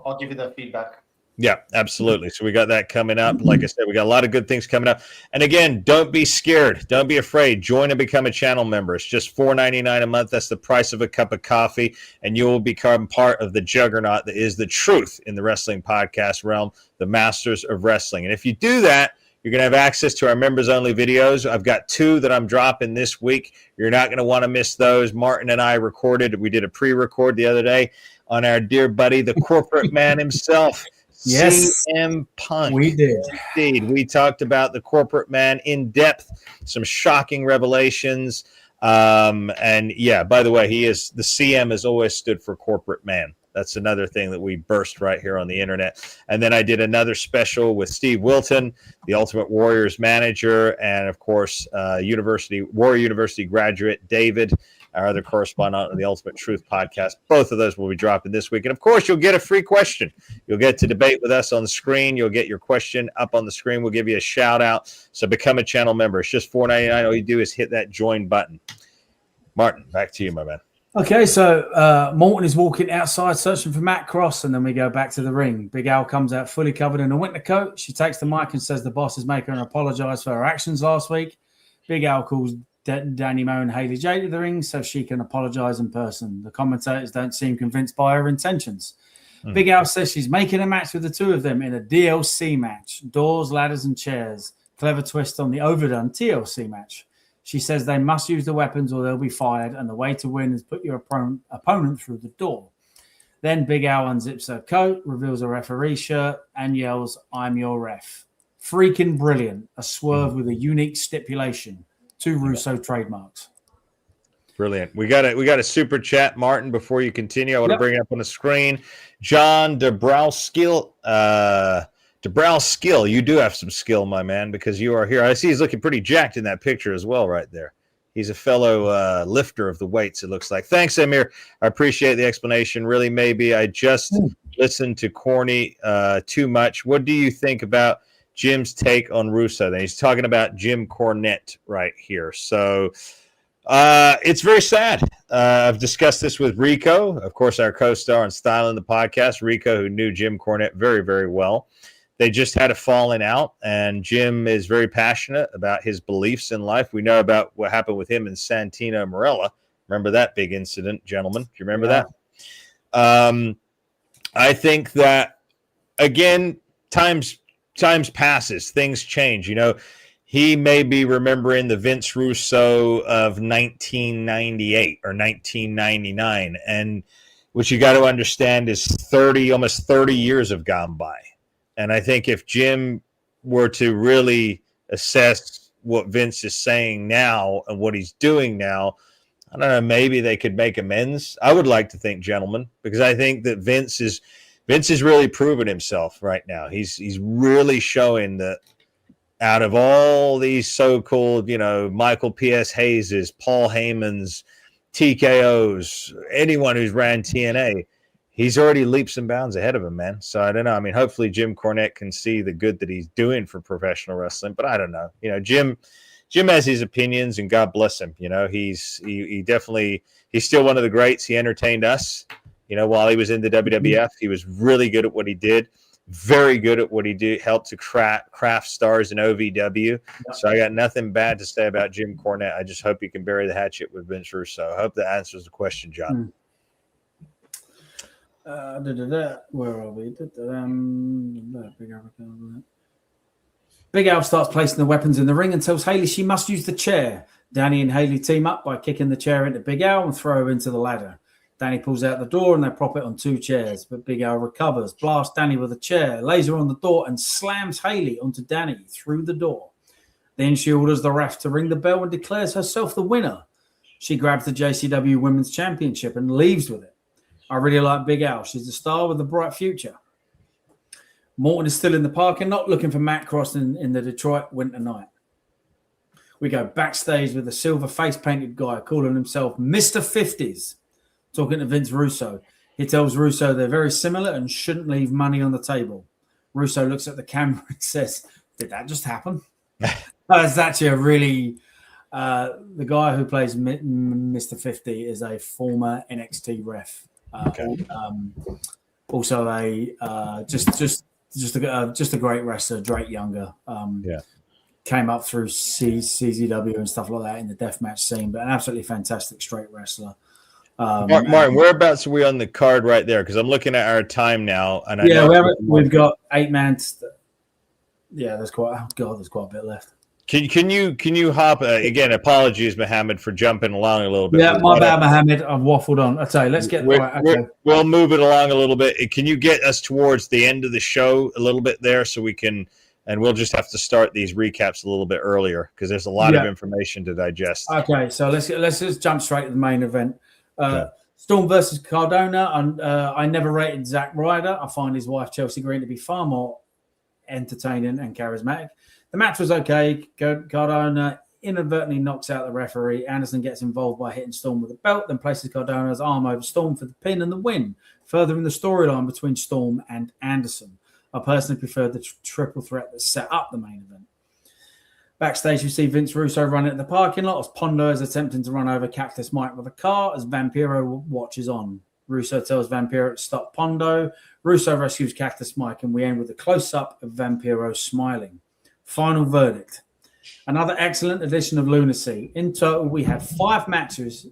Speaker 2: I'll give you the feedback.
Speaker 1: Yeah, absolutely. So we got that coming up. Like I said, we got a lot of good things coming up. And again, don't be scared. Don't be afraid. Join and become a channel member. It's just $4.99 a month. That's the price of a cup of coffee. And you will become part of the juggernaut that is the truth in the wrestling podcast realm, the Masters of Wrestling. And if you do that, you're going to have access to our members-only videos. I've got 2 that I'm dropping this week. You're not going to want to miss those. Martin and I recorded. We did a pre-record the other day on our dear buddy, the corporate man himself.
Speaker 3: Yes,
Speaker 1: CM Punk.
Speaker 3: We did.
Speaker 1: Indeed. We talked about the corporate man in depth, some shocking revelations. And yeah, by the way, the CM has always stood for corporate man. That's another thing that we burst right here on the internet. And then I did another special with Steve Wilton, the Ultimate Warriors manager, and of course, Warrior University graduate David, our other correspondent on the Ultimate Truth podcast. Both of those will be dropping this week. And of course, you'll get a free question. You'll get to debate with us on the screen. You'll get your question up on the screen. We'll give you a shout out. So become a channel member. It's just $4.99. All you do is hit that join button. Martin, back to you, my man.
Speaker 3: Okay, so Morton is walking outside searching for Matt Cross, and then we go back to the ring. Big Al comes out fully covered in a winter coat. She takes the mic and says the boss is making her apologize for her actions last week. Big Al calls Danny Moe and Haley J to the ring so she can apologize in person. The commentators don't seem convinced by her intentions. Big Al says she's making a match with the two of them in a DLC match. Doors, ladders, and chairs. Clever twist on the overdone TLC match. She says they must use the weapons or they'll be fired, and the way to win is put your opponent through the door. Then Big Al unzips her coat, reveals a referee shirt, and yells, "I'm your ref." Freaking brilliant. A swerve with a unique stipulation. 2 Russo trademarks.
Speaker 1: Brilliant. We got a super chat, Martin. Before you continue, I want to bring it up on the screen. John Dabrowskill. Dabrowskill, you do have some skill, my man, because you are here. I see he's looking pretty jacked in that picture as well, right there. He's a fellow lifter of the weights, it looks like. Thanks, Amir. I appreciate the explanation. Really, maybe I just listened to Corny too much. What do you think about Jim's take on Russo? Then he's talking about Jim Cornette right here. So it's very sad. I've discussed this with Rico, of course, our co-star on Styling the Podcast. Rico, who knew Jim Cornette very, very well. They just had a falling out, and Jim is very passionate about his beliefs in life. We know about what happened with him and Santino Marella. Remember that big incident, gentlemen? Do you remember that? I think that, again, times passes, things change. You know, he may be remembering the Vince Russo of 1998 or 1999, and what you got to understand is almost 30 years have gone by. And I think if Jim were to really assess what Vince is saying now and what he's doing now, I don't know, maybe they could make amends. I would like to think, gentlemen, because I think that Vince is really proven himself right now. He's really showing that out of all these so-called, you know, Michael P.S. Hayes's, Paul Heyman's, TKOs, anyone who's ran TNA, he's already leaps and bounds ahead of him, man. So I don't know. I mean, hopefully Jim Cornette can see the good that he's doing for professional wrestling, but I don't know. You know, Jim has his opinions, and God bless him. You know, he's still one of the greats. He entertained us, you know, while he was in the WWF. He was really good at what he did, very good at what he did, helped to craft stars in OVW. So I got nothing bad to say about Jim Cornette. I just hope he can bury the hatchet with Vince Russo. I hope that answers the question, John.
Speaker 3: Where are we? Big Al starts placing the weapons in the ring and tells Haley she must use the chair. Danny and Haley team up by kicking the chair into Big Al and throw her into the ladder. Danny pulls out the door and they prop it on 2 chairs, but Big Al recovers, blasts Danny with a chair, lays her on the door and slams Haley onto Danny through the door. Then she orders the ref to ring the bell and declares herself the winner. She grabs the JCW Women's Championship and leaves with it. I really like Big Al. She's a star with a bright future. Morton is still in the parking lot looking for Matt Cross in the Detroit winter night. We go backstage with a silver face-painted guy calling himself Mr. 50s, talking to Vince Russo. He tells Russo they're very similar and shouldn't leave money on the table. Russo looks at the camera and says, "Did that just happen?" It's actually a really... the guy who plays Mr. 50 is a former NXT ref. Also a just a great wrestler, Drake Younger. Came up through CZW and stuff like that in the deathmatch scene, but an absolutely fantastic straight wrestler.
Speaker 1: Martin, whereabouts are we on the card right there? Because I'm looking at our time now, and
Speaker 3: we've got 8 man. There's quite a bit left.
Speaker 1: Can you hop again? Apologies, Mohammed, for jumping along a little bit.
Speaker 3: Yeah, my bad, Mohammed. I've waffled on. I tell you, let's get
Speaker 1: we'll move it along a little bit. Can you get us towards the end of the show a little bit there, so we can? And we'll just have to start these recaps a little bit earlier because there's a lot of information to digest.
Speaker 3: Okay, so let's just jump straight to the main event. Storm versus Cardona. And I never rated Zack Ryder. I find his wife Chelsea Green to be far more entertaining and charismatic. The match was okay. Cardona inadvertently knocks out the referee. Anderson gets involved by hitting Storm with a belt, then places Cardona's arm over Storm for the pin and the win, furthering the storyline between Storm and Anderson. I personally preferred the triple threat that set up the main event. Backstage, we see Vince Russo running at the parking lot as Pondo is attempting to run over Cactus Mike with a car as Vampiro watches on. Russo tells Vampiro to stop Pondo. Russo rescues Cactus Mike, and we end with a close-up of Vampiro smiling. Final verdict. Another excellent edition of Lunacy. In total, we had 5 matches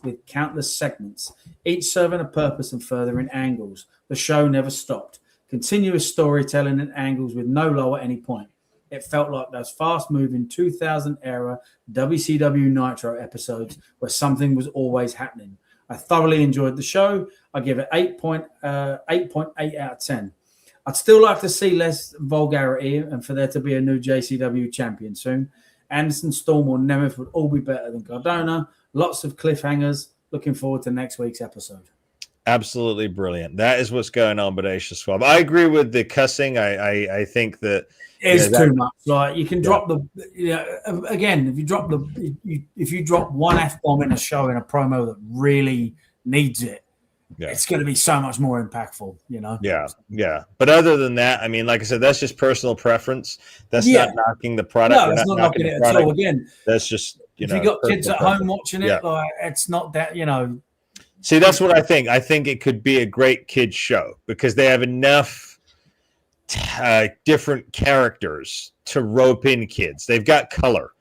Speaker 3: with countless segments, each serving a purpose and furthering angles. The show never stopped. Continuous storytelling and angles with no lull at any point. It felt like those fast-moving 2000-era WCW Nitro episodes where something was always happening. I thoroughly enjoyed the show. I give it 8.8 out of 10. I'd still like to see less vulgarity and for there to be a new JCW champion soon. Anderson, Storm, or Nemeth would all be better than Cardona. Lots of cliffhangers. Looking forward to next week's episode.
Speaker 1: Absolutely brilliant. That is what's going on, Bodacious Swab. I agree with the cussing. I think that
Speaker 3: it's too much. Like you can drop the again if you drop one F-bomb in a show in a promo that really needs it, it's going to be so much more impactful.
Speaker 1: Yeah. But other than that, I mean, like I said, that's just personal preference. That's not knocking the product.
Speaker 3: No, it's not knocking it at all. Again,
Speaker 1: that's just
Speaker 3: if you got kids at home watching it, like it's not that
Speaker 1: See, that's what I think. I think it could be a great kids show because they have enough different characters to rope in kids. They've got color.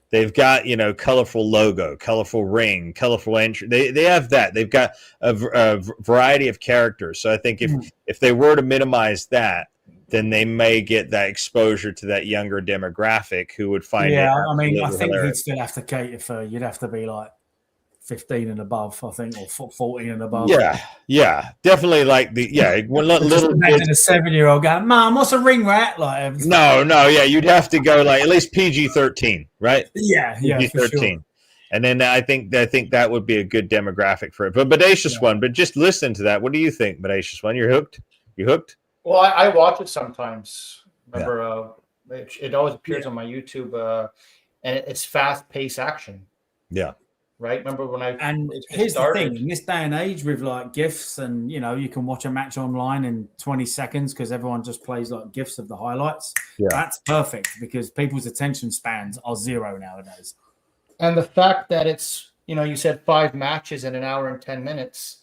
Speaker 1: They've got, colorful logo, colorful ring, colorful entry. They have that. They've got a variety of characters. So I think if they were to minimize that, then they may get that exposure to that younger demographic who would find it.
Speaker 3: I mean, I think
Speaker 1: hilarious.
Speaker 3: he'd still have to cater for, you'd have to be like 15 and above, I think, or 14 and above.
Speaker 1: Yeah, definitely. Like little
Speaker 3: imagine a 7-year-old going, "Mom, what's a ring rat?" Like,
Speaker 1: you'd have to go like at least PG-13, right?
Speaker 3: Yeah,
Speaker 1: PG-13, sure. And then I think that would be a good demographic for it. But Bodacious One, but just listen to that. What do you think, Bodacious One? You're hooked. You hooked?
Speaker 2: Well, I watch it sometimes. Remember, it always appears on my YouTube, and it's fast-paced action.
Speaker 1: Yeah.
Speaker 2: Right. Remember when
Speaker 3: here's the thing: in this day and age, with like GIFs, and you can watch a match online in 20 seconds because everyone just plays like GIFs of the highlights.
Speaker 1: Yeah.
Speaker 3: That's perfect because people's attention spans are zero nowadays.
Speaker 2: And the fact that it's you said 5 matches in an hour and 10 minutes.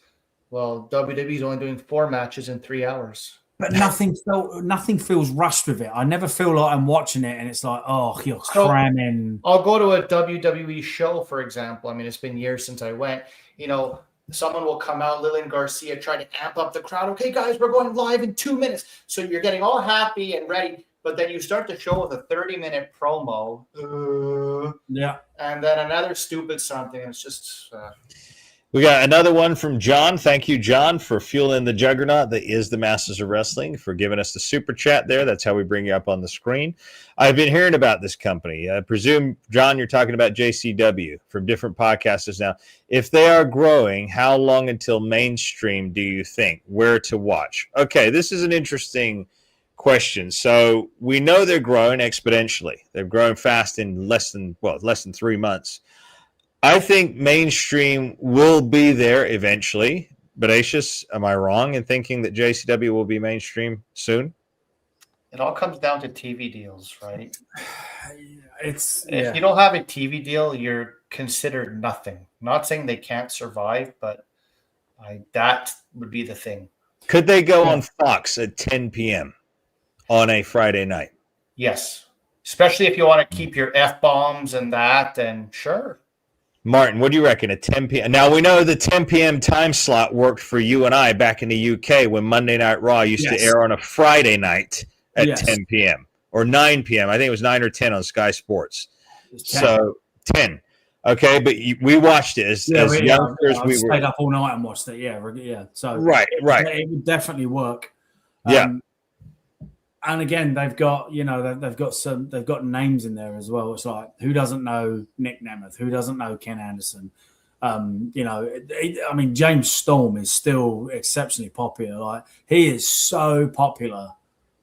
Speaker 2: Well, WWE is only doing 4 matches in 3 hours.
Speaker 3: But nothing feels rushed with it. I never feel like I'm watching it and it's like, oh, you're cramming.
Speaker 2: I'll go to a WWE show, for example. I mean, it's been years since I went. Someone will come out, Lillian Garcia, try to amp up the crowd. Okay, guys, we're going live in 2 minutes. So you're getting all happy and ready. But then you start the show with a 30-minute promo. And then another stupid something. It's just...
Speaker 1: We got another one from John. Thank you, John, for fueling the juggernaut that is the Masters of Wrestling, for giving us the super chat there. That's how we bring you up on the screen. I've been hearing about this company. I presume, John, you're talking about JCW from different podcasters now. If they are growing, how long until mainstream do you think? Where to watch? Okay, this is an interesting question. So we know they're growing exponentially. They're growing fast in less than 3 months. I think mainstream will be there eventually. Bodacious, am I wrong in thinking that JCW will be mainstream soon?
Speaker 2: It all comes down to TV deals, right?
Speaker 3: If
Speaker 2: you don't have a TV deal, you're considered nothing. Not saying they can't survive, but that would be the thing.
Speaker 1: Could they go on Fox at 10 p.m. on a Friday night?
Speaker 2: Yes. Especially if you want to keep your F-bombs and that, then sure.
Speaker 1: Martin, what do you reckon at 10 p.m.? Now, we know the 10 p.m. time slot worked for you and I back in the UK when Monday Night Raw used to air on a Friday night at 10 p.m. or 9 p.m. I think it was 9 or 10 on Sky Sports. 10. So 10. Okay, but we watched it as youngsters.
Speaker 3: We stayed up all night and watched it. Yeah. So
Speaker 1: right.
Speaker 3: It would definitely work. And again, they've got they've got names in there as well. It's like, who doesn't know Nick Nemeth? Who doesn't know Ken Anderson? James Storm is still exceptionally popular. Like, he is so popular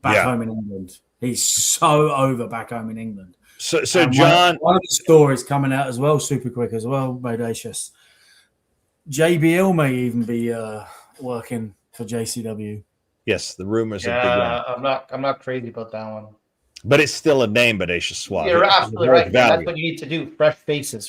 Speaker 3: back home in England. He's so over back home in England.
Speaker 1: So John,
Speaker 3: one of the stories coming out as well, super quick as well, Bodacious. JBL may even be working for JCW.
Speaker 1: Yes, the rumors have
Speaker 2: begun. I'm not crazy about that one.
Speaker 1: But it's still a name, Bodacious Swab.
Speaker 2: You're absolutely right. That's what you need to do. Fresh faces.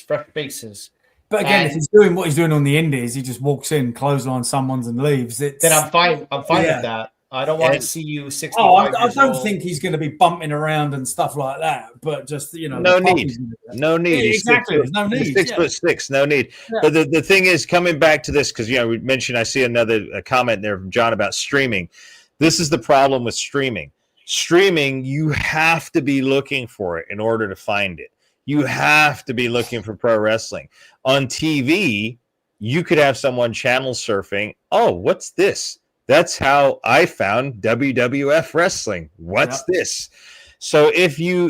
Speaker 3: But again, if he's doing what he's doing on the indies, he just walks in, clothesline someone's and leaves. Then
Speaker 2: I'm fine. I'm fine with that. I don't want to see you 65
Speaker 3: I don't think he's going to be bumping around and stuff like that. But just,
Speaker 1: no need.
Speaker 3: Exactly. There's no need.
Speaker 1: 6'6", no need. Yeah. But the thing is, coming back to this, because we mentioned, I see another comment there from John about streaming. This is the problem with streaming. Streaming, you have to be looking for it in order to find it. You have to be looking for pro wrestling. On TV, you could have someone channel surfing. Oh, what's this? That's how I found WWF wrestling. What's this? So if you,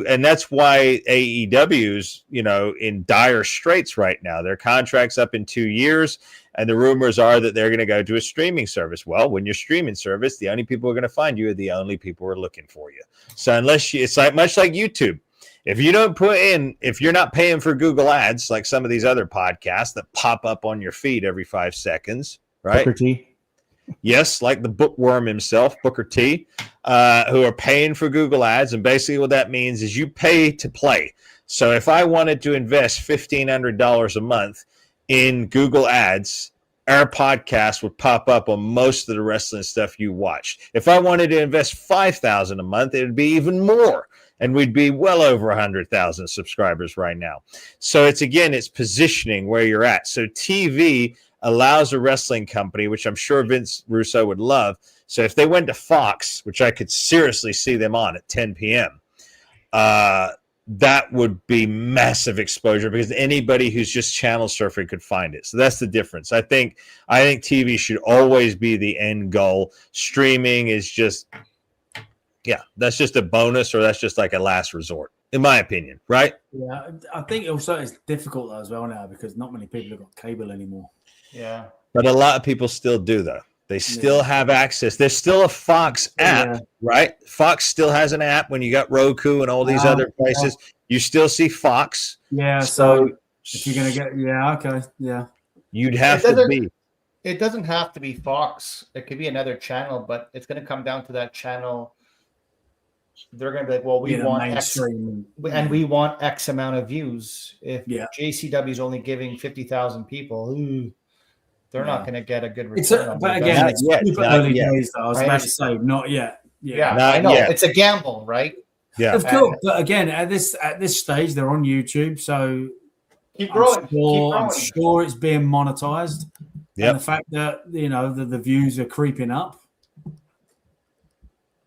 Speaker 1: and that's why AEW's, in dire straits right now. Their contract's up in 2 years, and the rumors are that they're going to go to a streaming service. Well, when you're streaming service, the only people who are going to find you are the only people who are looking for you. So it's like much like YouTube. If you're not paying for Google Ads, like some of these other podcasts that pop up on your feed every 5 seconds, right?
Speaker 3: Booker T.
Speaker 1: Yes, like the bookworm himself, Booker T, who are paying for Google Ads. And basically what that means is you pay to play. So if I wanted to invest $1,500 a month in Google Ads, our podcast would pop up on most of the wrestling stuff you watch. If I wanted to invest $5,000 a month, it would be even more. And we'd be well over 100,000 subscribers right now. So it's positioning where you're at. So TV allows a wrestling company, which I'm sure Vince Russo would love. So if they went to Fox, which I could seriously see them on at 10 p.m., that would be massive exposure because anybody who's just channel surfing could find it. So that's the difference. I think TV should always be the end goal. Streaming is that's just a bonus, or that's just like a last resort, in my opinion, right?
Speaker 3: Yeah, I think also it's difficult though as well now because not many people have got cable anymore.
Speaker 2: Yeah.
Speaker 1: But a lot of people still do, though. They still have access. There's still a Fox app, right? Fox still has an app when you got Roku and all these other places. You still see Fox.
Speaker 3: Yeah, so if you're going to get,
Speaker 1: you'd have to be.
Speaker 2: It doesn't have to be Fox. It could be another channel, but it's going to come down to that channel. They're going to be like, well, we want X, and we want X amount of views. If JCW is only giving 50,000 people, they're not going to get a good return.
Speaker 3: But again, it's super early days. I was about to say, not yet.
Speaker 2: Yeah, I know. It's a gamble, right?
Speaker 3: Yeah, of course. But again, at this stage, they're on YouTube, so
Speaker 2: keep growing.
Speaker 3: I'm sure it's being monetized. Yeah, and the fact that the views are creeping up.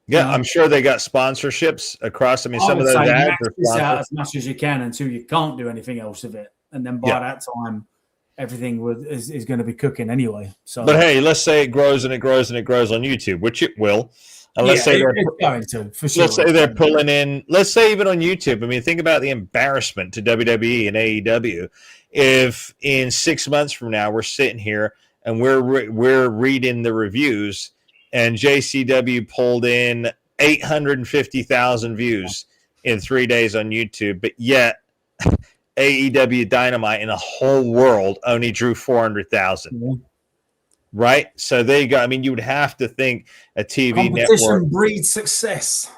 Speaker 1: Yeah, I'm sure they got sponsorships across. I mean, some of those ads are
Speaker 3: sponsored out as much as you can until you can't do anything else with it, and then by that time, everything is going to be cooking anyway. So,
Speaker 1: but hey, let's say it grows and it grows and it grows on YouTube, which it will. And let's say
Speaker 3: it's going to, for sure.
Speaker 1: Let's say they're pulling in. Let's say even on YouTube. I mean, think about the embarrassment to WWE and AEW if in 6 months from now we're sitting here and we're reading the reviews. And JCW pulled in 850,000 views in 3 days on YouTube, but yet AEW Dynamite in the whole world only drew 400,000. Mm-hmm. Right? So there you go. I mean, you would have to think a TV network
Speaker 3: breeds success.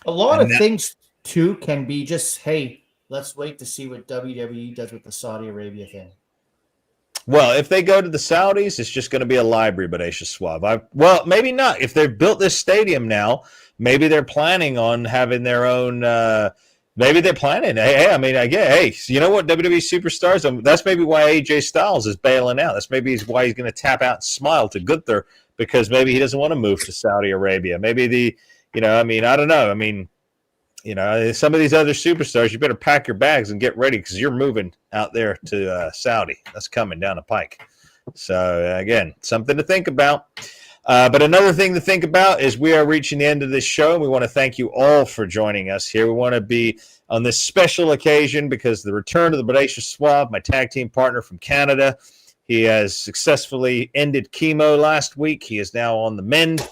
Speaker 2: A lot of things, too, can be just, hey, let's wait to see what WWE does with the Saudi Arabia thing.
Speaker 1: Well, if they go to the Saudis, it's just going to be a library, Bodacious Suave. Well, maybe not. If they've built this stadium now, maybe they're planning on having their own. Maybe they're planning. Hey, I mean, you know what? WWE superstars. That's maybe why AJ Styles is bailing out. That's maybe why he's going to tap out and smile to Gunther because maybe he doesn't want to move to Saudi Arabia. Maybe I don't know. I mean. Some of these other superstars, you better pack your bags and get ready because you're moving out there to Saudi. That's coming down the pike. So, again, something to think about. But another thing to think about is we are reaching the end of this show, and we want to thank you all for joining us here. We want to be on this special occasion because the return of the Bodacious Suave, my tag team partner from Canada, he has successfully ended chemo last week. He is now on the mend.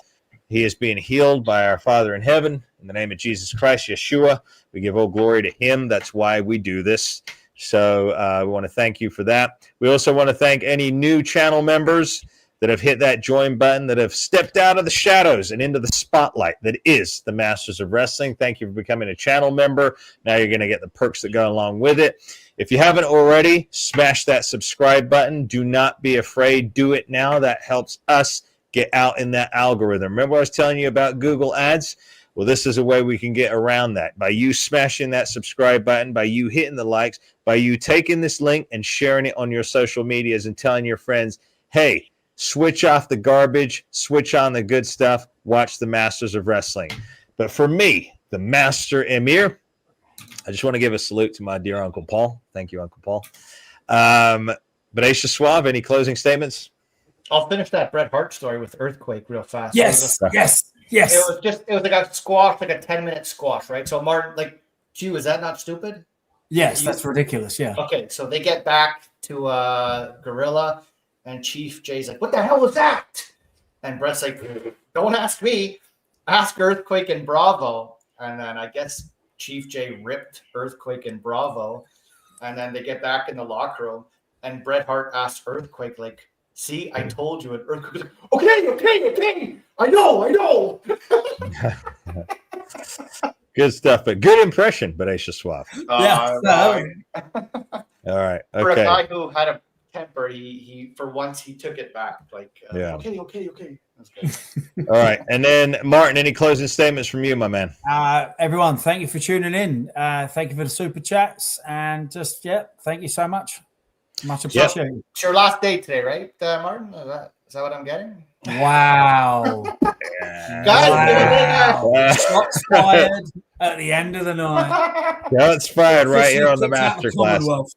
Speaker 1: He is being healed by our Father in heaven. In the name of Jesus Christ, Yeshua, we give all glory to him. That's why we do this. So we want to thank you for that. We also want to thank any new channel members that have hit that join button, that have stepped out of the shadows and into the spotlight that is the Masters of Wrestling. Thank you for becoming a channel member. Now you're going to get the perks that go along with it. If you haven't already, smash that subscribe button. Do not be afraid. Do it now. That helps us get out in that algorithm. Remember I was telling you about Google Ads? Well, this is a way we can get around that. By you smashing that subscribe button, by you hitting the likes, by you taking this link and sharing it on your social medias and telling your friends, hey, switch off the garbage, switch on the good stuff, watch the Masters of Wrestling. But for me, the Master Emir, I just want to give a salute to my dear Uncle Paul. Thank you, Uncle Paul. Bodacious Suave, any closing statements?
Speaker 2: I'll finish that Bret Hart story with Earthquake real fast.
Speaker 3: Yes, yes.
Speaker 2: It was like a squash, like a 10-minute squash, right? So Martin, like, gee, is that not stupid?
Speaker 3: Yes, that's ridiculous. Yeah.
Speaker 2: Okay, so they get back to Gorilla, and Chief Jay's like, "What the hell was that?" And Bret's like, "Don't ask me, ask Earthquake and Bravo." And then I guess Chief Jay ripped Earthquake and Bravo, and then they get back in the locker room, and Bret Hart asks Earthquake, like, "See, I told you." And Earthquake's like, okay, I know.
Speaker 1: Good stuff, but good impression, Bodacious Suave.
Speaker 3: Yeah.
Speaker 1: All right.
Speaker 2: For a
Speaker 1: Okay.
Speaker 2: guy who had a temper, he for once he took it back. Like,
Speaker 1: Yeah.
Speaker 2: Okay. That's good.
Speaker 1: All right. And then, Martin, any closing statements from you, my man?
Speaker 3: Everyone, thank you for tuning in. Thank you for the super chats. And just, thank you so much. Much appreciated.
Speaker 2: It's your last day today, right, Martin? Is that what I'm getting?
Speaker 3: Wow.
Speaker 2: Guys,
Speaker 3: Shots fired at the end of the night.
Speaker 1: That's fired right here on the masterclass.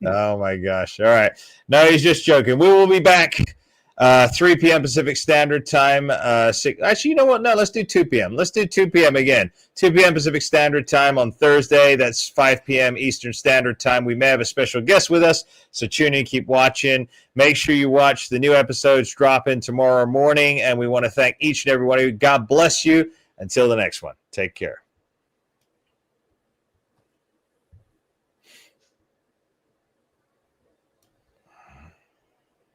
Speaker 1: Oh my gosh. All right. No, he's just joking. We will be back 3 p.m. Pacific Standard Time. Actually, you know what? No, let's do 2 p.m. Let's do 2 p.m. again. 2 p.m. Pacific Standard Time on Thursday. That's 5 p.m. Eastern Standard Time. We may have a special guest with us, so tune in, keep watching. Make sure you watch the new episodes drop in tomorrow morning, and we want to thank each and every one of you. God bless you. Until the next one, take care.